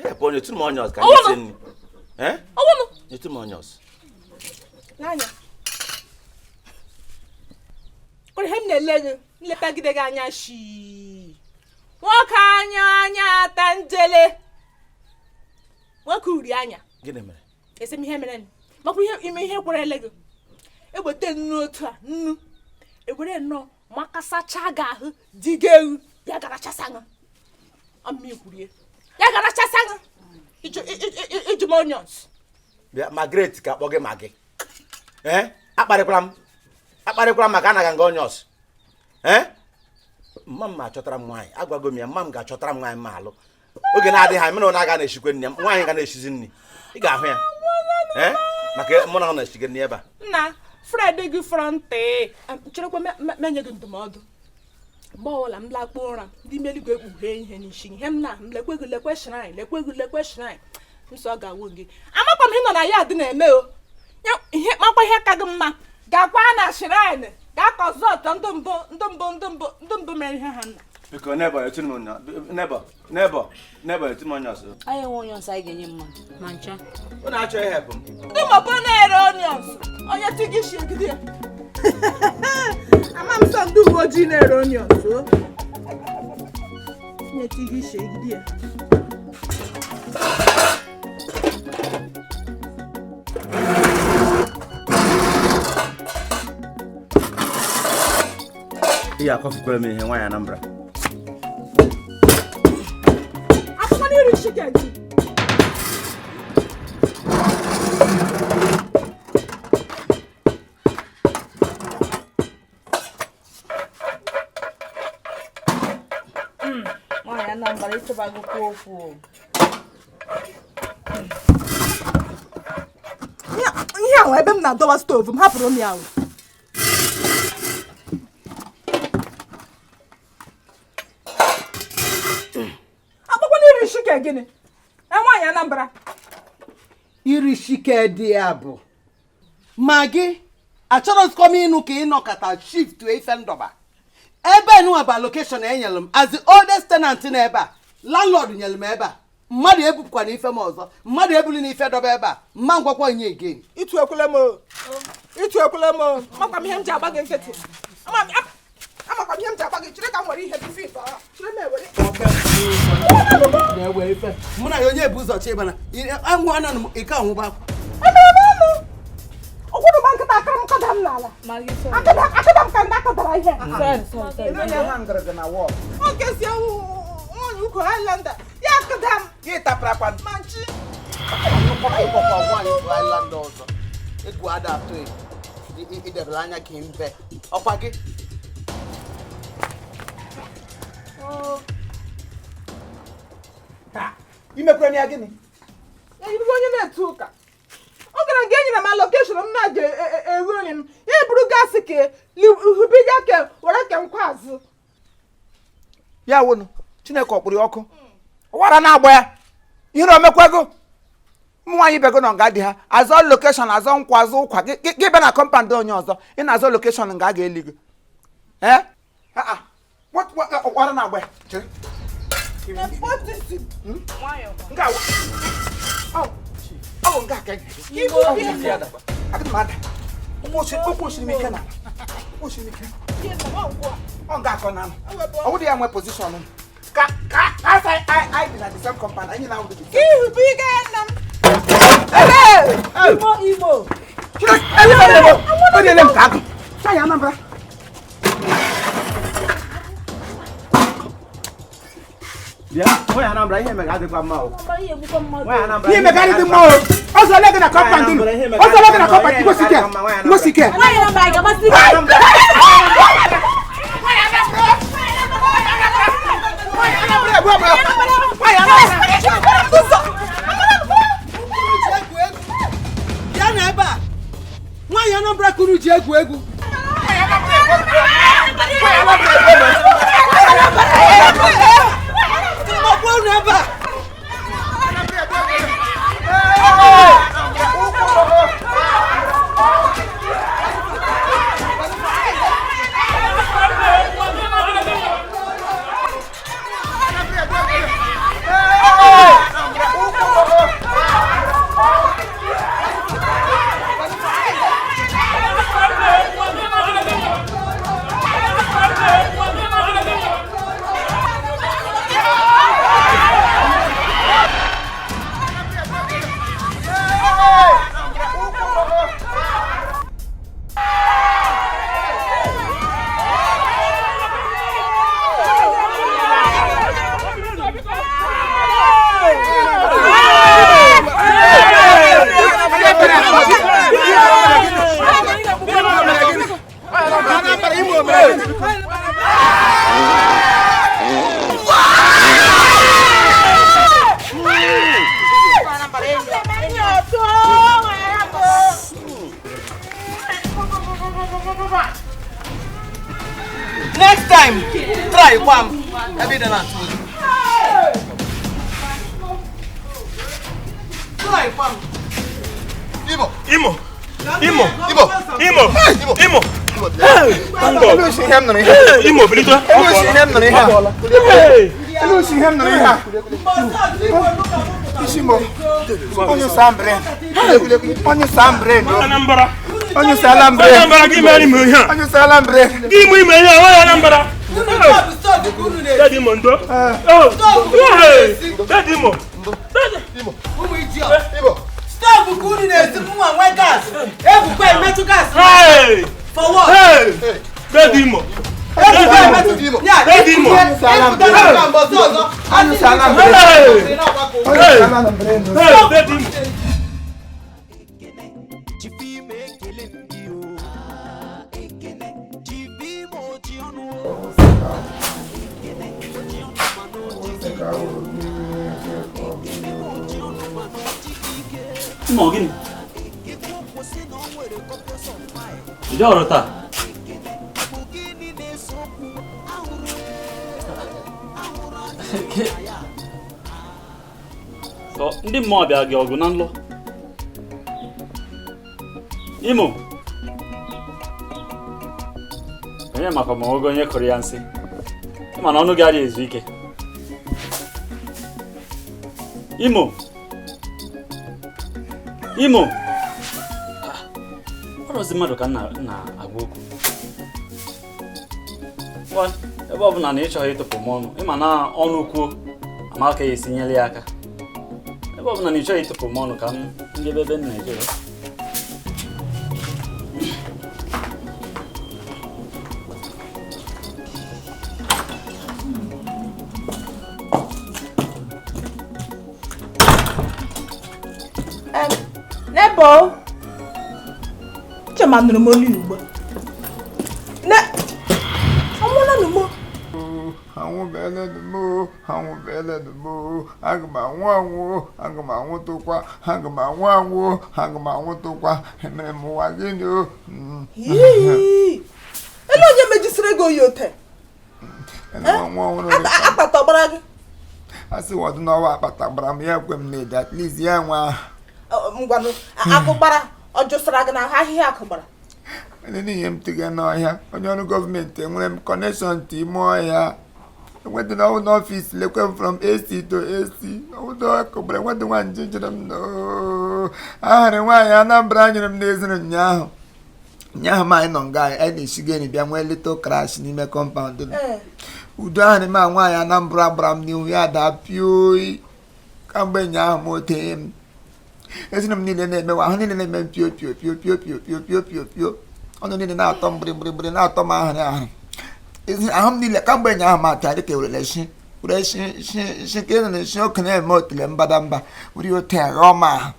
Hepụ onye tụrụ m onye ọsọ ka m dị tii nne. Ọwụnụ. Nyetụ m onye ọsọ. N'anya. Kọrọ ihe m na-ele gị, nletagide gị anya shii. Nwoke anya ata njele. Nwoke uri anya. Gịnị mere? Ese m ihe mere nụ. Makwa ihe kwere ele gị. Egbete nnu otu a nnu ewere nnọọ makasacha gị ahụ diga ewu ya garachasa gị ọmmikwurie ya garachasa gị iji m onions. Bịa Margaret ka akpọ gị Maggie. Akparịkwara m maka anaghị nga onions. Mma m achọtara m nwaanyị agwago m ya mma m ga-achọtara m nwaanyị ma alụ oge na-adịghị anya mena ọ na-aga na-eshikwe nne m nwaanyị ga na-eshizi nri ị ga-ahụ ya maka mụ na ọ na-eshige nri ebe a. Nna Fred gị fọrọntị chọrọkwa menye gị ndụmọdụ mgbe ọbụla m lakpo ụra ndị meligwe ekpughe ihe n'isi ihe m na m lekwe shrine nsọ ga-awụ gị amakwa m ihe nọ na ya dị na-eme o ihe makwa ihe ka gị mma gakwa na shrine gaa kọzọt ndị mbụ mere ihe ha nna. Biko neighbor etu m onye ọsọ. Anyị nwe onye ọsọ anyị ga-enye mmadụ ma ncha. Ọ na-achọ ihepụ m. Ndị mọbụ na-ere onions onye tigi shegide ya. Ama m sọ ndị uwe ojii na-ere onions o. Onye tigi shegide ya. Ị ga-akọfukwara m ihe nwaanyị Anambra. Chicken. Ihe ahụ ebe m na-adọwa stovu m hapụrụ m ya ahụ. Akpọkwana iri shike gịnị? Nwaanyị Anambra. Iri shike dị ya bụ ma gị achọrọzikwa m ịnụ ka ị nọkọta shift ife ndọba ebe nụwa bụ allocation enyere m as the oldest tenant n'ebe a landlord nyere m ebe a mmadụ ebupụkwana ife m ọzọ mmadụ ebuli na ife dọba ebe a mma ngwakwa onye again Itu ekwule m makwa m ihe m ji agba gị nkịtị amakwa m ihe m ji agba gị chere ka m nwere ihe bife ife chere m ewere na-ewe ife mụ na ya onye bụ ụzọ chibana anwụ ananụ m ike anwụba ọgwụrụ m nkịta akara m kada m n'ala akada m ka ndị akadara ihe okezie nwaanyị ukwu Highlander ya akada m gị tapụrakwa ma nchi Highlander ọzọ egwu ada atụ idebere anya ka mbe ọkwa gị imekwere ya gịnị eriri onye na-etu ụka ọ gara nga enyere m allocation m na-aja ewuri m ya eburu gasị ka hubiga ke were ke nkwa azụ ya wụnụ Chineke ọkpụrụ ya ọkụ ụwara na-agba ya ihe na omekwego ụmụ nwaanyị bego nọ nga dị ha azọ lokeshọn azọ nkwa azụ ụkwa gị bịa na kọmpand onye ọzọ ị na-azọ lokeshọn nga a ga-eli gị ụwara na-agba ya chere ya nwe pozishọn ka I dị na the same compound anyị na the Anambra ya onye Anambra ihe mega adịkwa mma o ihe mega adịkwa mma o ọzọ lege na compound ọzọ lege na compound ngosike bịa na ebe a nwaanyị Anambra kuru ji egwu egwu Next time, try kwam. Ebe dị na atụ. Try kwam. Imo. Imo, Benito. Onye salambre. Anambra gị mere ime ihe a. Onye salambre. Gị mụ ime ihe a, onye Anambra. Daddy Mondo. Daddy Mo. Ụmụ idiot. Stop kunu na-esi nwa nwe gas. Ebukwa emetụ gas. For what? Daddy Mo. Daddy Mo. Daddy Mo. Calma. Imo gịnị? Ije ọrụ taa? Ndị mmụọ bịara gị ọgụ na nlọ? Imo onye maka ma ogo onye kụrụ ya nsị ịma na ọnụ gị adịghị ezu ike. Imo ọrụzi mmadụ ka na-agwa okwu ebe ọ bụla na ị chọghị ịtụpụ m ọnụ ịma na ọnụ kwuo amaka ya esinyela ya aka ebe ọ bụla na ị chọghị ịtụpụ m ọnụ ka m ngebe ebe m na-ejere. Nebo Chema nụrụ m olu ugbo aga m anwụ tụkwa emere m ụwa gịnị o elu onye mejisiri gị oyi ote akpata ọgbara gị asị wọdụ n'ọwa akpata gbara m ya ekwe m na-ede at least ya nwa ngwanụ akụgbara ọ jụsara gị na ahịhịa akụgbara n'ihe m tụga n'ọhịa onye ọrụ gọọmenti enwere m kọnekshọn to ime ọhịa enwedị n'ọwụ n'ọfịs lekwe m from AC to AC ọwụdọ akụgbara enwedị nwaanyị jere m ahụrụ nwaanyị Anambra nyere m n'eziri ụnyaahụ m anyị nọ nga anyị na-esigo enyi bịa nwee little crash n'ime kọmpaụnd udo ahụrụ m a nwaanyị Anambra gbara m n'ihu ya daa pio kamgbe ụnyaahụ m otee m ezinụ m niile na-emewe ahụ niile na-eme m pio pio pio pio pio pio pio pio pio ọnụ niile na-atọ m gbirigbirigbiri na-atọ m ahụrụ ahụ m niile kamgbe ụnyaahụ m atụ adịka ewere shi ka ị na-eshi okenye eme otule mbadamba were ote aghọọ m ahụ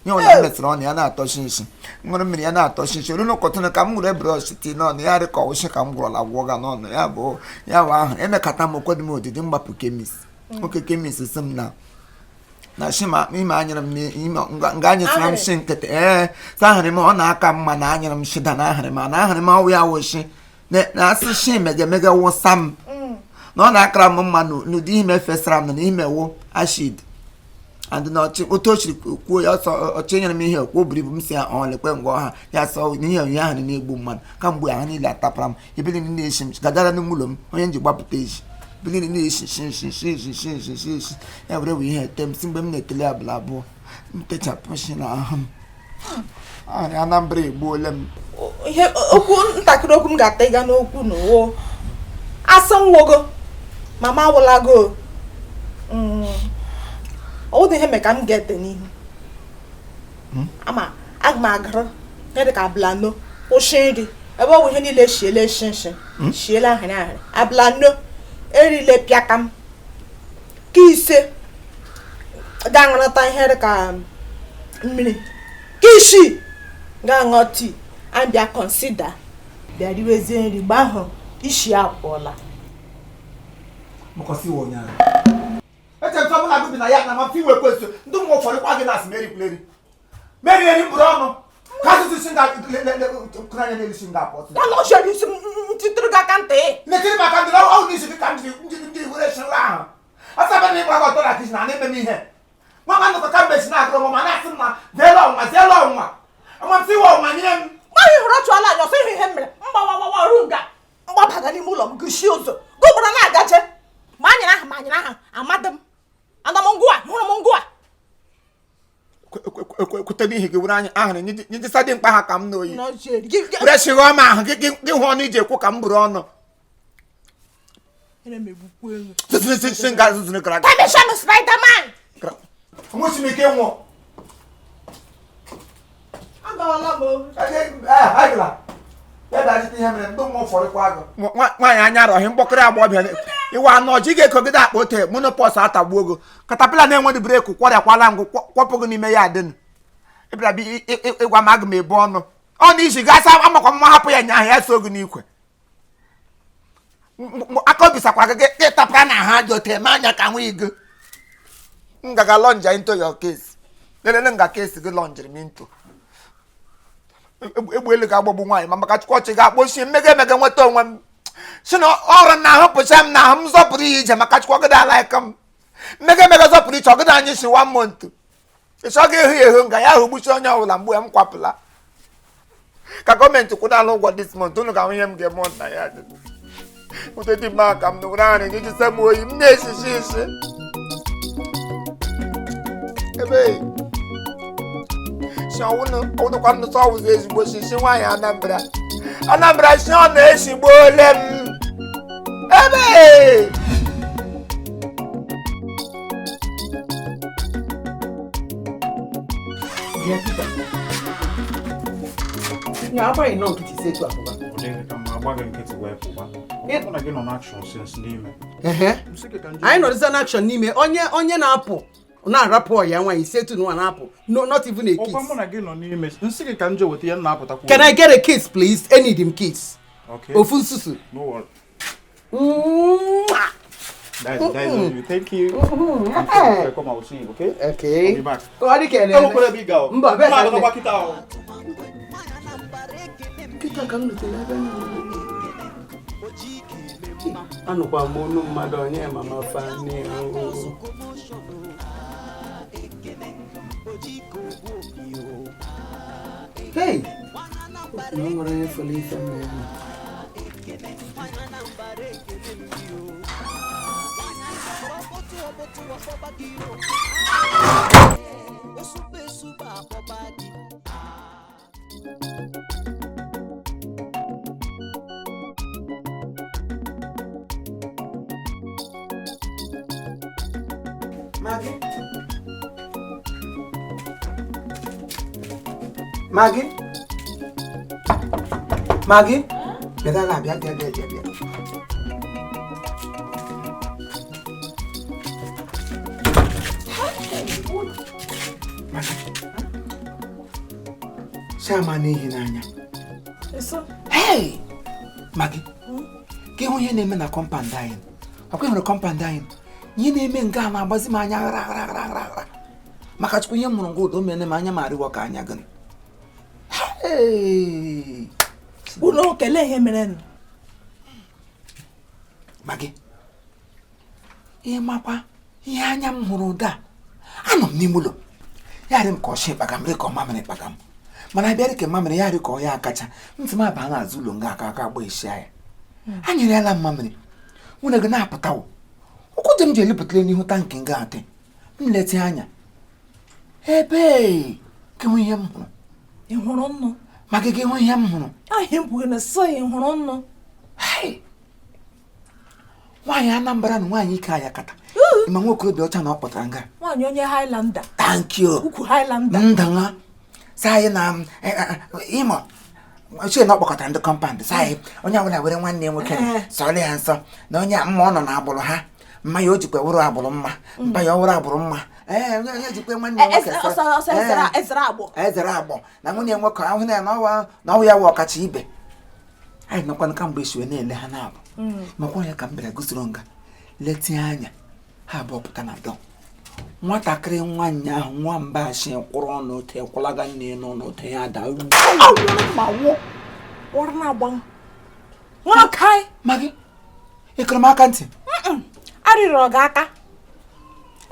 nye onye mesịrị ọnụ ya na-atọchi nshi ṅụrụ mmiri ya na-atọchi nshi olu n'ụkọtụnụ ka m gwere brọsh tii n'ọnụ ya dị ka ọwụshi ka m gwọrọla gwọga n'ọnụ ya bụ ahụ emekata m okwedị m odidi mgbapụ kemis nwoke kemis si m na shima ime anyere m nga anyesara m shi nkịtị sa ahụrụ m ọ na-aka mma na anyere m shida na ahụrụ m na ahụrụ m ọwụ ya wụshi na asị shi megemege wụsa m na ọ na-akara m mma n'ụdị ime fesara m na ime wụ ashid and na otu o chiri kwuo ya ọsọ ọchị nyere m ihe okwu o buru ibu m si ya lekwe ngwa ọha ya sọ n'ihe onye ahụ na-egbu mmadụ kamgbe ahụ niile atapara m ebili na-eshi m gadara n'ime ụlọ m onye nji gbapụta eji bili na-eshi shi ya were wee ihe ete m si mgbe m na-etele abụla abụọ m techapụ shi na ahụ m ahụ Anambra egbuole m ihe okwu ntakịrị okwu m ga-ata ịga n'okwu n'ụwo asị nwogo mama awụlago ọ dị ihe mee ka m ga-ete n'ihu ama aga m agara ihe dị ka ablano kwụsị nri ebe ọ bụ ihe niile shiele shiela ahịrị ahịrị ablano erile pịaka m ka ise ga-aṅụrịta ihe dị ka mmiri ka isii ga-aṅụ tii a bịa kọnsida bịa riwezie nri mgbe ahụ isi apụọla echeta ọbụla gị bi na ya na ma iwe kwesị ndị ụmụ ụfọdụ kwa gị na-asị meri eri mkpụrụ ọnụ ka asụsụ isi nkụranya n'elu isi nga-apụ isi ntịtụrụ gị aka ntị netiri maka ndị ọhụrụ n'isi gị ka ndị were shịrị ahụ asaba na ịgba ọtọ na kichin na na-eme m ihe nwa nnụkọ ka mbe si na-agụrụ m ma na-asị m na zeela ọnwa ama m si iwe ọnwa nye m nwaanyị hụrụ chụọla anya ọsọ ihe mere mgbawawawarụ nga mgbabaga n'ime ụlọ m gụchie ụzọ gụbara na-agache ma anyere aha amadị m andamngwa hụrụ m ngwa ekweta n'ihi gị were anya ahụrụ nyejisa dị mkpa ha ka m n'oyi were shịghọọ m ahụ gị hụ ọnụ iji ekwu ka m bụrụ ọnụ ike nwụọ nwaanyị anya arọghị mkpọkịrị agbọbịa iwe anọ ọjị ga-ekogide akpa ote monopọs atagbuo ogo katapila na-enwedị breeki kwọrịakwala ngụ kwọpụ gị n'ime ya adịnụ ịbịara ịgwa m aga m ebu ọnụ ọ na isi gasị amakwa mma hapụ ya nya ahụ ya so gị n'ikwe aka obisakwa gị tapara na ha dị ote eme anya ka nwa igo m gaga lọnja into your case lelele nga kesi gị lọnjiri m into egbuelu ga-agbagbu nwaanyị ma maka Chukwuchi ga-akpọchi mmega nweta onwe m si na ọrụ na ahụpụcha m na ahụ m zọpụrụ ya ije maka Chukwugide alaika m mmega zọpụrụ iche ọgịda anyị si 1 month ịchọghị ehu ya ehu nga ya ahụ gbuchi onye ọbụla mgbe m kwapụla ka gọọmenti kwụdala ụgwọ this month unu ga-ahụ ihe m ga-eme na ya ụtụ dị mma ka m nụrụ anyị gị jise m oyi m na-esisi isi ebe si ọwụnụkwa m nụsọ ọwụzụ ezigbo sisi nwaanyị Anambra si ọ na-esigbo ole m ebe agbaghị nọ nkịtị isi etu apụba anyị nọrịza n'akshọn n'ime onye na-apụ na-arapụ ya nwaanyị isi etu nwa na-apụ not even a kiss. Can I get a kiss please? I need him kiss. Ofu nsusu. Thank you. Come, I will see you, okay? Okay. I'll be back. Go ahead, Ken. Don't put a big girl. Anụkwa m onu mmadụ onye mama fani. Hey! No nwere efele ife mmiri. Maggie? Bịa. Sama n'ihi n'anya. Hey! Maggie, ka ịhụ ihe na-eme na compound anyị. Ọkwa ịhụrụ compound anyị. Ihe na-eme nke a na-agbazi m anya ghara. Maka Chukwu ihe mụrụ ngwa ụdọ mene m anya ma arịwọ ka anya gị. Hey! Unu kelee ihe mere nụ. Maggie, ihe makwa ihe anya m hụrụ ụda. Anọ m n'ime ụlọ. Ya dị m ka ọ shị kpaga m dị ka ọ mamịrị kpaga m. Mana abịarị ka mamịrị ya dị ka ọ ya akacha ntị m aba n'azụ ụlọ nga aka agba isi ya. A nyere ya mamịrị. Nwunye gị na-apụtawo. Ụkwụ dị m ji elipụtara n'ihu tankị nga atị. M leti anya. Ebe ka hụ ihe m hụrụ. Ị hụrụ nnụ? Maka gị hụ ihe m hụrụ. Ahịa m kwuru na sọ ị hụrụ nnụ. Nwaanyị Anambra na nwaanyị ike aya kata. Ịma nwa okorobịa ọcha na ọ kpọtara nga. Nwaanyị onye Highlander. Thank you. Ukwu Highlander. Ndanga. Sayi na Imo. Ochie na ọkpọkọtara ndị compound. Sayi onye ọbụla were nwanne nwoke sọrọ ya nsọ na onye mma ọ nọ na agbụrụ ha. Mma ya o jikwa wụrụ agbụrụ mma. Mba ya ọ wụrụ agbụrụ mma. Onye jikwa nwanne nwoke ezere agbọ. Na nwunye nwoke ahụ na ọwụ ya wụ ọkacha ibe. Anyị nọkwa ka mgbe esiwe na-ele ha na-abụ. Makwa ya ka m bịara gosiro nga. Leti anya ha abụọ pụta na dọ. Nwatakịrị nwaanyị ahụ nwamba asị kwụrụ ọnụ ote kwụlaga nne n'ụlọ ote ya daa. Maggie, ịkụrụ m aka ntị? Arịrịọ gị aka.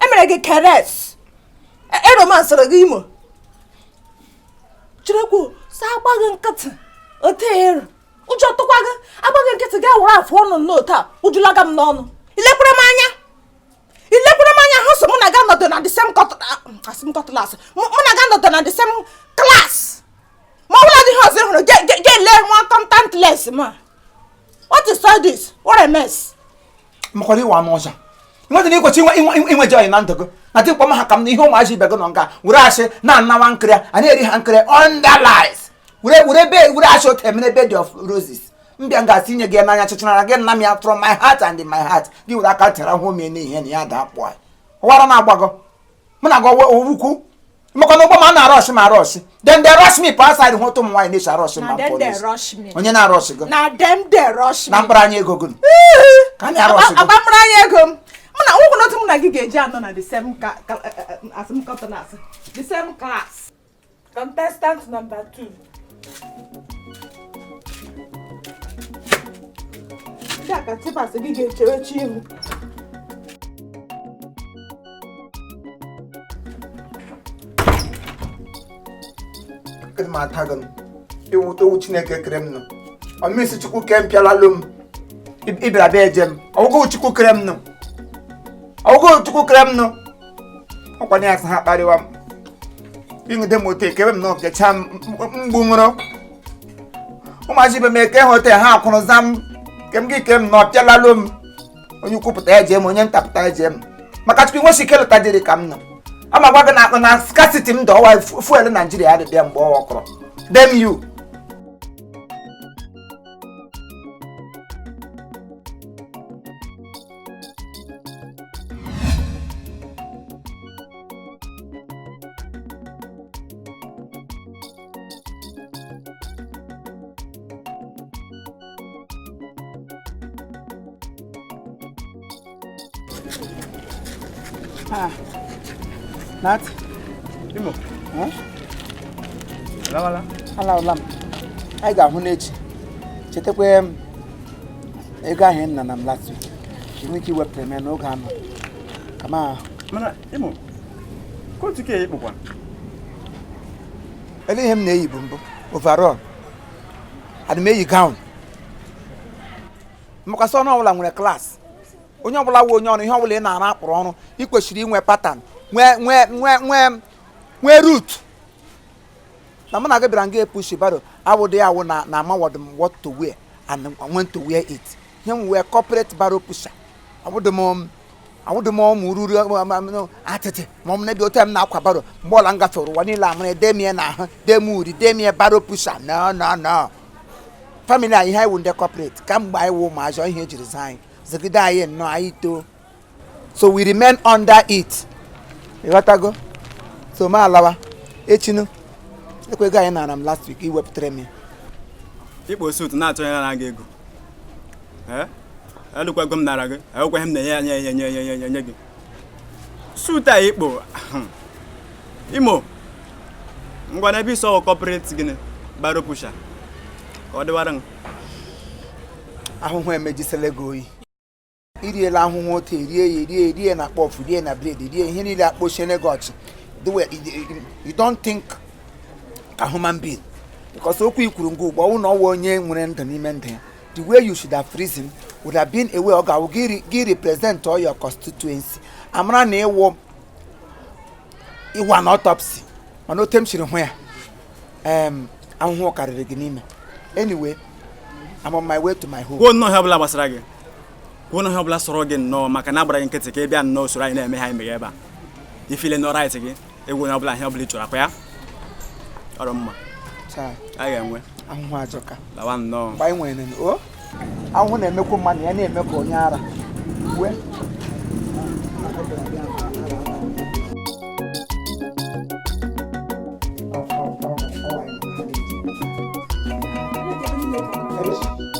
Emere gị keres. Eromansịrị gị imo. Chirekwu, sa agbaghị nkịtị. Ote eru. Ụjọ tụkwa gị. Agbaghị nkịtị gị awụrụ afọ ọnụ n'ote a. Ujulaga m n'ọnụ. Ilekwere m anya. Ha so mụ na gị nọdụ na the same class. Mụ na gị nọdụ na the same class. Ma ọ bụla dị ihe ọzọ hụrụ ga-ele nwa contactless ma. What is all this? What a mess. Makwara ịwa n'ọcha. Nwata na ịkwachi inwe joy na ndụ gị. Na dịkwa m ha ka m na ihe ụmụazị ibe gị nọ nga were asị na-anawa nkịrị a na-eri ha nkịrị under lies. Were asị oke emere bed of roses. Mbịa ga-asị inye gị n'anya chịchịnara gị nna m ya from my heart and in my heart. Gị were aka tere ahụ mee n'ihe na ya da akpụ anyị. Wara na-agbago. Mụ na gị owukwu. Maka na ụgbọ ma na-arọshị ma arọshị. Then they rush me pass side hụ ụtụ m nwaanyị na-eshi arọshị ma police. Onye na-arọshị gị. Na dem they rush me. Na mkpụrụ anya ego gị. Ka anyị arọshị gị. Agba mkpụrụ anya ego m. Mana ụkwụ n'otu mụ na gị ga-eji anọ na the same the same class. Contestant number 2. Ya ka tipas gị ga-echewe chi ihu. Kedụ m atago m iwu Chineke kere m nọ ọmịsị Chukwu ke m pịalalụ m ịbịara bịa eje m ọwụgo Chukwu kere m nọ ọkwanye ya sị ha kparịwa m ịṅụde m ote ekebe m nọ gecha m mgbu nwụrụ ụmụachi ibe m eke ha ote ha akwụrụ za m ke m gị ke m nọ pịalalụ m onye ukwupụta ya jee m onye ntapụta ya jee m maka Chukwu nwechi ike lụta jiri ka m nọ ama gwa gị na scarcity m dọwa fuel Nigeria adịbịa mgbe ọ ọkụrụ dem you Nat? Imo? Ala m. Anyị ga-ahụ n'echi. Chetakwa ego ahụ nna na m last week. Enwe ike iwepụrụ m ya n'oge anọ. Kama mana Imo, kotu ke ikpokwa. Ele ihe m na-eyi bụ mbụ overall. Adị m eyi gown. Maka ọnụ ọbụla nwere class. Onye ọbụla wụ onye ọrụ ihe ọbụla ị na-arụ akpụrụ ọrụ ị kwesịrị inwe pattern nwee root na mụ na gị bịara nga epushi baro awụdị awụ na amawọdụ m what to wear and when to wear it nye m wee corporate baro pusher awụdị m ruru atịtị ma m na-ebi otu m na-akwa baro mgbe ọla m gafere ụwa niile amụrụ demie na ahụ demuri demie baro pusher no family anyị ha iwu ndị corporate ka mgbe anyị wụ ma ajọ ihe ejiri zaa anyị zagide anyị nnọọ anyị too so we remain under it ịghọtago so ma alawa echinu ekwego anyị nara m last week iwepụtara m ya ikpo suit na-atụ ya na ego elukwago m nara gị ekweghị m na-enye gị suit a ikpo Imo ngwa na ebe iso corporate gịnị baro pusha ka ọ dịwara m ahụhụ emejisela gị oyi iriela ahụhụ otu erie na kpọfụ rie na bred rie ihe niile akpochiene gị ọchị you don't think ka human being because okwu ikwuru ngụ ugbo ọwụ na ọwụ onye nwere ndụ n'ime ndụ ya the way you should have reasoned would have been a way ọ ga-awụ gị represent all your constituency amara na ịwụ ịwa na autopsy mana ote m chiri hụ ya ahụhụ karịrị gị n'ime anyway I'm on my way to my home. Kwuo nnọọ ihe ọbụla gbasara gị kwuo nnọọ ihe ọbụla sọrọ gị nnọọ maka na agbara gị nkịtị ka ị bịa nnọọ soro anyị na-eme ha imeghe ebe a ifile nọ right gị egwu onye ọbụla ihe ọbụla ị chọrọ akwa ya ọrụ mma a ga-enwe ahụhụ ajọka lawa nnọọ mgbe anyị nwere o ahụhụ na-emekwa mmadụ ya na-eme ka onye ara uwe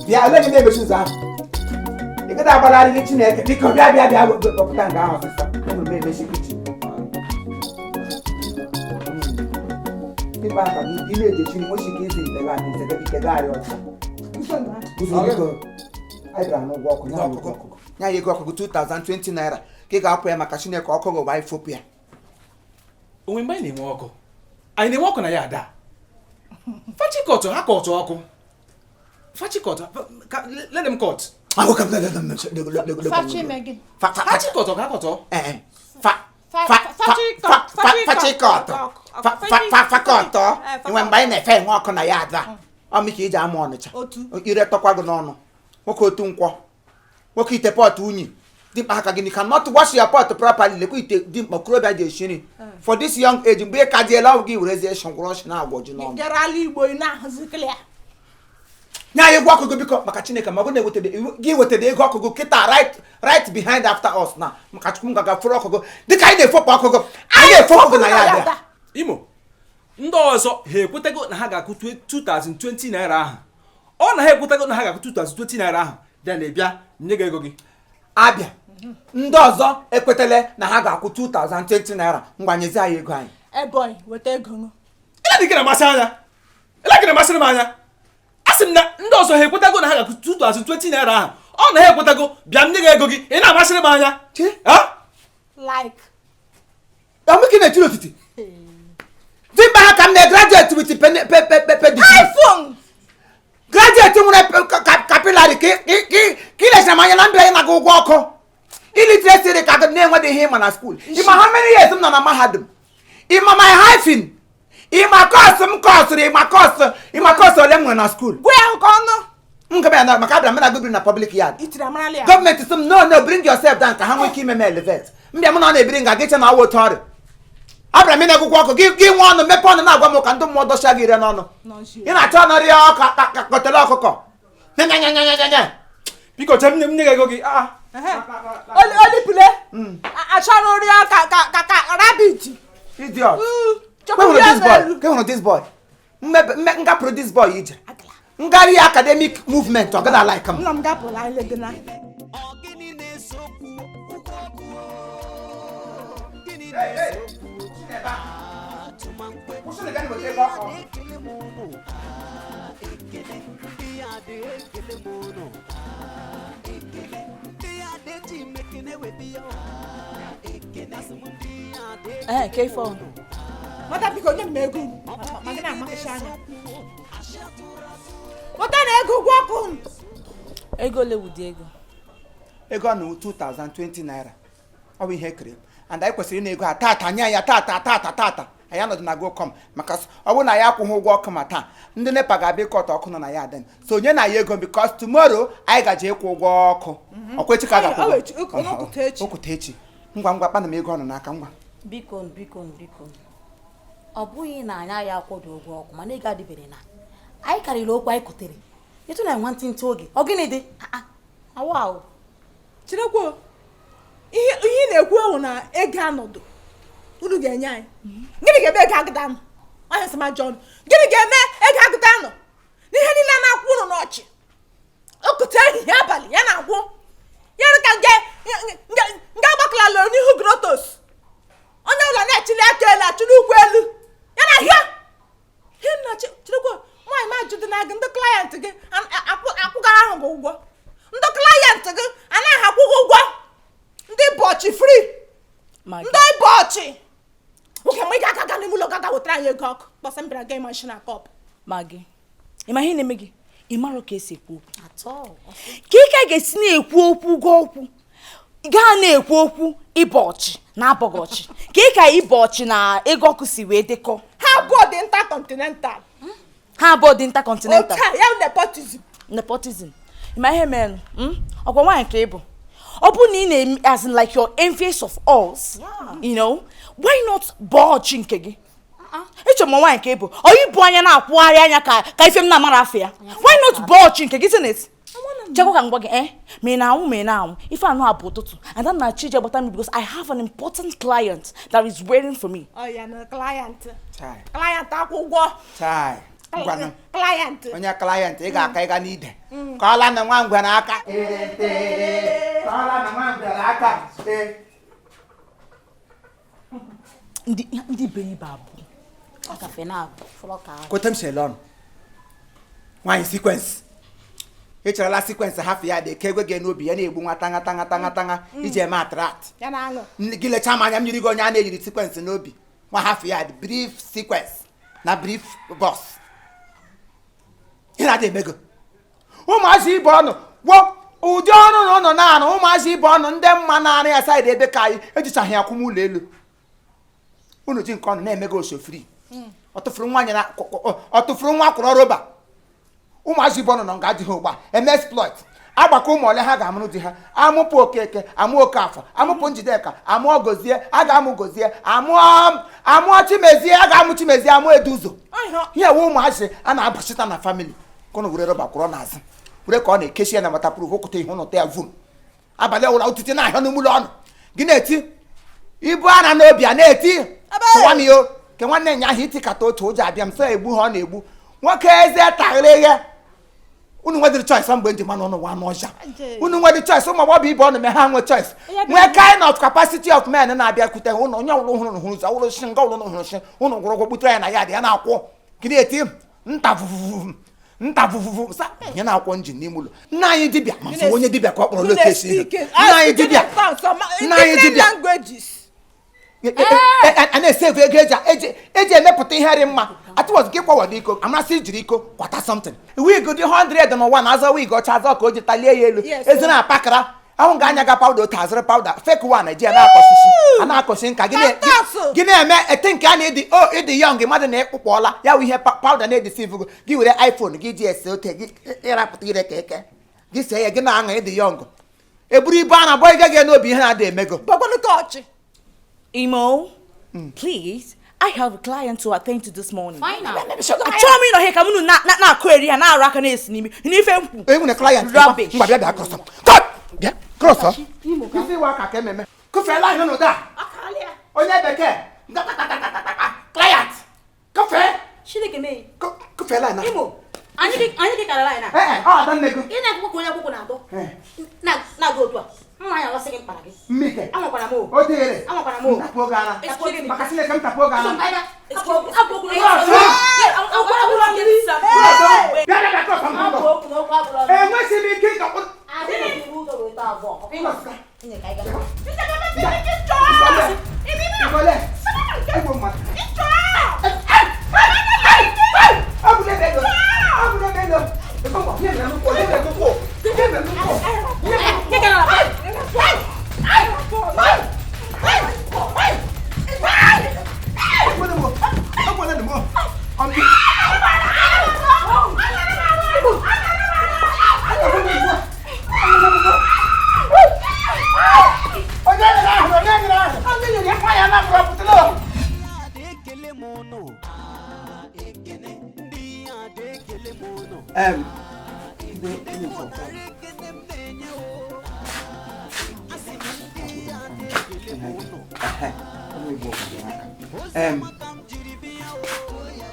bịa ole gị na-emechi ụzọ ahụ ị gada agbalarịrị Chineke biko bịa wepụta nke ahụ ọsịsa enwere m emechi kichin ịba aka ị na-eje chi nwechi ka izi ntega anyị ọcha anyị bịara n'ụgwọ ọkụ nya ya ego ọkụkụ 2020 naira ka ị ga-apụ ya maka Chineke ọkụ gị anyị fopụ ya onwe mgbe anyị na-enwe ọkụ na-enwe ọkụ na ya ada fachikọtụ ha kọtụ ọkụ fachikọtụ let them cut fachikọtụ ka kọtụ fakọtọ enwe mgbe anyị na-efe enwe ọkụ na ya ada ọmị ka iji ama Ọnịcha ire tọkwa gị n'ọnụ nwoke otu nkwọ nwoke ite pot unyi dimkpa aka gị cannot wash your pot properly lekwa ite dimkpa okorobịa ji esi nri for this young age mgbe ị ka diela ọgwụ gị werezie shọngwụrọchi na agwọ ji n'ọnụ nye anyị egwu ọkụgụ biko maka Chineke ma ọ na gị wetara ego ọkụgụ kịta right behind after us na maka Chukwu m gaga fụrụ ọkụgụ dịka anyị na-efopụ ọkụgụ anyị na-efopụ na ya abịa Imo ndị ọzọ ha ekwetago na ha ga-akụ 2020 naira ahụ ọ na ha ekwetago na ha ga-akụ 2020 naira ahụ bịa na-ebịa nye gị ego gị abịa ndị ọzọ ekwetele na ha ga-akwụ 2020 naira mgbanyezi anyị ego anyị. Ebonyi weta ego nụ. Ịladịgịra masị anya. Ịladịgịra masịrị m anya. Asị m na ndị ọzọ ha ekwetago na ha ga-akwụ 2020 naira ahụ. Ọ na ha ekwetago bịa m nye gị ego gị. Ị na-amasịrị m anya. Like. Ọmụke na-etiri otiti. Dimba ha ka m na-graduate with iPhone. Graduate nwere capillary ka ị lechara m anya na mbịa na-aga ụgwọ ọkụ. Illiteracy ka na-enwedị ihe ịma na school. Ịma how many years m nọ na mahadum? Ịma my hyphen. Ịma course m kọsụrụ ịma course ole m nwere na school. Gwa ya nke ọnụ. M gaba ya na maka abịara m na na public yard. Gọọmenti sị m no bring yourself down ka ha nwee ike ime m elevate. Mbịa m na ọ na-ebiri nga gịcha na awa otu ọrịa. Abịara m ịna-egwụkwọ ọkụ gị nwe ọnụ mepe ọnụ na-agwa m ka ndị mmụọ dọcha gị ire n'ọnụ. Ị na-achọ ọnụ rịa ọka ka kọtele ọkụkọ. Biko chem nye m nye gị ego gị. Olipule. Achọrọ rịa ka rabbit. Idiot. Ke this boy. Nga produce boy ije. Ngari academic movement ọ gana like am. Nna m gapụla ile dị na. K4. Mata biko nye m ego. Ma gị na-amakịsị anya. Mata na ego ụgwọ ọkụ. Ego lewu dị ego. Ego ọnụ 2020 naira. Ọ bụ ihe kere. And anyị kwesịrị ịna ego a tata anya ya tata. Anyị anọdụ na GoCom maka ọ bụrụ na ya akwụghị ụgwọ ọkụ ma taa ndị NEPA ga-abịa ịkọta ọkụ nọ na ya den. So onye na ya ego because tomorrow anyị gaje ịkwụ ụgwọ ọkụ. Ọkwechi ka ga-akwụ. Okwute echi. Ngwa kpana m ego ọnụ n'aka ngwa. Biko. Ọ bụghị na anyị ya akwụdị ụgwọ ọkụ mana ị ga-adịbere na anyị karịrị okwu anyị kutere. Etu na nwantịntị oge. Ọ gịnị dị? Awa. Chirekwo. Ihe na-ekwu ewu na ego anọdụ. Unu ga-enye anyị. Gịnị ga-eme ego agụda nọ? Onye sị ma John. Gịnị ga-eme ego agụda nọ? N'ihe niile na-akwụ ụnụ n'ọchị. Okute ehihie abalị ya na-agwụ. Ya ka nga agbakọla n'ihu grotos. Onye ụlọ na-echili aka elu achụrụ ukwu elu. Ya na ahịa. Ihe nna Chirekwo nwaanyị ma ajụdị na gị ndị klayent gị akwụgara ahụ gị ụgwọ. Ndị klayent gị anaghị akwụghị ụgwọ. Ndị bọchị free. Ndị bọchị. Oke mgbe ị ga-aga n'ime ụlọ gaga wetara anyị ego ọkụ. Kpọsa mbịara ga ịma na kọp. Magi. Ịma ihe na-eme gị? Ị mara ka esi ekwu okwu. Ka ị ga-esi na-ekwu okwu ụgwọ okwu. Gaa na-ekwu okwu ịbọchị na abọgọchị. Ka ị ka ịbọchị na ego ọkụ si wee dịkọ. Ha abụọ dị intercontinental. Otu ya nepotism. Ịma ihe mere ọkwa nwaanyị ka ị bụ. Ọ bụ na ị na-eme as in like you're envious of us. You know? Why not bọchị nke gị? Ịchọ m nwaanyị ka ị bụ. Ọ ịbụ anya na-akwụgharị anya ka ife m na-amara afọ ya. Why not bọchị nke gị isn't? Chekwa ka m gwa gị ma ị na-anwụ ife anụ abụ ụtụtụ and I'm na chije gbata me because I have an important client that is waiting for me. Oh yeah, no client. Client akwụ ụgwọ. Client. Onye client ị ga-aka ịga n'ide. Ka ọla na nwa ngwe n'aka. Ndị be ibe abụ. Akafe na abụ. Flọka. Kwete m shelon. Nwaanyị sequence. Echarala sequence half ya dị ka egwe gị n'obi ya na-egbu nwa tanga iji eme attract. Ya na-aṅụ. Gị lechaa m anya m yiri gị onye a na-eyiri sequence n'obi. Nwa half ya dị brief sequence na brief boss. Ị na-adị emego. Ụmụazị ibe ọnụ ụdị ọrụ na ụnọ na-arụ ụmụazị ibe ọnụ ndị mma na-arụ ya saịdị ebe ka anyị ejichaghị akwụ m ụlọ elu. Unu ji nke ọnụ na-emego osofri. Ọ tụfuru nwa kwụrụ roba. Ụmụazị ibe ọnụ nọ nga adịghị ụgba exploit. Agbakọ ụmụ ole ha ga-amụrụ di ha. Amụpụ Okeke, amụ Okafọ, amụpụ Njideka, amụọ Gozie, a ga-amụ Gozie, amụọ Chimezie, a ga-amụ Chimezie, amụ Eduzo. Ihe ewe ụmụazị a na-abachita na famili. Kọnụ were roba kwụrụ n'azụ. Were ka ọ na-ekechi ya na matapụrụ hụkụta ihe ụnụta ya vum. Abalị ọwụla otiti na ahịa n'ụlọ ọnụ. Gị na-eti ibu ara n'obi a na-eti tụwamio ke nwanne nya ahụ itikata otu ụjọ abịa m so egbu ha ọ na-egbu nwoke eze taghịrị ihe unu nwere choice mgbe ndị mmanụ ụnụ wa n'ọja unu nwere choice ụmụ agbọghọ ibe ọnụ ha nwere choice nwee kind of capacity of men na-abịakwute ụnụ onye ọbụla hụrụ hụrụ ụzọ ọbụla shi nga ụlọ hụrụ shi ụnụ gwụrụ ụgwọ gbutere ya na ya dị ya na-akwụ gịnị eti nta vuvuvu sa nye na-akwụ njin n'ime ụlọ nna anyị dibịa masị onye dibịa ka ọ kpọrọ lokesi ihe nna anyị dibịa a na-esi ego eji emepụta ihe dị mma atụwọzi gị kwawado iko amasị ijiri iko kwata something wig dị 100 n'ụwa na azọ wig ọcha azọ ka o ji talie ya elu ezi na apakara ahụ ga anya ga powder otu azụrụ powder fake one eji na-akọsi nka gị na-eme ete nke a na-ịdị young mmadụ na-ekpụkpọla ya wụ ihe powder na-edisive gị were iPhone gị ji ese oke gị ịrapụta ire ka eke gị see ya gị na-aṅụ ịdị young eburu ibu a na-abọ ịga gị n'obi ihe na-ada emego Imo, please, I have a client to attend to this morning. Fine. I told me no here come na query and na raka na esini. You need fem. E wuna client rubbish. Mba bia cross. Cut. Bia cross. Imo ka fi wa ka ke meme. Ku fe la no da. Akalia. Onye beke. Client. Ku fe. Shile ke me. Ku fe la na. Imo. Anyị ke kala la na. Dan nego. Ina ku onye akwụkwọ na atọ. Na go to. Mmanya lọsị gị mkpara gị. Mmike. Amakwana m. O tere. Amakwana m. Tapo gara. Makasile kam tapo gara.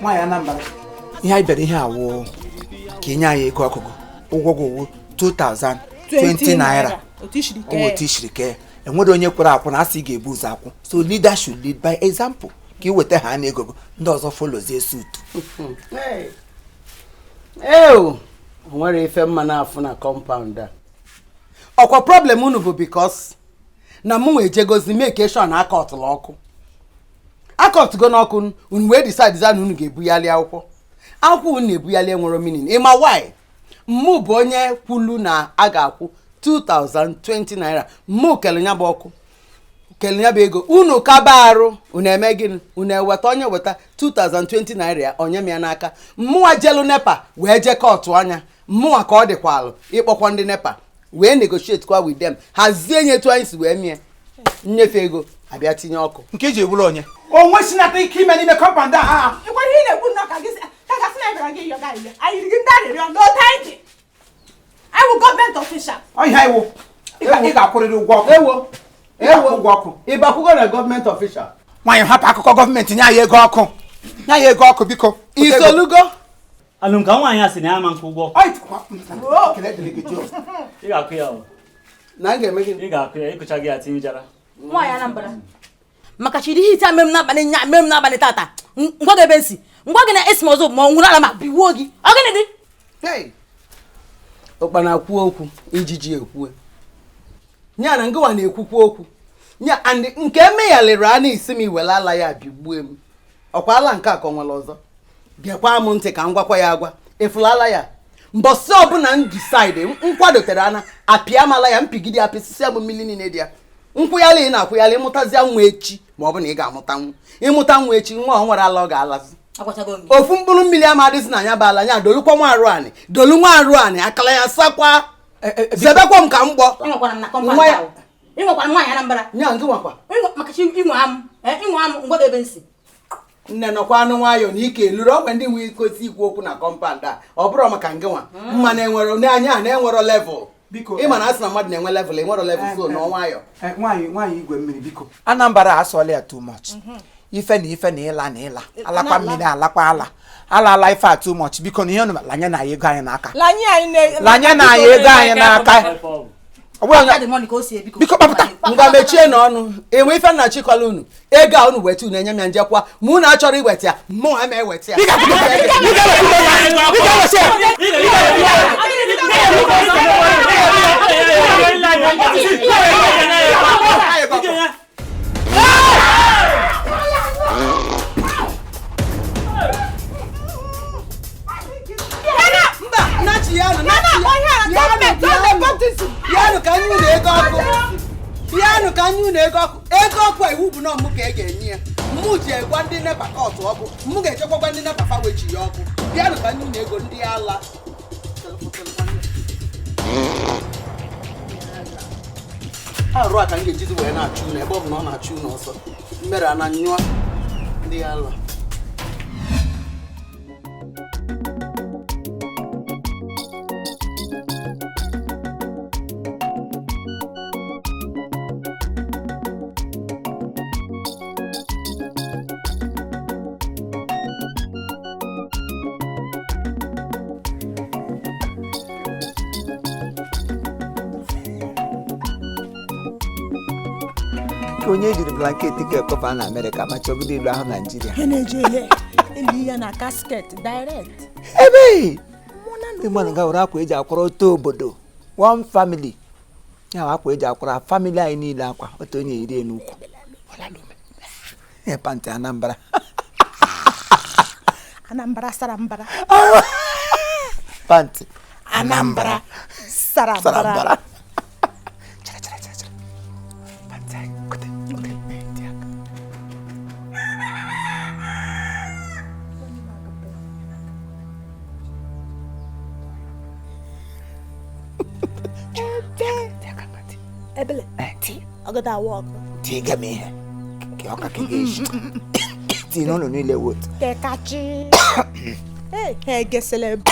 Nwanyi Anambra ihe anyị bịara ihe awụ ka inye anyị ego ọkụkụ ụgwọ gị 2020 naira otu ishiri kee enwere onye kwere akwụ na asị ga-ebu ụzọ akwụ so leader should lead by example ka ị weta ha n'ego ndị ọzọ folozie suit nwere ife mma na-afụ na compound a ọkwa problem unu bụ because na mụ wee jegozi mekeshọn akọtụla ọkụ akọtụgo n'ọkụ unu wee decide na unu ga-ebuyali akwụkwọ unu na-ebuyali enwero meaning ịma why mụ bụ onye kwulu na a ga-akwụ 2020 naira mụ kele nya bụ ọkụ kele nya bụ ego unu kaba arụ unu eme gịnị unu eweta onye weta 2020 naira ya onye m ya n'aka mmụwa jelu nepa wee je kọtụ anya mmụwa ka ọ dịkwa alụ ịkpọkwa ndị nepa wee negotiate kwa with them hazie nye etu anyị si wee mie nnyefe ego abịa tinye ọkụ nke iji ebulu onye onwe sinata ike ime n'ime compound a ịkwara ihe na-ekwu nnọọ ka gị si na ebere gị yọga ile anyị rigi ndị arịrịọ no thank you I will government official ọhịa iwu ị ga-akwụrịrị ụgwọ ọkụ ewo ụgwọ ọkụ ịbakwụgo na gọọmenti official nwaanyị hapụ akụkọ gọọmenti nye anyị ego ọkụ nye anyị ego ọkụ biko isolugo alụm ka nwaanyị a sị na ya ma nkwu ụgwọ ị ga-akụ ya na m ga-eme gị ị ga-akụ ya ịkụcha gị ya tinyejara nwaanyị Anambra maka chiri ihe ite mem n'abalị tata ngwa gị ebe nsi ngwa gị na esi m ọzọ ma ọ nwụrụ ala ma biwuo gị ọ gịnị dị ụkpana kwuo okwu ijiji ekwue nya na ngịwa na-ekwukwu okwu nya and nke emeghalịrị a na-isi m iwere ala ya bigbue m ọkwa ala nke akọ nwere ọzọ bịakwa m ntị ka m gwakwa ya agwa efulala ya mbọsị ọbụla m decide nkwadotere ana apịa mala ya mpigide apịsịsị ya bụ mmiri niile dị ya nkwụyala ị na-akwụyala ịmụtazia nwa echi ma ọ bụ na ị ga-amụta nwa ịmụta nwa echi nwa ọ nwere ala ọ ga-alazi ofu mkpụrụ mmiri ama adịsị na ya bụ ala nya dolukwa nwa arụ anị dolu nwa arụ anị akala ya sakwa zebekwa m ka m gbọ ịnwekwara nwaanyị Anambra nya ngị nwakwa maka inwe am ngwa gị ebe nsi nne nọkwa anụ nwayọ na ike lụrụ ọgwe ndị nwe ikosi ikwu okwu na kọmpand a ọ bụrụ maka ngị nwa mma na-enwero n'anya a na-enwero level ịma na asị na mmadụ na-enwe level enwero level so na nwayọ nwaanyị igwe mmiri biko Anambra asọla ya too much ife na ịla alakwa mmiri alakwa ala ife too much biko na ihe ọnụ lanye na ego anyị n'aka lanye na ego anyị n'aka biko kpapụta ngwa mechie n'ọnụ enwe ife nna chikwala unu ego a unu weta unu enye m ya njekwa ma unu achọrọ iweta ya mụ ama eweta ya Yanu ka anyị na-ego ọkụ Yanu ka anyị na-ego ọkụ ego ọkụ iwu bụ na mụ ka ga-enye ya mụ ji egwa ndị nepa kọtụ ọkụ mụ ga-echekwakwa ndị nepa fa wechi ya ọkụ Yanu ka anyị na-ego ndị ala arụ a ka m ga-ejizi wee na-achụ unu ebe ọ bụ na ọ na-achụ unu ọsọ mmere a na nyụọ ndị ala onye jiri blanket ka ekwefa na Amerịka ma chọgide ilu ahụ Naịjirịa ihe na-eje ele eli ya na casket direct ebe ndị mmadụ gawara akwa eji akwara otu obodo one family ya akwa eji akwara family anyị niile akwa otu onye iri n'ukwu panti Anambra Anambra sara mbara panti Anambra sara mbara Ebele, agada walk. Tiga me. Kioka kigeshi. Tino no nile wood. Kekachi. Hey, geseleb.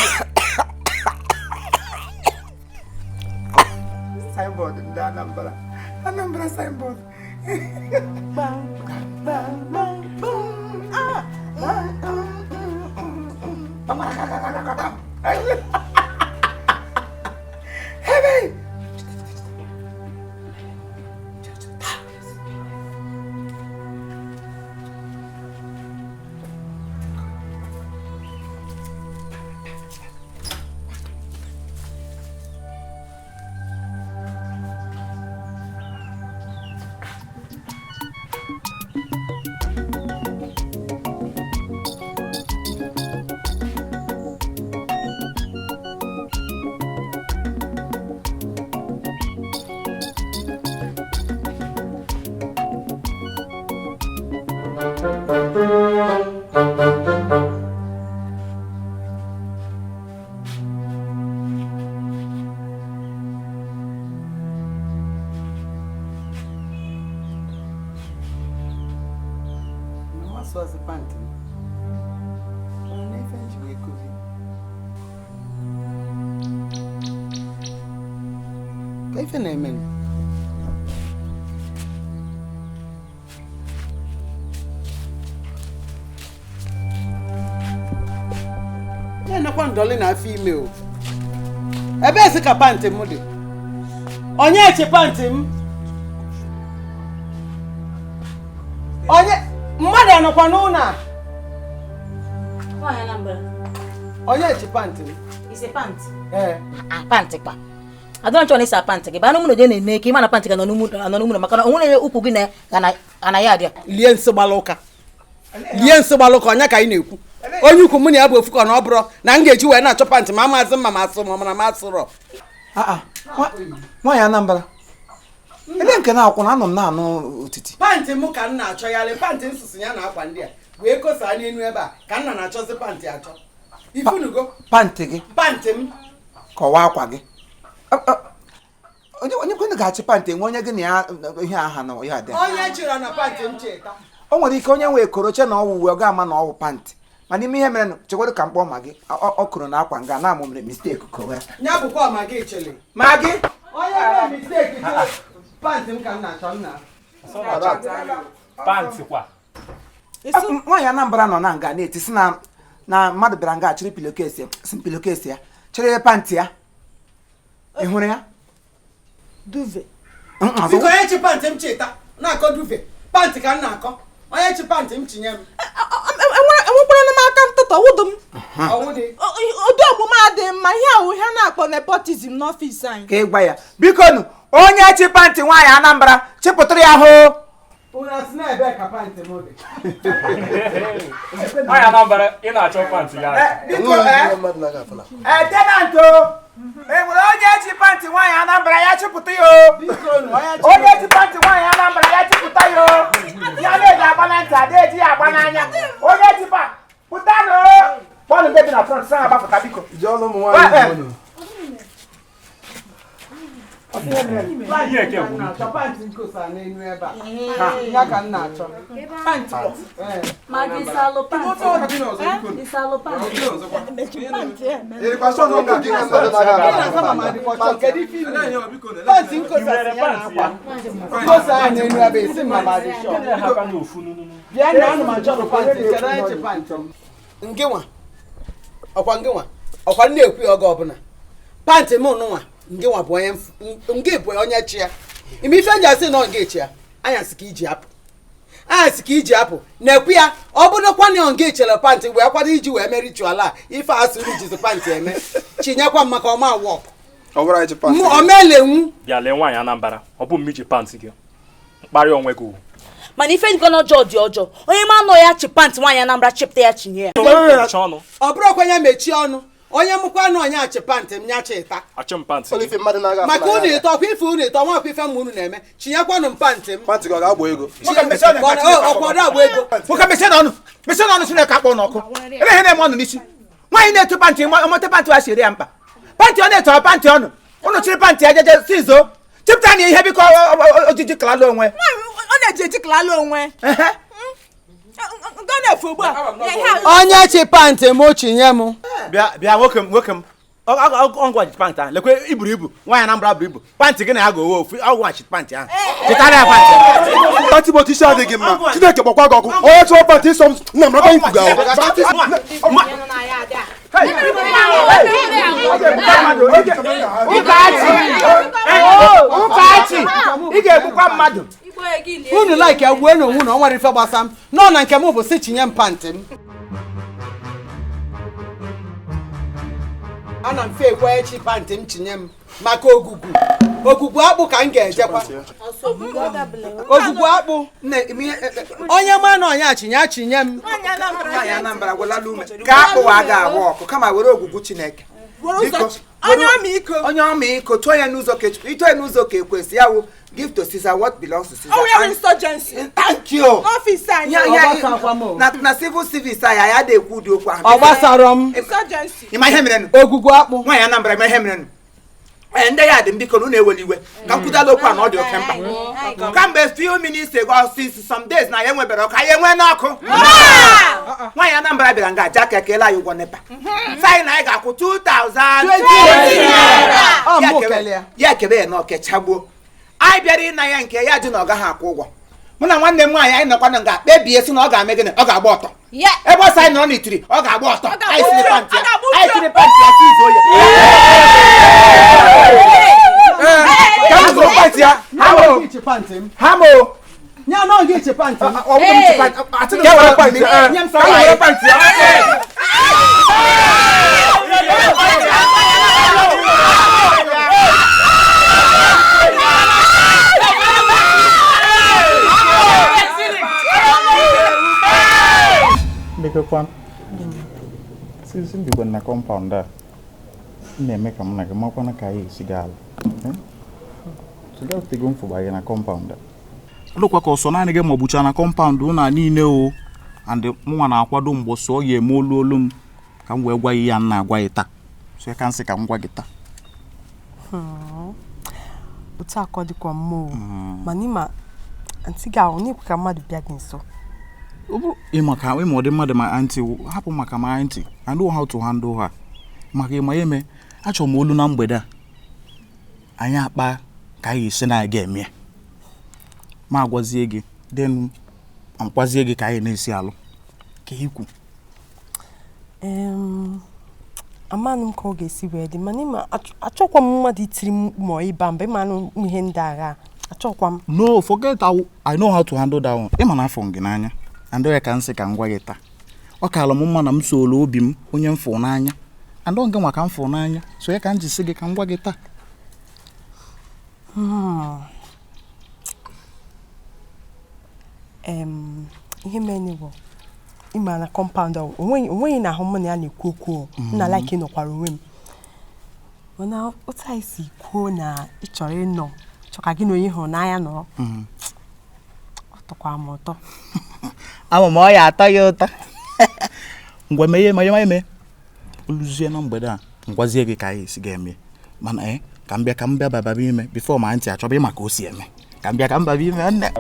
Signboard in Anambra. Anambra signboard. Bang, bang, bang, boom. Hey, was a panty. Kaifa na emen. Ya na kwa ndole na afi ime o. Ebe esi ka panty mu di. Onye eche panty m. Onye mmadụ anọkwa n'ụlọ a. Nwaanyị Anambra. Onye eche panty m. Ise panty. Panty pa. Adọ nchọ n'isa panty gị. Ba n'ụmụ na na-eme ka ị ma na panty ga nọ n'ụmụ maka na onwere ukwu gị na ya adịa. Lie nsị gbalụka. Lie nsị gbalụka onye ka ị na-ekwu. Onye ukwu mụ na ya bụ ofu ka na ọ bụrụ na m ga-eji wee na-achọ panty ma amaazị mma ma asụ ma mana ma asụrọ. Nwaanyị Anambra. Ebe nke na-akwụ na anọ m na-anụ otiti. Panty m ka m na-achọ ya le panty nsusu ya na akwa ndị a wee kosa n'elu ebe a ka m na-achọzi panty achọ. Ifunugo panty gị. Panty m. Kọwaa akwa gị. Onye kwenu ga-achị panty nwe onye gị na ya ihe aha na ya dị. Onye chịrị na panty m cheta. O nwere ike onye nwee koroche na ọwụwe ọ ga-ama na ọwụ panty. Mana ime ihe mere chekwado ka mkpọ ma gị ọ kụrụ na akwa nga na amụ mere mistake kowe. Nya bụkwa ma gị chele. Ma gị onye mere mistake chele. Panty m ka m na-achọ nna. Panty kwa. nwaanyị Anambra nọ na nga na-eti si na mmadụ bịara nga chịrị pilokesi ya chịrị pantị ya ị hụrụ ya duve biko onye chi pantị m cheta na-akọ duve pantị ka m na-akọ onye chi pantị m chinye m enwekwara m aka ntụtụ wụdụ m ụdị omume adịghị mma ihe ahụ ihe na-akpọ nepotism n'ọfịs anyị ka ị gwa ya biko nụ onye chi pantị nwaanyị Anambra chịpụtara ya hụ Nwaanyị Anambra ị na-achọ pantị ya tenant enwere onye chi pantị nwaanyị Anambra ya chịpụta ya onye chi pantị nwaanyị Anambra ya chịpụta ya ya na-eji agba na ntị ada eji ya agba n'anya onye chi pụta nụ kpọnụ ndị bi na front sa agbapụta biko ọkwa na-ekwu oge ọbụla pantị m nụnwa ngewa bụ onye nge bụ onye chi ya ime ife nja sị na nge chi ya anyasị ka iji apụ na-ekwu ya ọ bụrụkwa na nge chere pantị wee kwado iji wee mere ritual ife asụrụ jizi pantị eme chinyekwa m maka ọma wọk omelenwu bịa lee nwaanyị Anambra ọ bụ mmiji pantị gị mkparị onwe gị mana ife dịkọ n'ọjọọ dị ọjọọ onye ma nọ ya chi pantị nwaanyị Anambra chịpụta ya chinye ya ọ bụrụkwa ya mechie ọnụ onye mụkwa na onye achị pantị m nya chịta maka unu ịtọ ọkwa ife unu ịtọ nwakwa ife mma unu na-eme chinyekwanụ m pantị m ọkwado agba ego nwoke mesie n'ọnụ Chineke akpọ n'ọkụ ebe ihe na-eme ọnụ n'isi nwaanyị na-eto pantị ọmọte pantị wa shiri ya mkpa pantị ọ na-eto pantị ọnụ ụnụ chịrị pantị ya jeje si zo chịpụta na ihe biko ojiji kalala onwe ọ na-eji eji kalala onwe onye chi pantị m chinye m bịa nwoke m ọgwa ji pantị ahụ lekwe iburu ibu nwaanyị Anambra buru ibu pantị gị na ya ga-owe ofu ọgwachi pantị ahụ chịtara ya pantị pantị bụ isi adịghị mma Chineke gbakwa gị ọkụ onye chọrọ pantị ịsọ m nna m raba nkwuga ị ga-egbukwa mmadụ unu like ya gbuo n'onwe na ọ nwere ife gbasa m nọ na nke m bụ si chinye m pantị m ana m fe ekwe chi pantị m chinye m maka ogugu akpụ ka m ga-ejekwa ogugu akpụ onye ma na onye achinye m nwaanyị Anambra gwelala ume ka akpụ wa ga-agba ọkụ kama were ogugu Chineke onye ọmịiko tụọ ya n'ụzọ ka Chukwu ito ya n'ụzọ ka ekwesị ya wụ give to Caesar what belongs to Caesar. Thank you. Na civil service anyị ya na-ekwu ụdị okwu ahụ. Ọ gbasara m. Ịma ihe mere nụ? Ogugu akpụ. Nwaanyị Anambra ịma ihe mere nụ? Ndị ya dị mbiko unu eweli iwe ka m kwudala okwu a na ọ dị oke mkpa. Kamgbe few minutes ago since some days na ya enwebere ọkụ anyị enwe n'ọkụ. Nwaanyị Anambra bịara nga aja ka ekele anyị ụgwọ NEPA. Sayị na anyị ga-akwụ 2,000 ya kebe ya na ọkechagbuo. Anyị bịara ịna ya nke ya dị na ọ gaghị akwụ ụgwọ mụ na nwanne m nwaanyị anyị nọkwa na nga kpebie si na ọ ga-eme gịnị ọ ga-agba ọtọ ebe ọsọ anyị nọ n'itiri ọ ga-agba ọtọ anyị siri pantị ya si izu oye ka m zụrụ pantị ya hamo nye anọ gị iche pantị ọ bụrụ m iche pantị atụ na were pantị nye m sọ were pantị ya Lekekwan sisi mbikwa na compound a na-eme ka m na gị makwana ka anyị esi gaa ala siga tego mfụ banye na compound a lụkwa ka ọsọ naanị gị ma ọ bụcha na compound ụna niile o and mụnwa na-akwado mgbọsọ ọ ga-eme olu m ka m wee gwa ya nna agwa ya taa so ka nsị ka m gwa gị taa otu akọ dịkwa mma mana ịma ntị gị ahụ na-ekwe ka mmadụ bịa gị nso maka ịma ọdị mmadụ ma aunty hapụ maka ma aunty I know how to handle her maka ịma eme achọrọ m olu na mgbede a anyị akpa ka anyị esi na aga eme ma agwazie gị then nkwazie gị ka anyị na-esi alụ ka ikwu amanụ m ka ọ ga-esi wee dị mana ịma achọkwa m mmadụ itiri m ma ịba mba ịmanụ ihe ndị agha achọkwa m. No, forget I know how to handle that one. Ịma na afọ gị n'anya and ya ka nsị ka ngwa gị taa ọ kaala m mma na m soro obi m onye m fụrụ n'anya and ọ nke nwa ka m fụrụ n'anya so ya ka m ji sị gị ka ngwa gị taa. Ihe mere bụ ịma na compound onweghị na ahụ m na ya na-ekwu okwu nna like ịnọkwara onwe m mana otu anyị si kwuo na ị chọrọ ịnọ chọka gị na onye hụrụ n'anya nọ ọ tọkwara m ụtọ ama m ọ ya atọ ya ụtọ ngwa mee eme oluzie na mgbede a ngwazie gị ka anyị esi ga-eme mana ka m bịa baba ime before ma ntị achọba ịma ka o si eme ka m bịa baba ime nne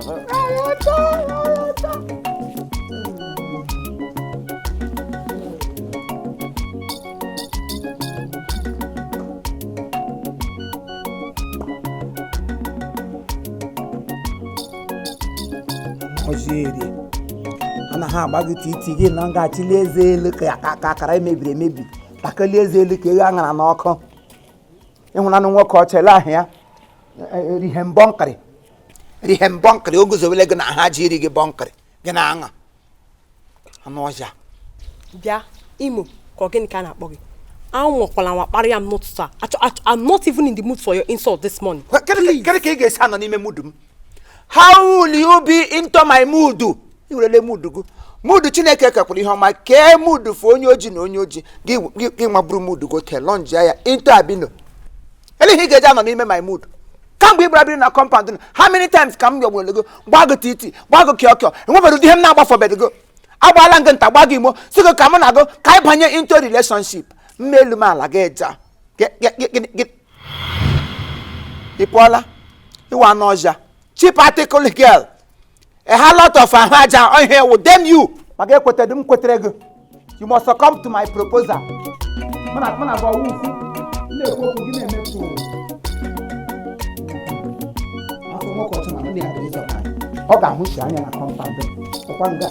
Ojiri ana ha agbaghị titi gị na ngachili eze elu ka akara emebiri emebi takali eze elu ka eghe aṅara n'ọkụ ịhụnanụ nwoke ọchele ahụ ya rihe mbọnkịrị o guzowele gị na ha ji iri gị bọnkịrị gị na aṅa anụ ọhịa bịa Imo ka ọ gịnị ka a na-akpọ gị anwụkwala nwa kparịa m n'ụtụtụ a I'm not even in the mood for your insult this morning. Kedu ka ị ga-esi anọ n'ime mood m? How will you be into my mood? Iwerele mood go. Mood Chineke kekwara ihe ọma kee mood fụ onye oji na onye oji gị maburu mood go telonji ya into abino. Ele ihe ga-eji anọ n'ime my mood. Kamgbe ị bịara na compound how many times ka m yọgburu go gbago titi gbago kịọkịọ enwebere ụdị ihe m na-agbafọbedo go agbaala ngị nta gbago imo sigo ka m na-agụ ka anyị banye into relationship mmelu m ala gị eja ị pụọla ịwa n'ọja cheap article girl a lot of aja on here will damn you maka ekwetere m kwetere gị you must come to my proposal mana gwa wu na-ekwu okwu gị na-emetụ afọ nwoke ọchụ na ndị ya dị ịzọ ọ ga-ahụchi anya na compound ọkwa nga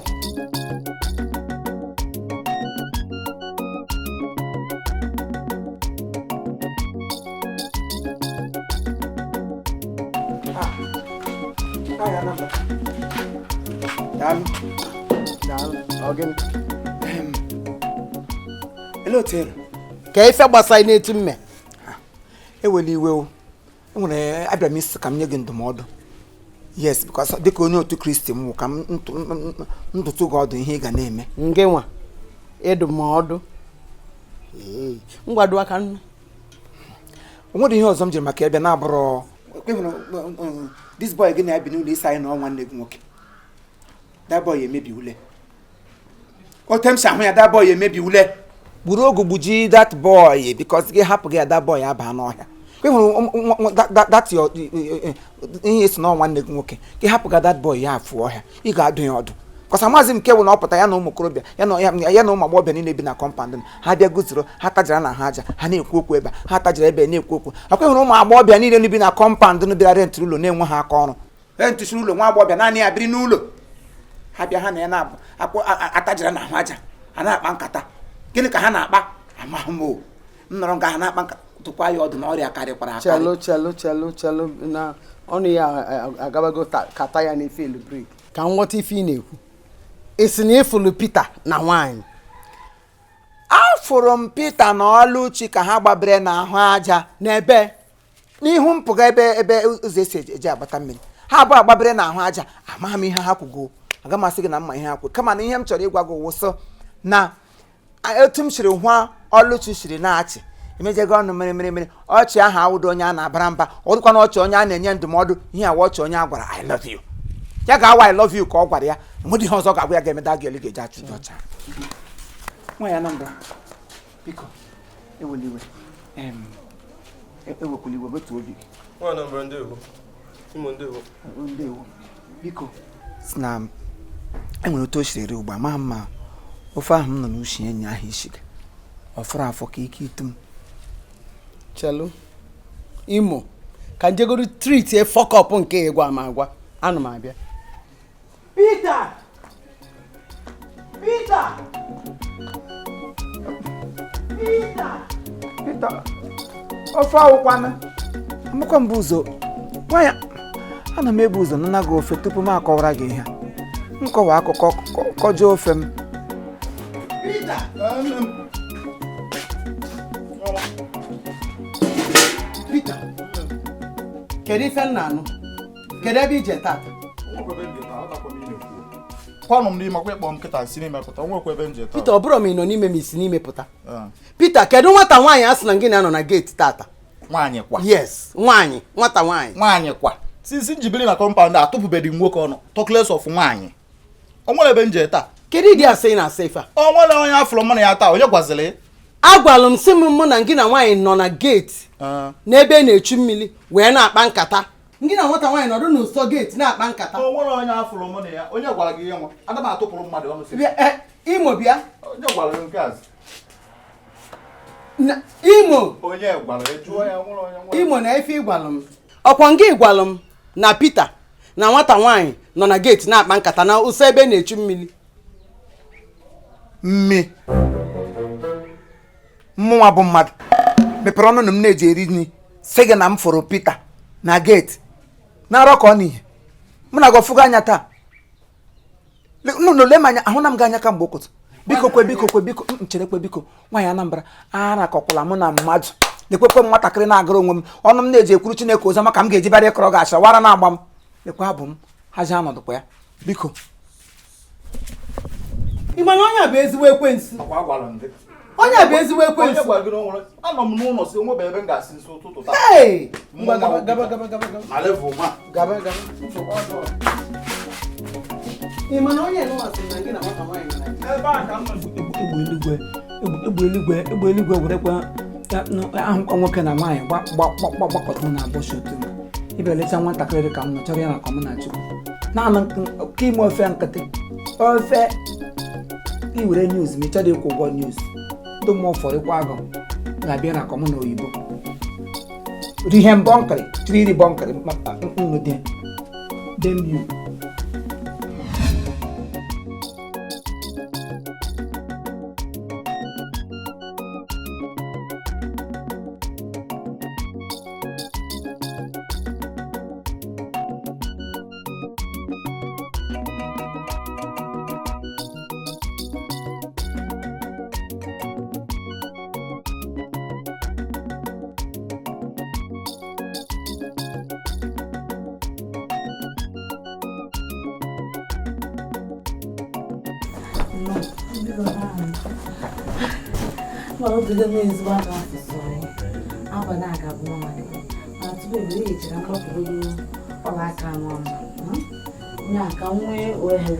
Hello, Tere. Ka ife gbasara n'eti mme. Eweli iwe o. Enwere abịa m isi ka m nye gị ndụmọdụ. Yes, because dịka onye otu Kristi m ka m ntụtụ gị ọdụ ihe ị ga na-eme. Nke nwa ndụmọdụ. Ngwado aka nnu. Onwere ihe ọzọ m jiri maka ebe na-abụrụ this boy gị na-abi n'ụlọ ịsa anyị na ọ nwanne gị nwoke. That boy emebi ule. Otemsi ahụ ya that boy emebi ule. Gburu ogu gbuji that boy because gị hapụ gị ya that boy aba n'ọhịa. That your ihe esi na nwanne gị nwoke gị hapụ gị that boy ya afụ ọhịa ị ga-adụ ya ọdụ. Kọsa maazị m kewu na ọpụta ya na ụmụ okorobịa ya na ụmụ agbọghọbịa niile bi na compound ha bịa guzoro ha tajara na ha aja ha na-ekwu okwu ebe ha tajara ebe na-ekwu okwu akwa hụrụ ụmụ agbọghọbịa niile bi na compound bịara rent ụlọ na-enwe ha aka ọrụ rentụsiri ụlọ nwa agbọghọbịa naanị ya biri n'ụlọ ha bịa ha na ya na-abụ atajara na ha aja ha na-akpa nkata gịnị ka ha na-akpa amaghị m o m nọrọ nga ha na-akpa nkata tụkwa ya ọdụ na ọrịa karịkwara akarị chelo na ọnụ ya agabago kata ya na-efe elu brik ka m ghọta ife ị na-ekwu esi na ịfụlụ Pita na nwaanyị afụrụ m Pita na Ọlụchi ka ha gbabere n'ahụ aja n'ebe n'ihu mpụga ebe ụzọ esi eji agbata mmiri ha abụọ agbabere n'ahụ aja amaghị m ihe ha kwugo aga m asị gị na mma ihe ha kwu kama na ihe m chọrọ ịgwa gị wụsọ na etu m siri hụ Ọlụchi siri na-achị emejego ọnụ mere ọchị ahụ awụdo onye a na-abara mba ọ dịkwa na ọchị onye a na-enye ndụmọdụ ihe awa ọchị onye a gwara I love you ya ga-awa I love you ka ọ gwara ya enwedị ihe ọzọ ga-agwa ya ga-emeda gị ga-eji achụjụ ọcha nwa ya Anambra biko eweliwe ewekwala iwe wetu obi gị nwa Anambra ndewo Imo ndewo biko si na enwere otu o siri ugbu a ma mma ofe ahụ m nọ n'ushi enyi ahụ isi gị ọ fọrọ afọ ka ike itu m chelu Imo ka njegoro treat fọkọp nke ịgwa ma agwa anụ m abịa Peter Peter, ofe awụkwana amụkwa mbụ ụzọ nwanyị ana m ebu ụzọ nna gị ofe tupu m akọwara gị ihe nkọwa akụkọ kọjọ ofe m. Peter, kedu ife nna anụ? Kedu ebe ije tata? Kwanụ m n'ime akwa ịkpọ m nkịta si n'ime pụta nwekwa ebe m je taa. Peter, ọ bụrụ m ị nọ n'ime m isi n'ime pụta. Peter, kedu nwata nwaanyị a sị na gị na-anọ na geeti tata? Nwaanyị kwa. Yes, nwaanyị, nwata nwaanyị. Nwaanyị kwa. Since njibiri na compound atụpụbeghị nwoke ọnụ. Talk less of nwaanyị. O nwere ebe m je taa. Kedu ịdị asị ị na-asa ife a? O nwere onye afụrụ m na ya taa, onye gwaziri? Agwalụ m sị m mụ na gị na nwaanyị nọ na geeti n'ebe na-echu mmiri wee na-akpa nkata. Gị na nwata nwaanyị nọdụ n'ụsọ geeti na-akpa nkata. O nwere onye afụrụ m na ya, onye gwara gị ihe nwa. Ada m atụpụrụ mmadụ ọnụ sị. Imo bịa. Onye gwara gị nke azụ. Imo. Onye gwara gị jụọ ya nwere onye nwa. Imo na ife ịgwalụ m. Ọkwa ngị ịgwalụ m na Peter na nwata nwaanyị nọ na geeti na-akpa nkata na ụsọ ebe na-echu mmiri. Mụnwa bụ mmadụ mepere ọnụ na m na-eji eri nri sị gị na m fụrụ Peter na geeti na-arọ ka ọ n'ihe mụ na gị ọfụgo anya taa le m anya ahụ na m gị anya ka mgbe ụkụtụ biko ncherekwe biko nwaanyị Anambra arakọkwala mụ na mmadụ lekwekwe m nwatakịrị na-agara onwe m ọnụ m na-eji ekwuru Chineke ozi maka m ga-eji bara ịkọrọ gị asha wara na-agba m lekwa abụ m hazi anọdụkwa ya biko. Ị ma na onye a bụ ezigbo ekwensu? Onye a bụ ezigbo ekwensu. Anọ m n'ụlọ si onwe ebe m ga-asị nso ụtụtụ taa. Gaba. Ị ma na onye nọ asị na gị na nwata nwaanyị nọ na ebe a ka m egbe eluigwe werekwa ahụkwa nwoke na nwaanyị gbakọta na abọchi otu ịbịa lecha nwatakịrị ka m nọchara ya na ka m na Chukwu naanị ka ime ofe nkịtị ofe iwere news ma ị chọrọ ịkwụ ụgwọ news ndị mmụọ ụfọdụ kwa agụ ga-abịa na kọmụ na oyibo rihe mbọnkịrị chiri iri bọnkịrị nnụdị dem yu. ka nwee ohere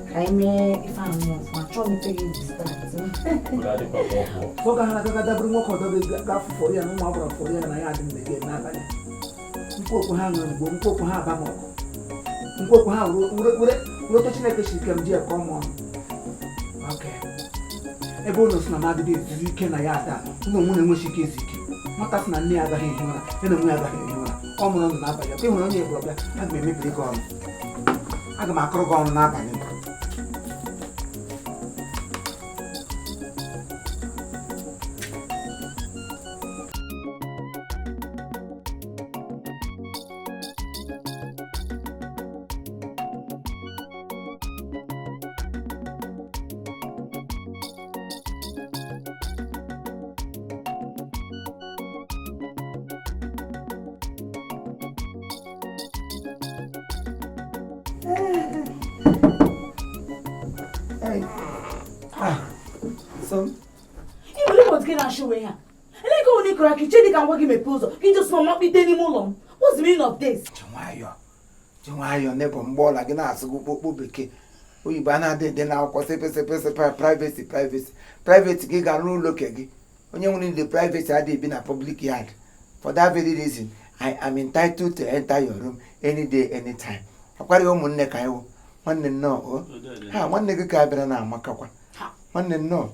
ka anyị mee ife ahụ ọfụma chọọ m ite gị distract Foga na kaka daburu nwoke ọdọ ga-afụ fọrọ ya na ụmụ agbara fọrọ ya na ya adị mgbe gị n'abalị mkpokwu ha nwere mgbe mkpokwu ha aba n'ọkụ mkpokwu ha were Chineke si ike m ji eke ọmụ ọnụ ebe ụlọ si na mmadụ ezuzu ike na ya ada ụlọ nwụ na-enwechi ike izu ike nwata si na nne ya agaghị ehi ụra ya na nwe ya agaghị ehi ụra ọ mụrụ ndụ n'abalị ọkụ ịhụrụ onye egburu ọbịa aga m emebiri gị ọnụ aga m akụrụ gị ọnụ n'abalị What's the meaning of this? Chinwayo nebo mbola gị na-asụ okpokpo bekee oyibo a na-adị na akwụkwọ sepesepesepe private gị ga n'ụlọ ke gị onye nwere ndị private adịghị ebi na public yard. For that very reason I am entitled to enter your room any day anytime. Akwari ụmụnne ka iwu nwanne nnọọ ha nwanne gị ka abịara na amakakwa nwanne nnọọ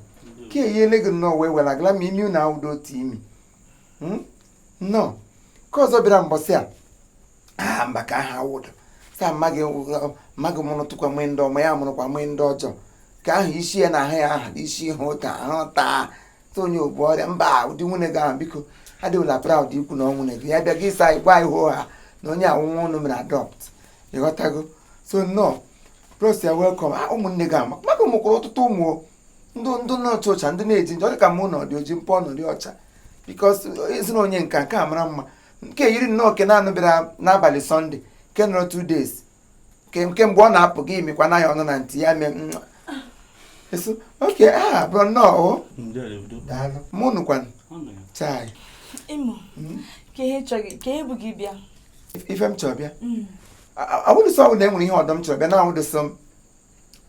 ka eyele gị nnọọ wee welagala ma imi na ụdọ otu imi nnọọ ka ọzọ bịara mbọsị a mba ka aha wụdụ sa mmadụ mụrụ tụkwa nwee ndị ọma ya mụrụkwa nwee ndị ọjọọ ka ahụ isi ya na ahụ ya aha isi ha ụta ahụ taa ta onye obu ọrịa mba ụdị nwunye gị ahụ biko adịwela proud ikwu na ọ nwunye gị ya bịa gị ịsa igwa ihu ha na onye awụnwa ụnụ mere adopt ịghọtago so nnọọ prosia welcome ụmụnne gị ama maka ụmụkwụrụ ọtụtụ ụmụ ndụ nọọchị ọcha ndị na-eji njọ dịka mụ na ọdị oji mpọ nọdị ọcha bikos ezinụlọ onye nke a mara mma nke yiri nnọọ ke na-anụ bịara n'abalị sọnde nke nọrọ 2 days nke mgbe ọ na-apụ gị imekwa n'ahịa ọnụ na ntị ya mee oke bụrụ nnọọ daalụ mụ nụkwanụ chai Imo ka ihe chọrọ ka ebu gị bịa ife m chọrọ bịa awụdịsọ ọbụla e nwere ihe ọdọ m chọrọ bịa na awụdịsọ m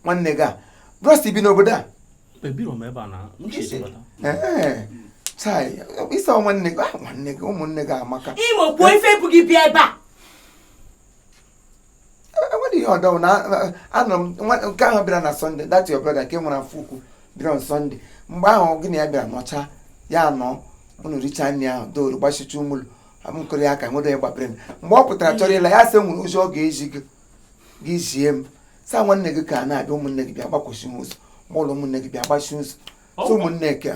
nwanne gị a bros bi n'obodo a chai ịsa nwanne gị ụmụnne gị amaka Imo kwuo ife ebu gị bịa ebe a enweghị ihe ọdọ na anọ m nke ahụ bịara na sọnde that's your brother nke nwere afọ ukwu bịara on sọnde mgbe ahụ gị na ya bịara nọcha ya anọ unu richa nri ahụ dooru gbachicha ụmụlụ amụkọrọ ya aka nwere ya gbapere mgbe ọ pụtara chọrọ ịla ya sị nwere ụzọ ọ ga-eji gị zie m sa nwanne gị ka na-abịa ụmụnne gị bịa gbakwụchi ụzọ mgbe ụlọ ụmụnne gị bịa gbachi ụzọ so ụmụnne ke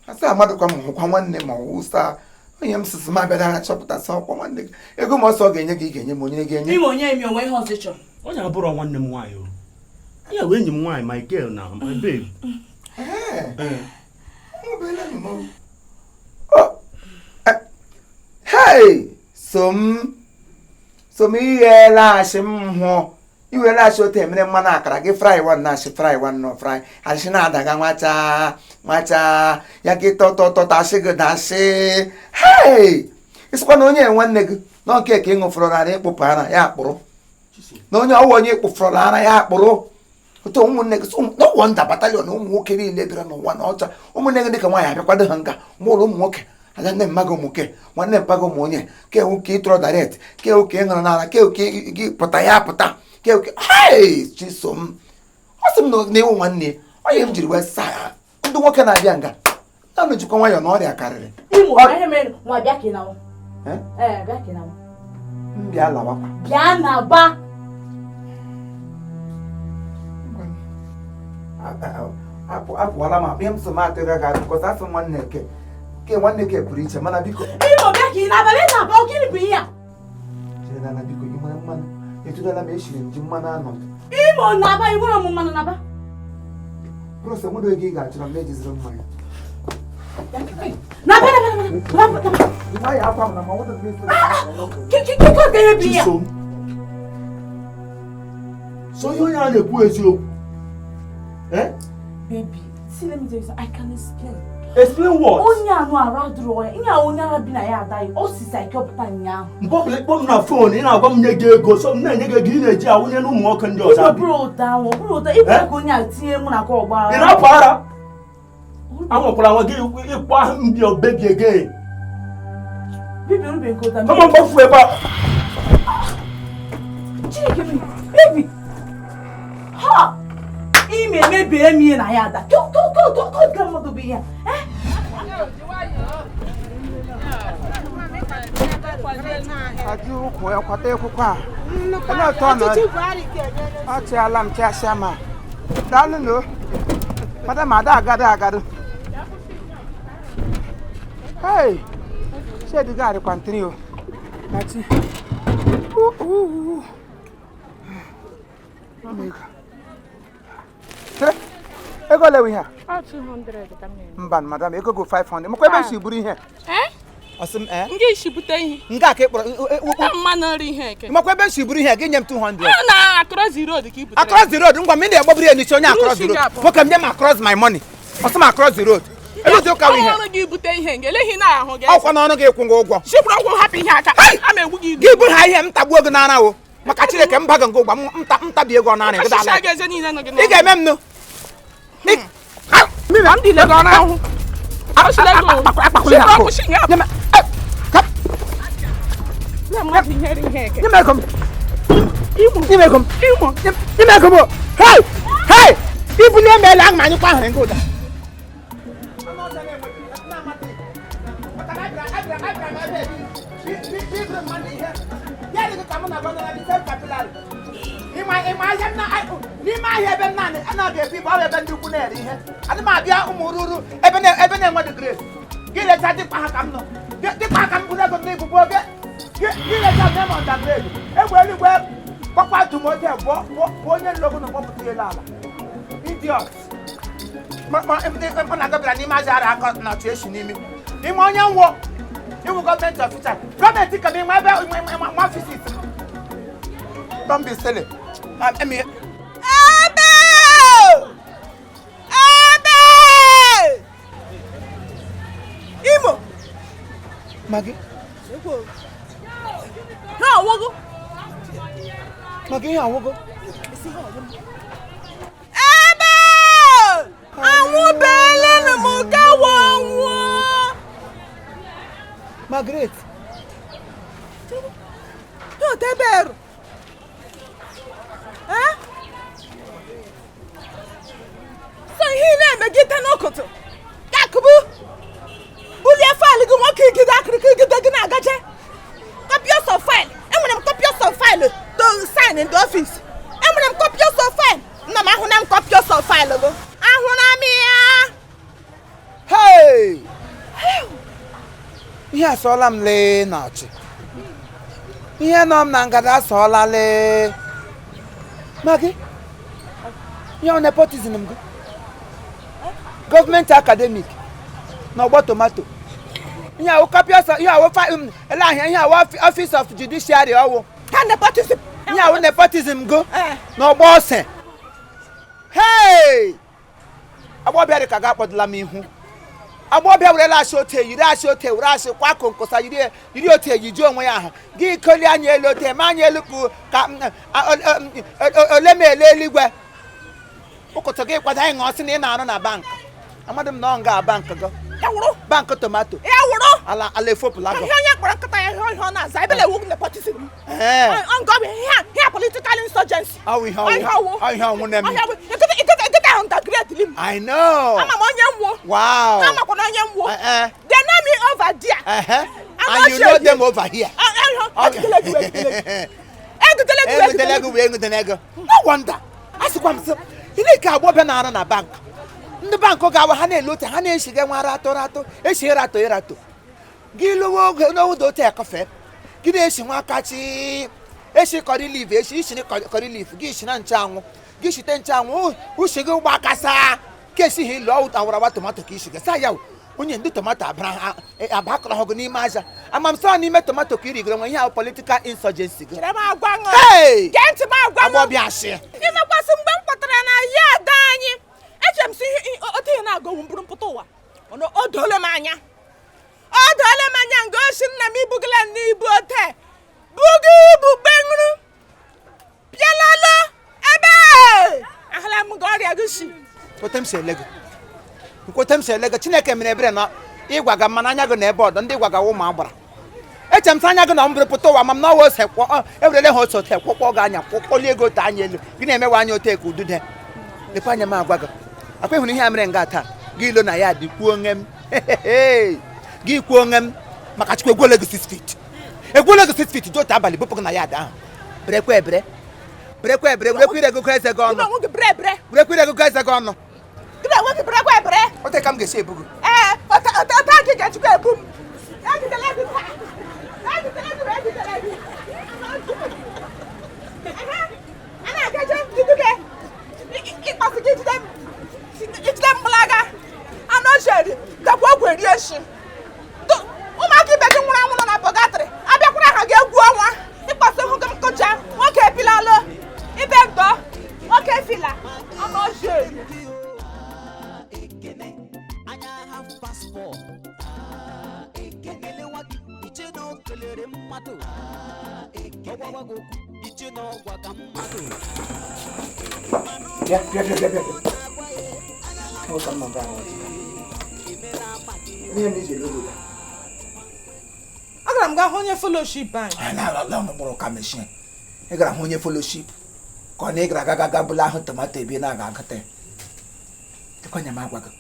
asa amadụkwa m hụkwa nwanne ma ọwụ saa onye m sisi ma bịara chọpụta sọ ọkwa nwanne gị ego m ọsọ ọ ga-enye gị ị ga-enye m onye ga-enye Imo onye emi onwe ihe ọzọ chọrọ onye abụrụ nwanne m nwaanyị o onye bụ enyi m nwaanyị my girl na my babe hey so m ighelachi m hụọ iwelachi otu emere mmanụ akara gị fry one na-achị fry one nọ fry achị na-adaga nwacha ya gị tọtọtọtasị gị dasị hey ịsịkwa na onye nwanne gị na nke ka ịṅụfụrụ ara ịkpụpụ ara ya akpụrụ na onye ọwụ onye ịkpụfụrụ ara ya akpụrụ otu ụmụnne gị n'ụwọ nda batalion ụmụ nwoke niile bịara n'ụwa na ọcha ụmụnne gị dịka nwaanyị abịakwado ha nga mụrụ ụmụ nwoke aja nne mmaga ụmụke nwanne mpaga ụmụ onye kewu ka ịtụrụ direct kewu ka ị ṅụrụ n'ala kewu ka gị pụta ya apụta kewu ka chisom ọ sị m na iwu nwanne onye m jiri wee saa ndị nwoke na-abịa nga ya na ojikwa nwayọ na ọrịa karịrị mbịa lawakwa bịa na ba apụọla m akpa ihe m so m atịrị ga adịkọta asụ nwanne ke nwanne ke pụrụ iche mana biko Imo bịa ka ị na-abalị na-aba gịnị bụ ihe a chere biko ị nwere mmanụ etudala m eshiri m ji mmanụ anọ Imo na-aba ị nwere m mmanụ na-aba prọs enwere ego ị ga-achọrọ m ejiziri mmanya so ihe onye a na-ekwu eziokwu baby see let me tell you something I can explain explain what onye anụ ara dụrụ ya ihe onye ara bi na ya adaghị o si saịkọpụta ụnyaahụ mgbe ọbụla ịkpọ m na fon ị na-agwa m nye gị ego so m na-enye gị ego ị na-eji awụnye n'ụmụ nwoke ndị ọzọ ọ bụrụ ụda ịbụ ka onye a tinye mụ na ka ọgba ị na-apụ ara anwakwara nwa gị ịkpọ ahụ mbi obebi ege bibi orube nke ụta kama mgbafu ebe a Chineke m baby ha ime emebie m ihe na ya ada ka mmadụ bụ ihe ajụ ụkwụ ya kwata ekwukwa a ele otu ọ nọ ọ chịala m chịasịa ma daalụ no madam ada agado hey shedi gari kwantri o ati ego lewe ihe a 200 mba madam ego go 500 makwa ebe si buru ihe Osim Nge isi bute ihe. Nga ka ịkpọrọ mmanụ nri ihe eke. Makwa ebe si buru ihe gị nye m 200. Na across the road ka i butere. Across the road ngwa m na-egbobiri ya n'isi onye across the road. Nwoke m nye m across my money. Osim across the road. Elu dị ụka ihe. Ọrụ gị bute ihe ngelehi na ahụ gị. Ọkwa n'ọnụ gị kwụ ụgwọ. Sikwuru ụgwọ hapụ ihe aka. A ma egbu gị. Gị bụ ha ihe m tagbuo gị n'ara o. Maka Chineke m baga ngwa m tabi ego n'ara gị dala. Ị ga-eme m nụ. Mmiri m dị lego n'ahụ. Hey! Hey! Ibu na emela ang manyu pa haren ko da. n'ime ahịa ebe nna anaghị ebi bụ ebe ndị ukwu na-ere ihe adị m abịa ụmụ ruru ebe na-enwe dị grace gị leta dịkpa ha ka m nọ dịkpa ha ka m bụrụ ego ndị ibubo oge gị leta m na ọndagrade egbe eluigwe gbakwa dumote bụ onye nlogo na mkpọpụta elu ala idiot mụ na gọbịara n'ime aja ara aka na otu esi n'ime onye nwụọ iwu gọọmenti ọfịsa gọọmenti ka n'ime ebe nwa fisis don't be silly. Imo. Maggie. Ha wogo. Maggie, ha wogo. Àwọn bẹ́ẹ̀lẹ̀ ni mo káwọ́ wọn. Margaret. Yóò tẹ́ bẹ̀rù. Sọ ihe na-emegide n'ụkụtụ. Yakubu. Bulie faịlụ gị nwoke igide akịrịkịgide gị na-agaje. Copious of file. Enwere m copious of file to sign in the office. Enwere m copious of file. Nna m ahụ na m copious of file gị. Ahụra m ya. Hey! Ihe asọọla m lee n'ọchị. Ihe nọ m na ngada asọọla lee. Maggie, ihe ọ nepotism gị. Government academic na ọgbọ tomato. Ihe awụ copious of ihe awụ ele ahịa ihe awụ office of judiciary ọwụ. Ha nepotism. Ihe awụ nepotism gị na ọgbọ ose. Hey! Agbọbịa dị ka ga-akpọdụla m ihu. Agbọbịa werela asị ote yiri asị ote were asị kwa konkosa yiri ote yiji onwe ya ahụ gị koli anya elu ote ma anya elu ka ole ma ele eluigwe ụkụtụ gị kwado anyị ṅụọ sị na ị na-arụ na bank amadị m na ọ nga bank gị bank tomato ala efopụla gị onye kpọrọ nkịta ya ihe ọ na-aza ebele ewu nepotism ngọbị ihe political insurgency ihe ọnwụ na-eme I know. Ama m onye nwụọ. Wow. Ama m onye nwụọ. They know me over there. And you know them over here. No wonder. Asịkwa m sị, ile ka agbọbịa na-arụ na bank. Ndị bank ga-awa ha na-ele ote ha na-eshiga nwa ratọ eshi ịratọ. Gị lụwa oge n'odo ote ekọfe. Gị na-eshi nwa kachi eshi kọrị liv eshi kọrị liv gị ishi na nchanwụ. Gị shite nchanwụ ushi gị ụgbọ akasa kesi hi lụọ awarawa tomato ka ishi gasa ya onye ndị tomato abakọrọ ha gị n'ime aja ama m sọ n'ime tomato ka iri gịrị nwe ihe ahụ political insurgency gị agbọbịa asị imekwasị mgbe m kpọtara na ya ada anyị eche m si otu ihe na-agọwu mbụrụ mpụta ụwa o doole m anya nga oshi nna m ibugala n'ibu ote bugo ibu gbenwuru bịalalo ebe ahụla m gị ọrịa gị shi nkwete m si ele gị Chineke mere ebere na ịgwaga mmanụ anya gị na ebe ọdọ ndị gwaga ụmụ agbara eche m sị anya gị na mbụrụ pụta ụwa ma m na ọwa ose ewerele ha ose ote kwụkwọ gị anya kwụkwọlie ego ote anya elu gị na-emewe anya ote ka udude lekwa anya m agwa gị akwa ịhụrụ ihe a mere nga taa gị ilo na ya dị kwuo onwe m gị kwuo onwe m maka chukwu egwuole gị 6 feet dị otu abalị bụpụ gị na ya ada ahụ berekwa ebere werekwa ire gụgụ eze gị ọnụ ote ka m ga-esi ebu gị ọta gị ga-echukwa ebu m a na-agaje iduge ịkpasị gị ijide mgbalaga anụ ojeri gakwa ọgwụ eri eshi ụmụaka ibe gị nwụrụ anwụ nọ na pọgatrị abịakwara ha ga egwu ọnwa ịkpasị hụ gị nkụcha nwoke epilalụ ibe ndọ nwoke efila anụ ojeri agara m gaa hụ onye fellowship anyị ị gara hụ onye fellowship ka ọ na ị gara aga bụla ahụ tomato ebe na-aga agụta ya dịkwanya m agwa gị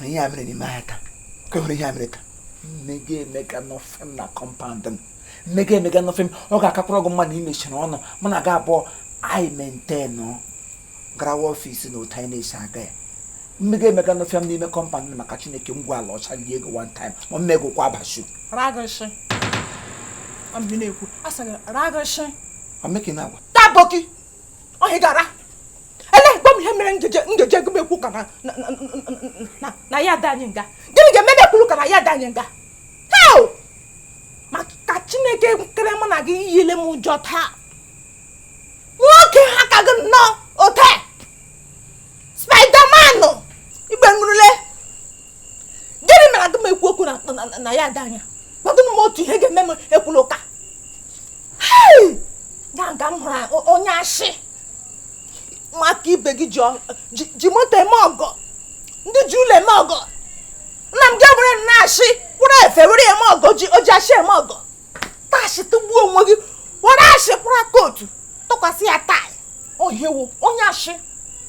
ihe a mere n'ime ahịa taa ka hụrụ ihe a mere taa mega no film na compound mega no film o ga akakwara go man imechiri ono mo na ga abo I maintain no grawa office no tiny saga mega no film n'ime compound maka Chineke ngwa ala ocha lie go one time mo mmego kwa abashu Ragashi. I'm bineku. Asaga ragashi. I'm making agwa. Taboki. Oh higara. Ele gbo mi hemere ngeje gbe ku kana na ya danyinga. Gini ge mebe kulu kana ya danyinga. How? Maka Chineke kere mo na gi yile mu jota. Nwoke ha ka gị nọ ote Spider-Man nọ igbe nrule gịnị mere agụ m ekwu okwu na ya adanya gbadụnụ m otu ihe ga-eme m ekwula ụka ga m hụrụ onye ashị maka ibe gị ji moto eme ọgọ ndị ji ụlọ eme ọgọ nna m ga were na-ashị kwụrụ efe were eme ọgọ oji ashị eme ọgọ taashị tụgbuo onwe gị were ashị kwụrụ kootu tọkwasị ya tai ohewo onye ashị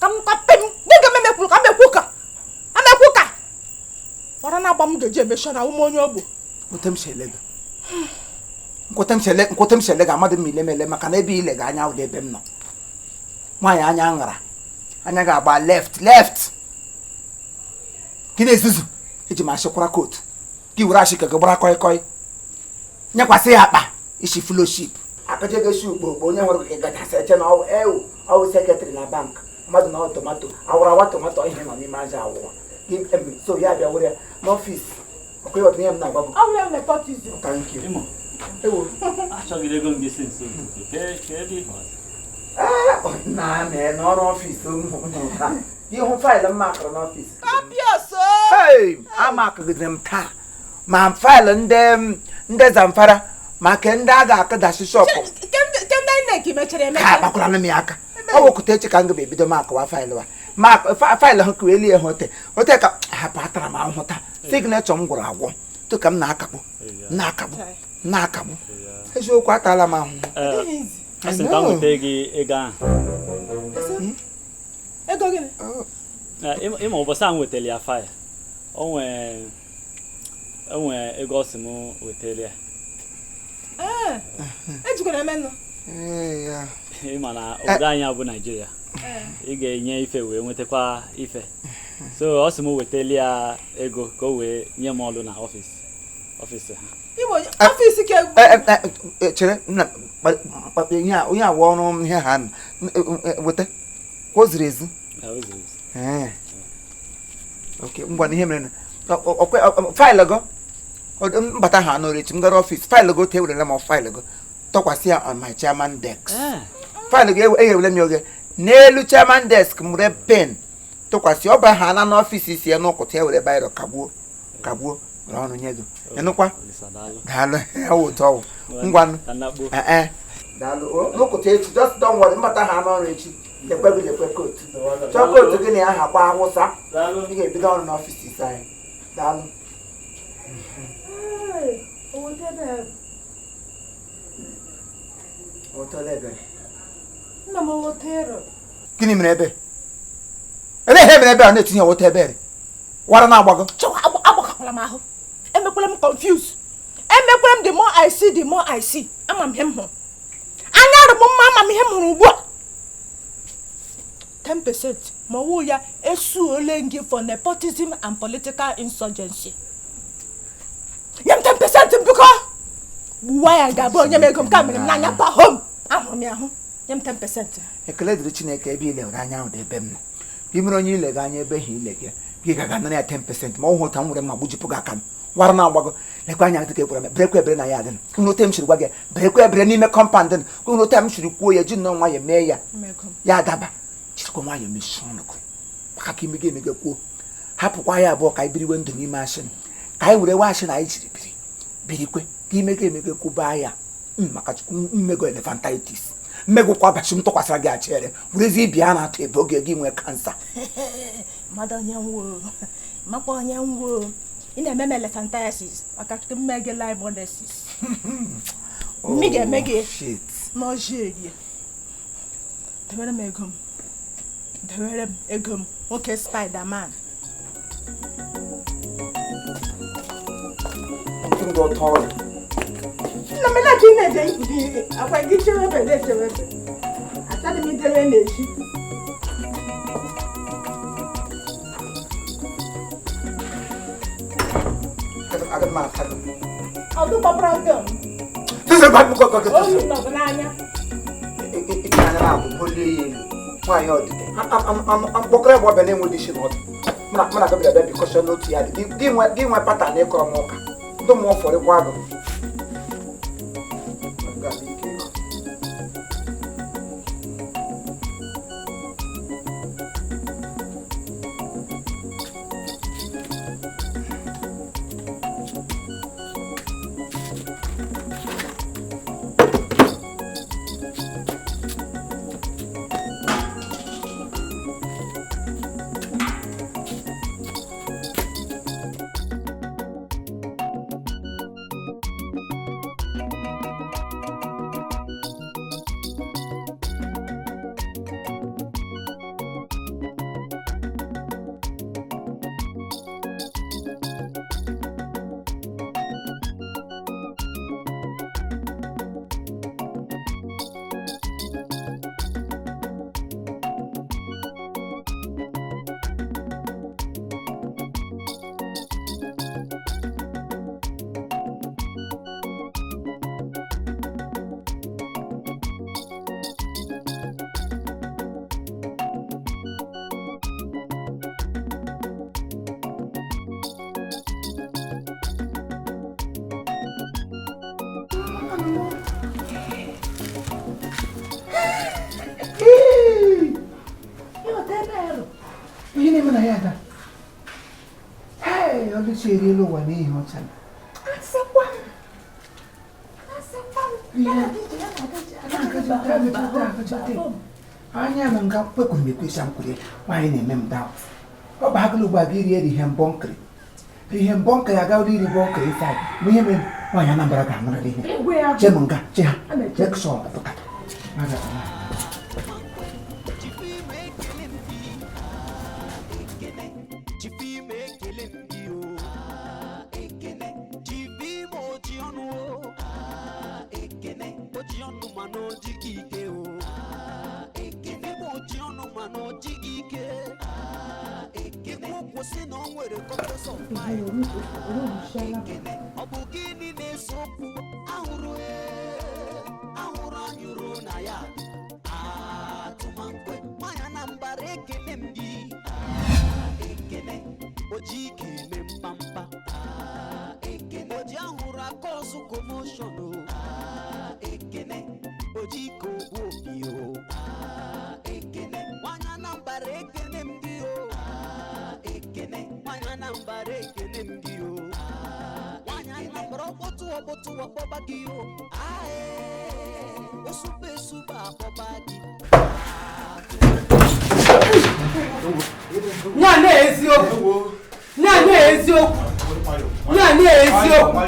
ka m kapem dịga memekwuru ka amekwuka wara na agba m ga-eji emesha na ụmụ onye ogbo nkwụtem shele ga amadụ m ilemele maka na ebe ile ga anya ụdị ebe m nọ nwaanyị anya nhara anya ga-agba left gị na-ezuzu eji m ashịkwara kootu gị were ashị ka gị gbara koi nyekwasị ya akpa isi fellowship akaje ga shu gbogbo onye hụrụ ka gaja seche na ọwụ sekretary na bank mmadụ na tomato awụrawa tomato ihe nọ n'ime aja awụwa so ya bịa were n'ọfịs ọkụ ịghọta ihe m na-agwa bụ thank you achọghị ego m gị nso na mee n'ọrụ ọfịs ịhụ faịlụ m makụrụ n'ọfịs amakụgidere m taa ma faịlụ ndị Zamfara maka ndị a ga-akụdachi shọpụ ka agbakwara m ya aka ọ wekụta echi ka m ga ebido makụwa faịlụ faịlụ ha ka elie ha ote ka hapụ atara m ahụta signetọ m gwụrụ agwọ tụ ka m na-akagbu eziokwu atala m ahụhụ asị ka m weta gị ego ahụ ịma ụbọchị ahụ wetara ya faịlụ o nwee ego ọ sị m wetara ya ịma na obodo anyị bụ Naịjirịa ị ga-enye ife wee nwetakwa ife so ọ sị m wetali ya ego ka o wee nye m ọrụ na ọfịs ha chere onye awa ọrụ ihe ha weta ka o ziri ezi ngwa na ihe mere faịlụ go mbata ha n'ọrụ echi m gara ọfịs faịlụ go te werele m faịlụ go tọkwasị ya on my chairman desk faịlụ go eghewele m oge n'elu chairman desk m were pen tụkwasị ọba ha na n'ọfịs isi ya n'ụkwụta ya were baịro kagbuo were ọnụ nye gị ịnụkwa daalụ ya wụ ụtọ ọwụ ngwanụ daalụ n'ụkwụta echi just don't worry mbata ha n'ọrụ echi lekwe kootu chọọ kootu gị na ya ha kwa awụsa ị ga-ebido ọrụ n'ọfịs isi anyị daalụ gịnị mere ebe ihe mere ebe a na-etinye wota ebere wara na-agbago agbakakwala m ahụ emekwala m confuse emekwala m the more I see ama m ihe m hụrụ anya arụ m mma ama m ihe m hụrụ ugbu a 10% ma ọwụ ya esuole gị for nepotism and political insurgency nye m 10% biko gbuwa ya ga-abụ onye m ego m ka mere m n'anya pahom ahụrụ m ya ahụ nye m 10%. ekele dịrị Chineke ebe ilegara anya ahụ dị ebe m nọ gị mere onye ilega anya ebe ha ilega gị ga-aga nara ya 10% ma ọ hụta m nwere ma gbujipụ gị aka m wara na-agbago lekwa anya dịka ekwara m berekwa ebere na ya adịnụ kwunote m siri gwa gị berekwa ebere n'ime kọmpand nụ kwunote m siri kwuo ya ji nnọọ nwayọ mee ya adaba chirikwa nwayọ mesi ọnụgụ maka ka imege emege kwuo hapụkwa ya abụọ ka anyị biriwe ndụ n'ime ashị ka anyị were we ashị na anyị jiri birikwe ka imege emege kwụba ya maka chukwu mmego elephantitis mmego kwa abachi m tụkwasịra gị achere werezi ibi a na-atụ ebe oge gị nwee kansa mmadụ onye nwo makwa onye nwo ị na-eme m elephantiasis maka chukwu mmege limonesis mme ga-eme gị n'ọjị eri dewere m ego m nwoke Spider-Man go tall. No me na kine de akwa gi chere be de chere be. Ata de mi dere na echi. Agad ma ka. Odu problem. Sise ba mu ko ko. O ni no na anya. Ina na bu boli. Why you did? I'm bokre bo be na enwe di shi no. Mana ka bi da because no ti ya. Gi nwe pattern e ko mo ka. Do mo for e kwa go. Serielo wane hiyo sana. Asakwa. Anya manga pe ko me kwesa mkure. Why na mem down. O ba glu ba giri ri hem bonkre. Ri hem bonkre aga ri bonkre sai. Mu yeme wa ya nambara ga ngara ri. Je manga, je ha. Je so to ka. Maga.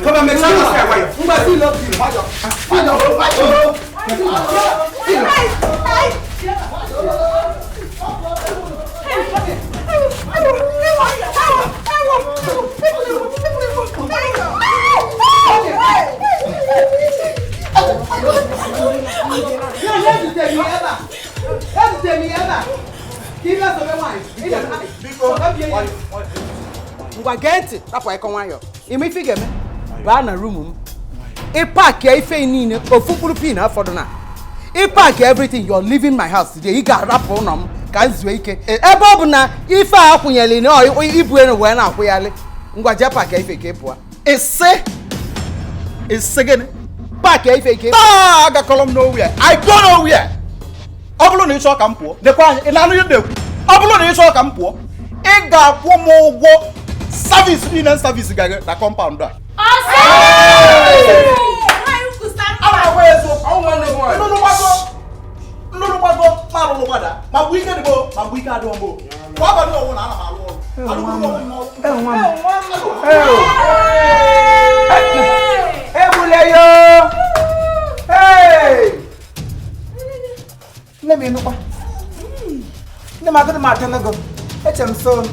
Come on, make sure you stay away. Ngwa genti tapo iko nwayo imi fige me ba na room m e park ya ife niile ofukuru pin afodo na e park everything you're leaving my house today you got rap on am ka nzue ike ebe ọ bụ na ife a kwunyele na ibu enu we na akwuyale ngwa je park ya ife ke pụa ese gene park ya ife ke ga kolom nowhere I go nowhere ọ bụrụ na ịchọ ka m pụọ dekwa anyị ị na-anụ ihe na-ekwu ọ bụrụ na ịchọ ka m pụọ ị ga-akwụ m ụgwọ service niile service ga na compound a Let me know. Let me go. It's so.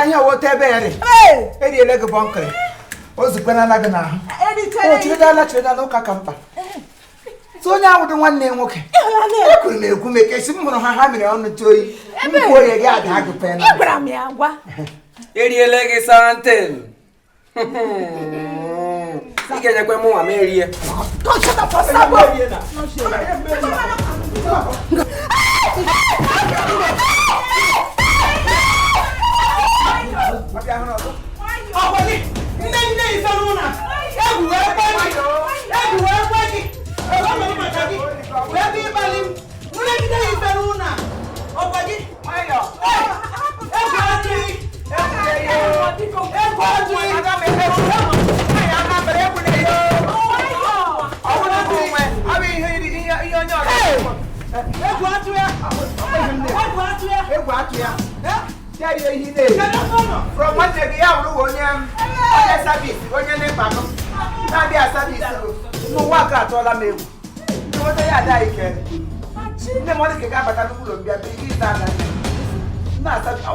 Ihe wote ebere. Eriele gị bọnkịrị. Ozukwana na gị n'ahụ. O chiredala ụka ka mkpa. So onye ahụ dị nwanne nwoke. Ekwuru m ekwu meke esi m hụrụ ha mere ọnụ toyi. Mkwu oye gị ada agụ pena. Gwara m ya gwa. Eriele gị santen. Ị ga-enyekwe mụ nwa m erie. From one day, I will service, no work at all. I mean, what they are like. The money can have a little bit of big not that I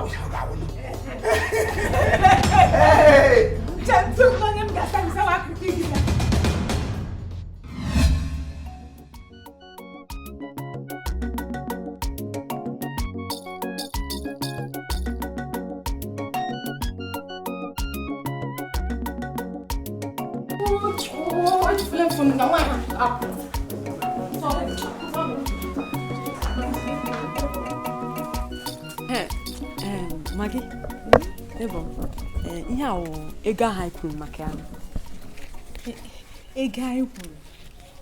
hey, Maggie, Ebo, ihe a wụ ego ahụ anyị kwuru maka ya. Ego anyị kwuru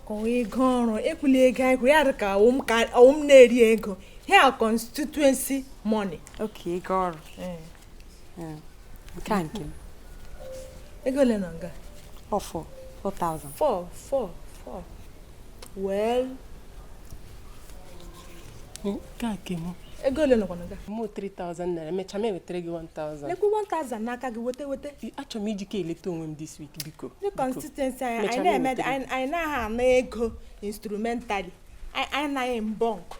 ka ego ọrụ ekwula ego anyị kwuru ya dị ka ọwụm na-eri ego. Here constituency money. Okay, ego ọrụ. Nke a nke m. Ego ole na nga? 4,000. 4. Well. Nke a nke m. Ego ole nọkwa na nga? Mo 3,000 naira. Emecha m ewetere gị 1,000. Lekwu 1,000 n'aka gị wete. Achọrọ m iji ka eleta onwe m this week biko. The constituency anyị na-eme anyị na-aha ana ego instrumentally. Anyị na in bulk.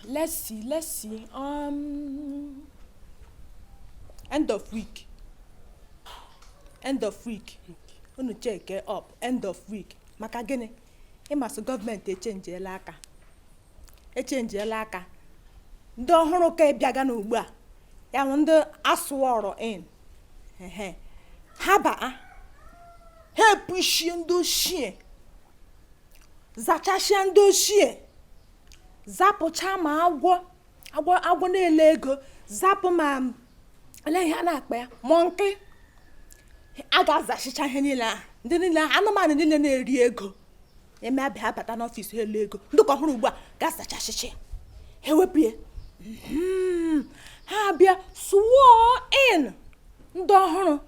Let's see. End of week. Unu check up. End of week. Maka gịnị? Ịmasị gọọmenti echenjiela aka. Ndị ọhụrụ ka bịaga n'ugbu a. Ya bụ ndị asụọrọ in. Ha baa. Ha epushie ndị ochie. Zachashie ndị ochie. Zapụcha ma agwọ na-ele ego. Zapụ ma ele ihe a na-akpa ya. Monkey. A ga-azachicha ihe niile a. Ndị niile anụmanụ niile na-eri ego. Eme abịa bata n'ọfịs elu ego. Ndị ka ọhụrụ ugbu a ga-azachachichi. Ha ewepụ ha bịa sụọ in ndị ọhụrụ.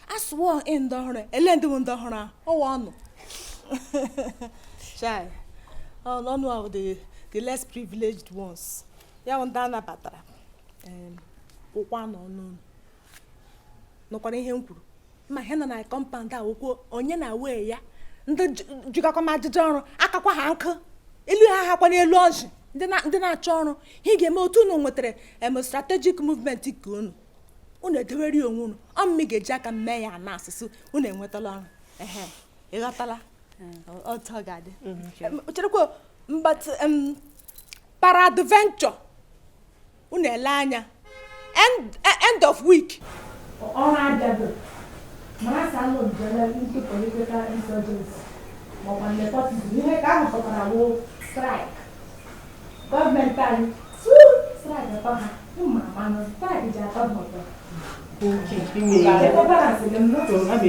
A sụọ in ndị ọhụrụ. Ele ndị bụ ndị ọhụrụ a. Ọwa ọnụ. Chai. Ọnụ ahụ the less privileged ones. Ya bụ ndị a nabatara. Ụkwa n'ọnụ. Nọkwara ihe m kwuru. Ma ihe nọ na compound a wụkwuo onye na-awe ya. Ndị jikọkọ ma ajụjụ ọrụ akakwa ha nkụ. Elu ha hakwa n'elu ọjị. Ndị na-achọ ọrụ. Ị ga-eme otu unu nwetara strategic movement nke unu. Unu edewere onwe unu. Ọmụmị ga-eji aka mee ya na asụsụ. Unu enwetala ọrụ. Ịghọtala? Otu ọ ga-adị. Cherekwa but peradventure unu ele anya end of week ọrụ abịago mara sa nọ njele nke political insurgency maọbụ nepotism ihe ka ahụ pụtara wụ strike gọọmenti anyị strike atọ ha mma manụ strike ji atọ ha ụtọ and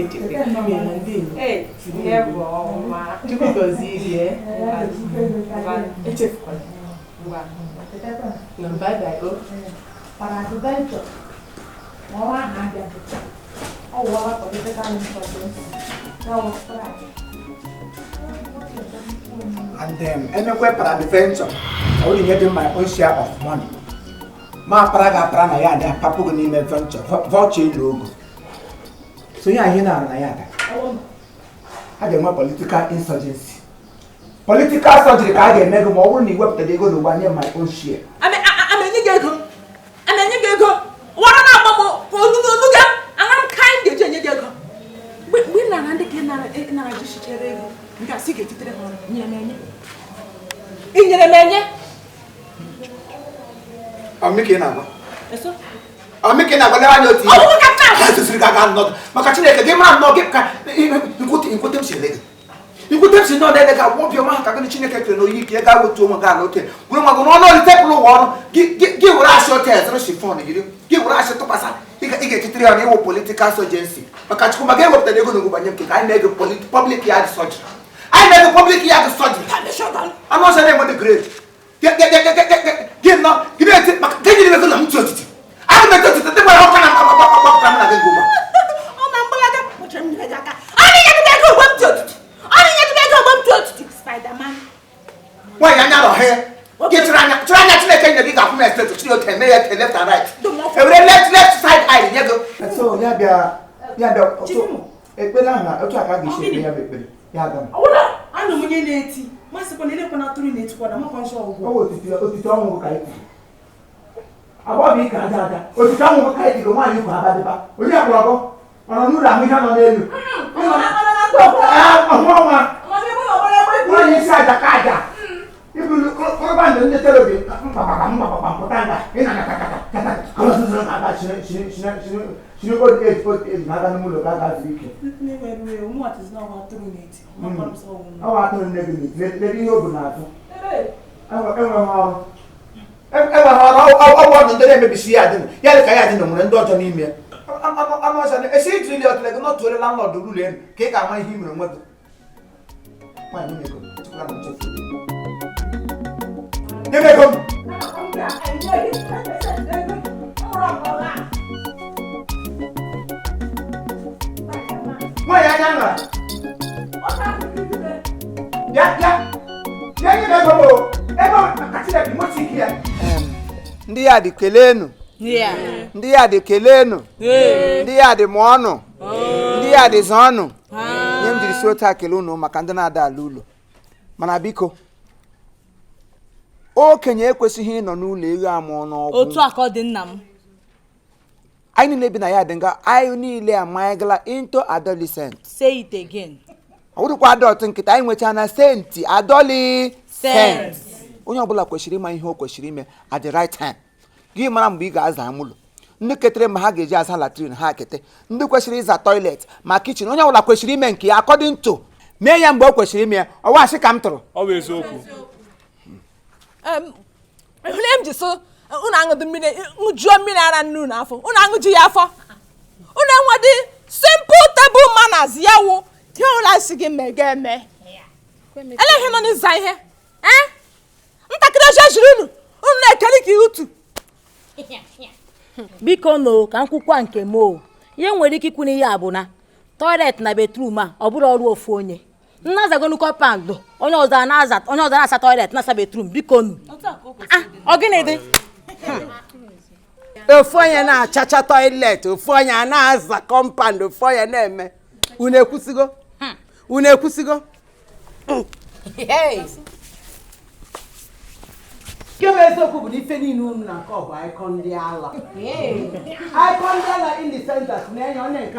emekwe peradventure I only get my own share of money. Ma paraga prana ya da papu ni me venture voucher logo. So ya here na ya da. I dey want political insurgency. political surgery ka a ga-eme gị ma ọ bụrụ na ị wepụtara ego n'ụgba nye my own share. Amenye gị ego wara na agba m olu gị ana m ka anyị ga-eji enye gị ego mgbe ị nara ndị ka ị nara ji chichere ego nke asị ga-etitere ha ọrụ inyere m enye Amike na-agba Amike na-agba lere anya otu ihe sisiri ka aga nnọdụ maka Chineke gị mara nnọọ gị ka nkwute m si ele gị ikwute m si nọ na-ele gị agwọ obiọma ha ka gị Chineke kere na oyi ike ya ga wetu onwe gị ala oke were nwa gị n'ọnụ oli tepụlụ ụwa ọrụ gị were asị ote ezere shifon yiri gị were asị tụkwasị ị ga-echitere ya na iwu politikal sojensi maka Chukwu maka ewepụtara ego n'ogbu banye nke anyị na-ege public yard surgery anyị na-ege public yard surgery anụ ọsọ na-enwe dị grade gị nọ gị na-eti maka gị nyere ego na ntụ otiti anyị na-eti otiti ndị nwere ọka na gbapụta m na gị ngụma nwaanyị anya nọ he gị tụrụ anya Chineke nyere gị ga-akwụ m estet chiri oke eme ya ke left and right ewere left side eye nye gị ya bịa ekpere ahụ na otu aka ga-esi ekpe ya bụ ekpere ya aga anụ m onye na-eti masịkwa na elekwa na atụrụ na-etikwa na makwa nsọ ọgwụgwọ otite ọnwụ ka anyị abụọ bụ ike aja aja otite ọnwụ ka anyị tiri nwaanyị ukwu abadịba onye akwụrọgọ ọ nọ n'ụlọ ahụ ihe nọ n'elu nwaanyị isi aja ka aja ibulu kọrọba ndụ ndị telobi mkpapapụta nga ị na shiri old age na aga n'ụlọ ga aga zuru ike ọwa atụrụ nne gị lere ihe o bu n'azụ enweghị ọrụ ọgwụ ndị na-emebisi ya adịnụ ya dị ka ya adịnụ nwere ndị ọjọọ n'ime ya anụ ọcha na-esi ijiri ọtụle gị n'otu la nlọdụ ruru elu ka ị ga-ama ihe i mere onwe gị Nyemego m nwaanyị anya nra bịa nye m ego m ebe maka Chineke mochi ike ya ndị ya dị kelenu ndị ya dị kelenu ndị ya dị mụọnụ ndị ya dị zọọnụ nye m jiri si otu a kelee unu maka ndị na-ada ala ụlọ mana biko okenye ekwesịghị ịnọ n'ụlọ ego amụọ n'ọgwụ otu aka ọ dị nna m anyị niile bi na ya dị nga anyị niile amanyegala into adolescent say it again ọ bụrụkwa adọlt nkịta anyị nwechaa na senti adolescent onye ọbụla kwesịrị ịma ihe o kwesịrị ime at the right time gị mara mgbe ị ga-aza amụlụ ndị ketere ma ha ga-eji aza latrin ha kete ndị kwesịrị ịza toilet ma kichin onye ọbụla kwesịrị ime nke ya according to mee ya mgbe o kwesịrị ime ya ọwa asị ka m tụrụ ọ bụ eziokwu ihe m ji so unu aṅụdị mmiri ṅụjuo mmiri ara nnu n'afọ unu aṅụju ya afọ unu enwedị simple table manners ya wụ ihe ụla si gị mege eme eleghị nọ n'ịza ihe ntakịrị oche jiri unu na-ekeli ka utu biko no ka nkwụkwa nke mo ihe nwere ike ikwu n'ihe a bụ na toilet na bedroom a ọ bụrụ ọrụ ofu onye nnazagonu compound onye ọzọ na-asa toilet na-asa bedroom biko nu ọ gịnị dị ofu onye na-achacha toilet ofu onye a na-aza compound ofu onye na-eme unu ekwusigo nke bụ eziokwu bụ na ife niile unu na-akọ bụ icon ndị ala icon ndị ala in the center na-enye onye nke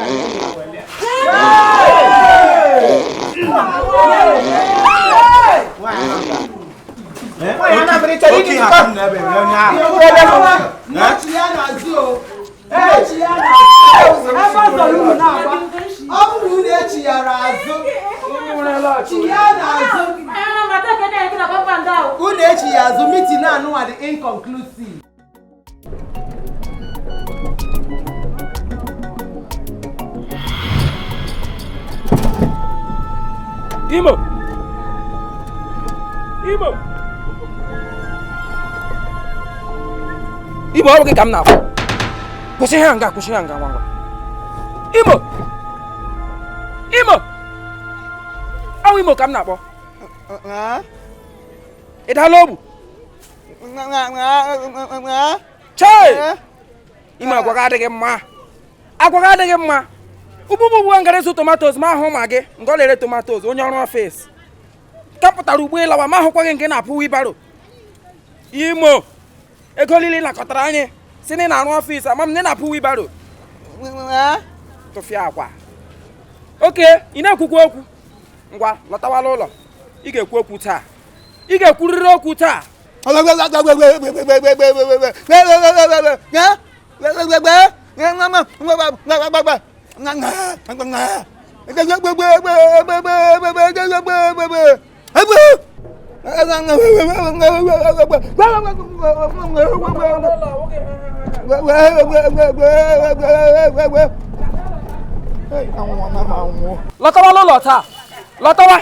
unu echi ya azụ meeting anụnwa dị inconclusive. Imo ọ bụ gị ka m na-afụ kwụsị ha nga ngwa ngwa Imo Imo ka m na-akpọ ị dala ogbu chee Imo agwa gị adịghị mma ụgbụgbụ ngara ịzụ tomatos ma ahụ ma gị nga ọ lere tomatos onye ọrụ ọfịs kapụtara ugbo ịlawa ma ahụkwaghị nke na-apụ wibaro Imo ego niile nakọtara anyị si na arụ ọfịs ama m na na-apụ wibaro tụfịa akwa oke ị na-ekwukwa okwu ngwa lọtawala ụlọ ị ga-ekwu okwu taa ị ga-ekwurịrị okwu taa lọtawala ụlọ taa lọtawa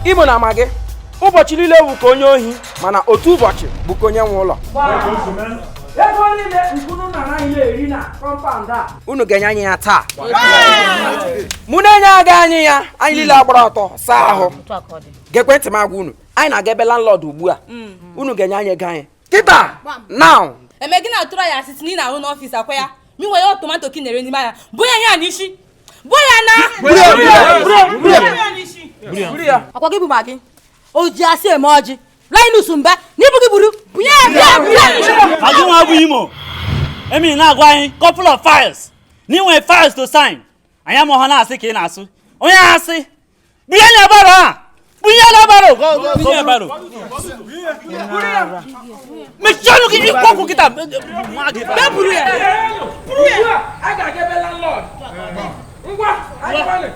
Imo na ama gị ụbọchị niile wu ka onye ohi mana otu ụbọchị bụ ka onye nwe ụlọ unu ga-enye anyị ya taa mụ na-enye aga anyị ya anyị niile agbara ọtọ saa ahụ gekwentị m agwa unu anyị na-aga ebe landlord ugbu a unu ga-enye anyị ego anyị kịta now eme gị na-atụrụ ya asịsị na ị na-ahụ n'ọfịs akwa ya mi nwere ya tomato ki na-ere n'ime ya bụ ya n'isi bụ ya na akwa gị bụ ma gị o ji asị eme ọjị Linus mba n'ibu gị buru bunye agụ nwa bụ Imo emi na-agwa anyị couple of files n'inwe files to sign anyị amaghọ na-asị ka ị na-asụ onye asị bunye na baro a bunye na baro bunye baro mechọnụ gị ikwu kịta buru ya a ga-aga ebe landlord ngwa anyị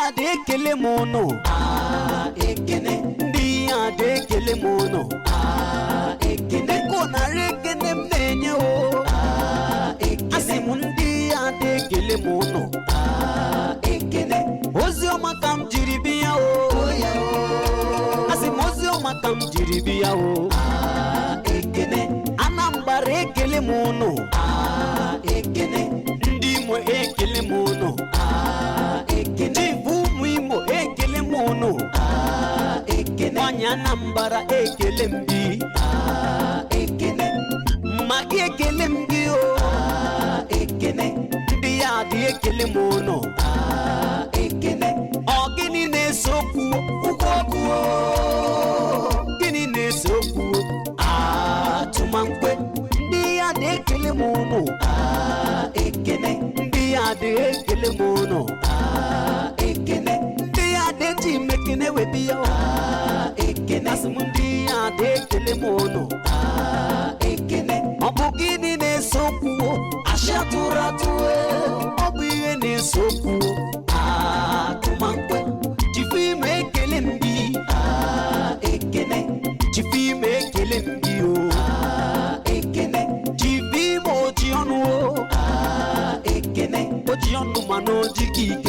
ya de ekele m ụnụ ekene ndị ya de ekele m ụnụ ekene ko narị ekene m na-enye o asị m ndị ya de ekele m ụnụ ekene ozi ọma ka m jiri bịa o asị m ozi ọma ka m jiri bịa o ekene Anambra ekele m ụnụ ekene ndị Imo ekele m ụnụ ekene chifu ụmụ Imo ekele m ụnụ ekene Nwanyi Anambra ekele m gị ekene maka ekele m gị o ekene ndị ya dị ekele m ụnụ ekene ọ gịnị na-ese okwu okwu gịnị na-ese okwu atụmankwe ndị ya dị ekele m ụnụ ekene ndị ya dị ekele m ụnụ ekene ndị ya dị eji mekene webi ya ekene asị m ndị ya dị ekele m ụnụ ekene ọ bụ gịnị na-ese okwu asị atụrụ atụ ọ bụ ihe na-ese okwu atụmankwe jifu ime ekele m gị ekene jifu ime ekele m gị o ekene jifu ime oji ọnụ o ekene oji ọnụ mana oji ka ike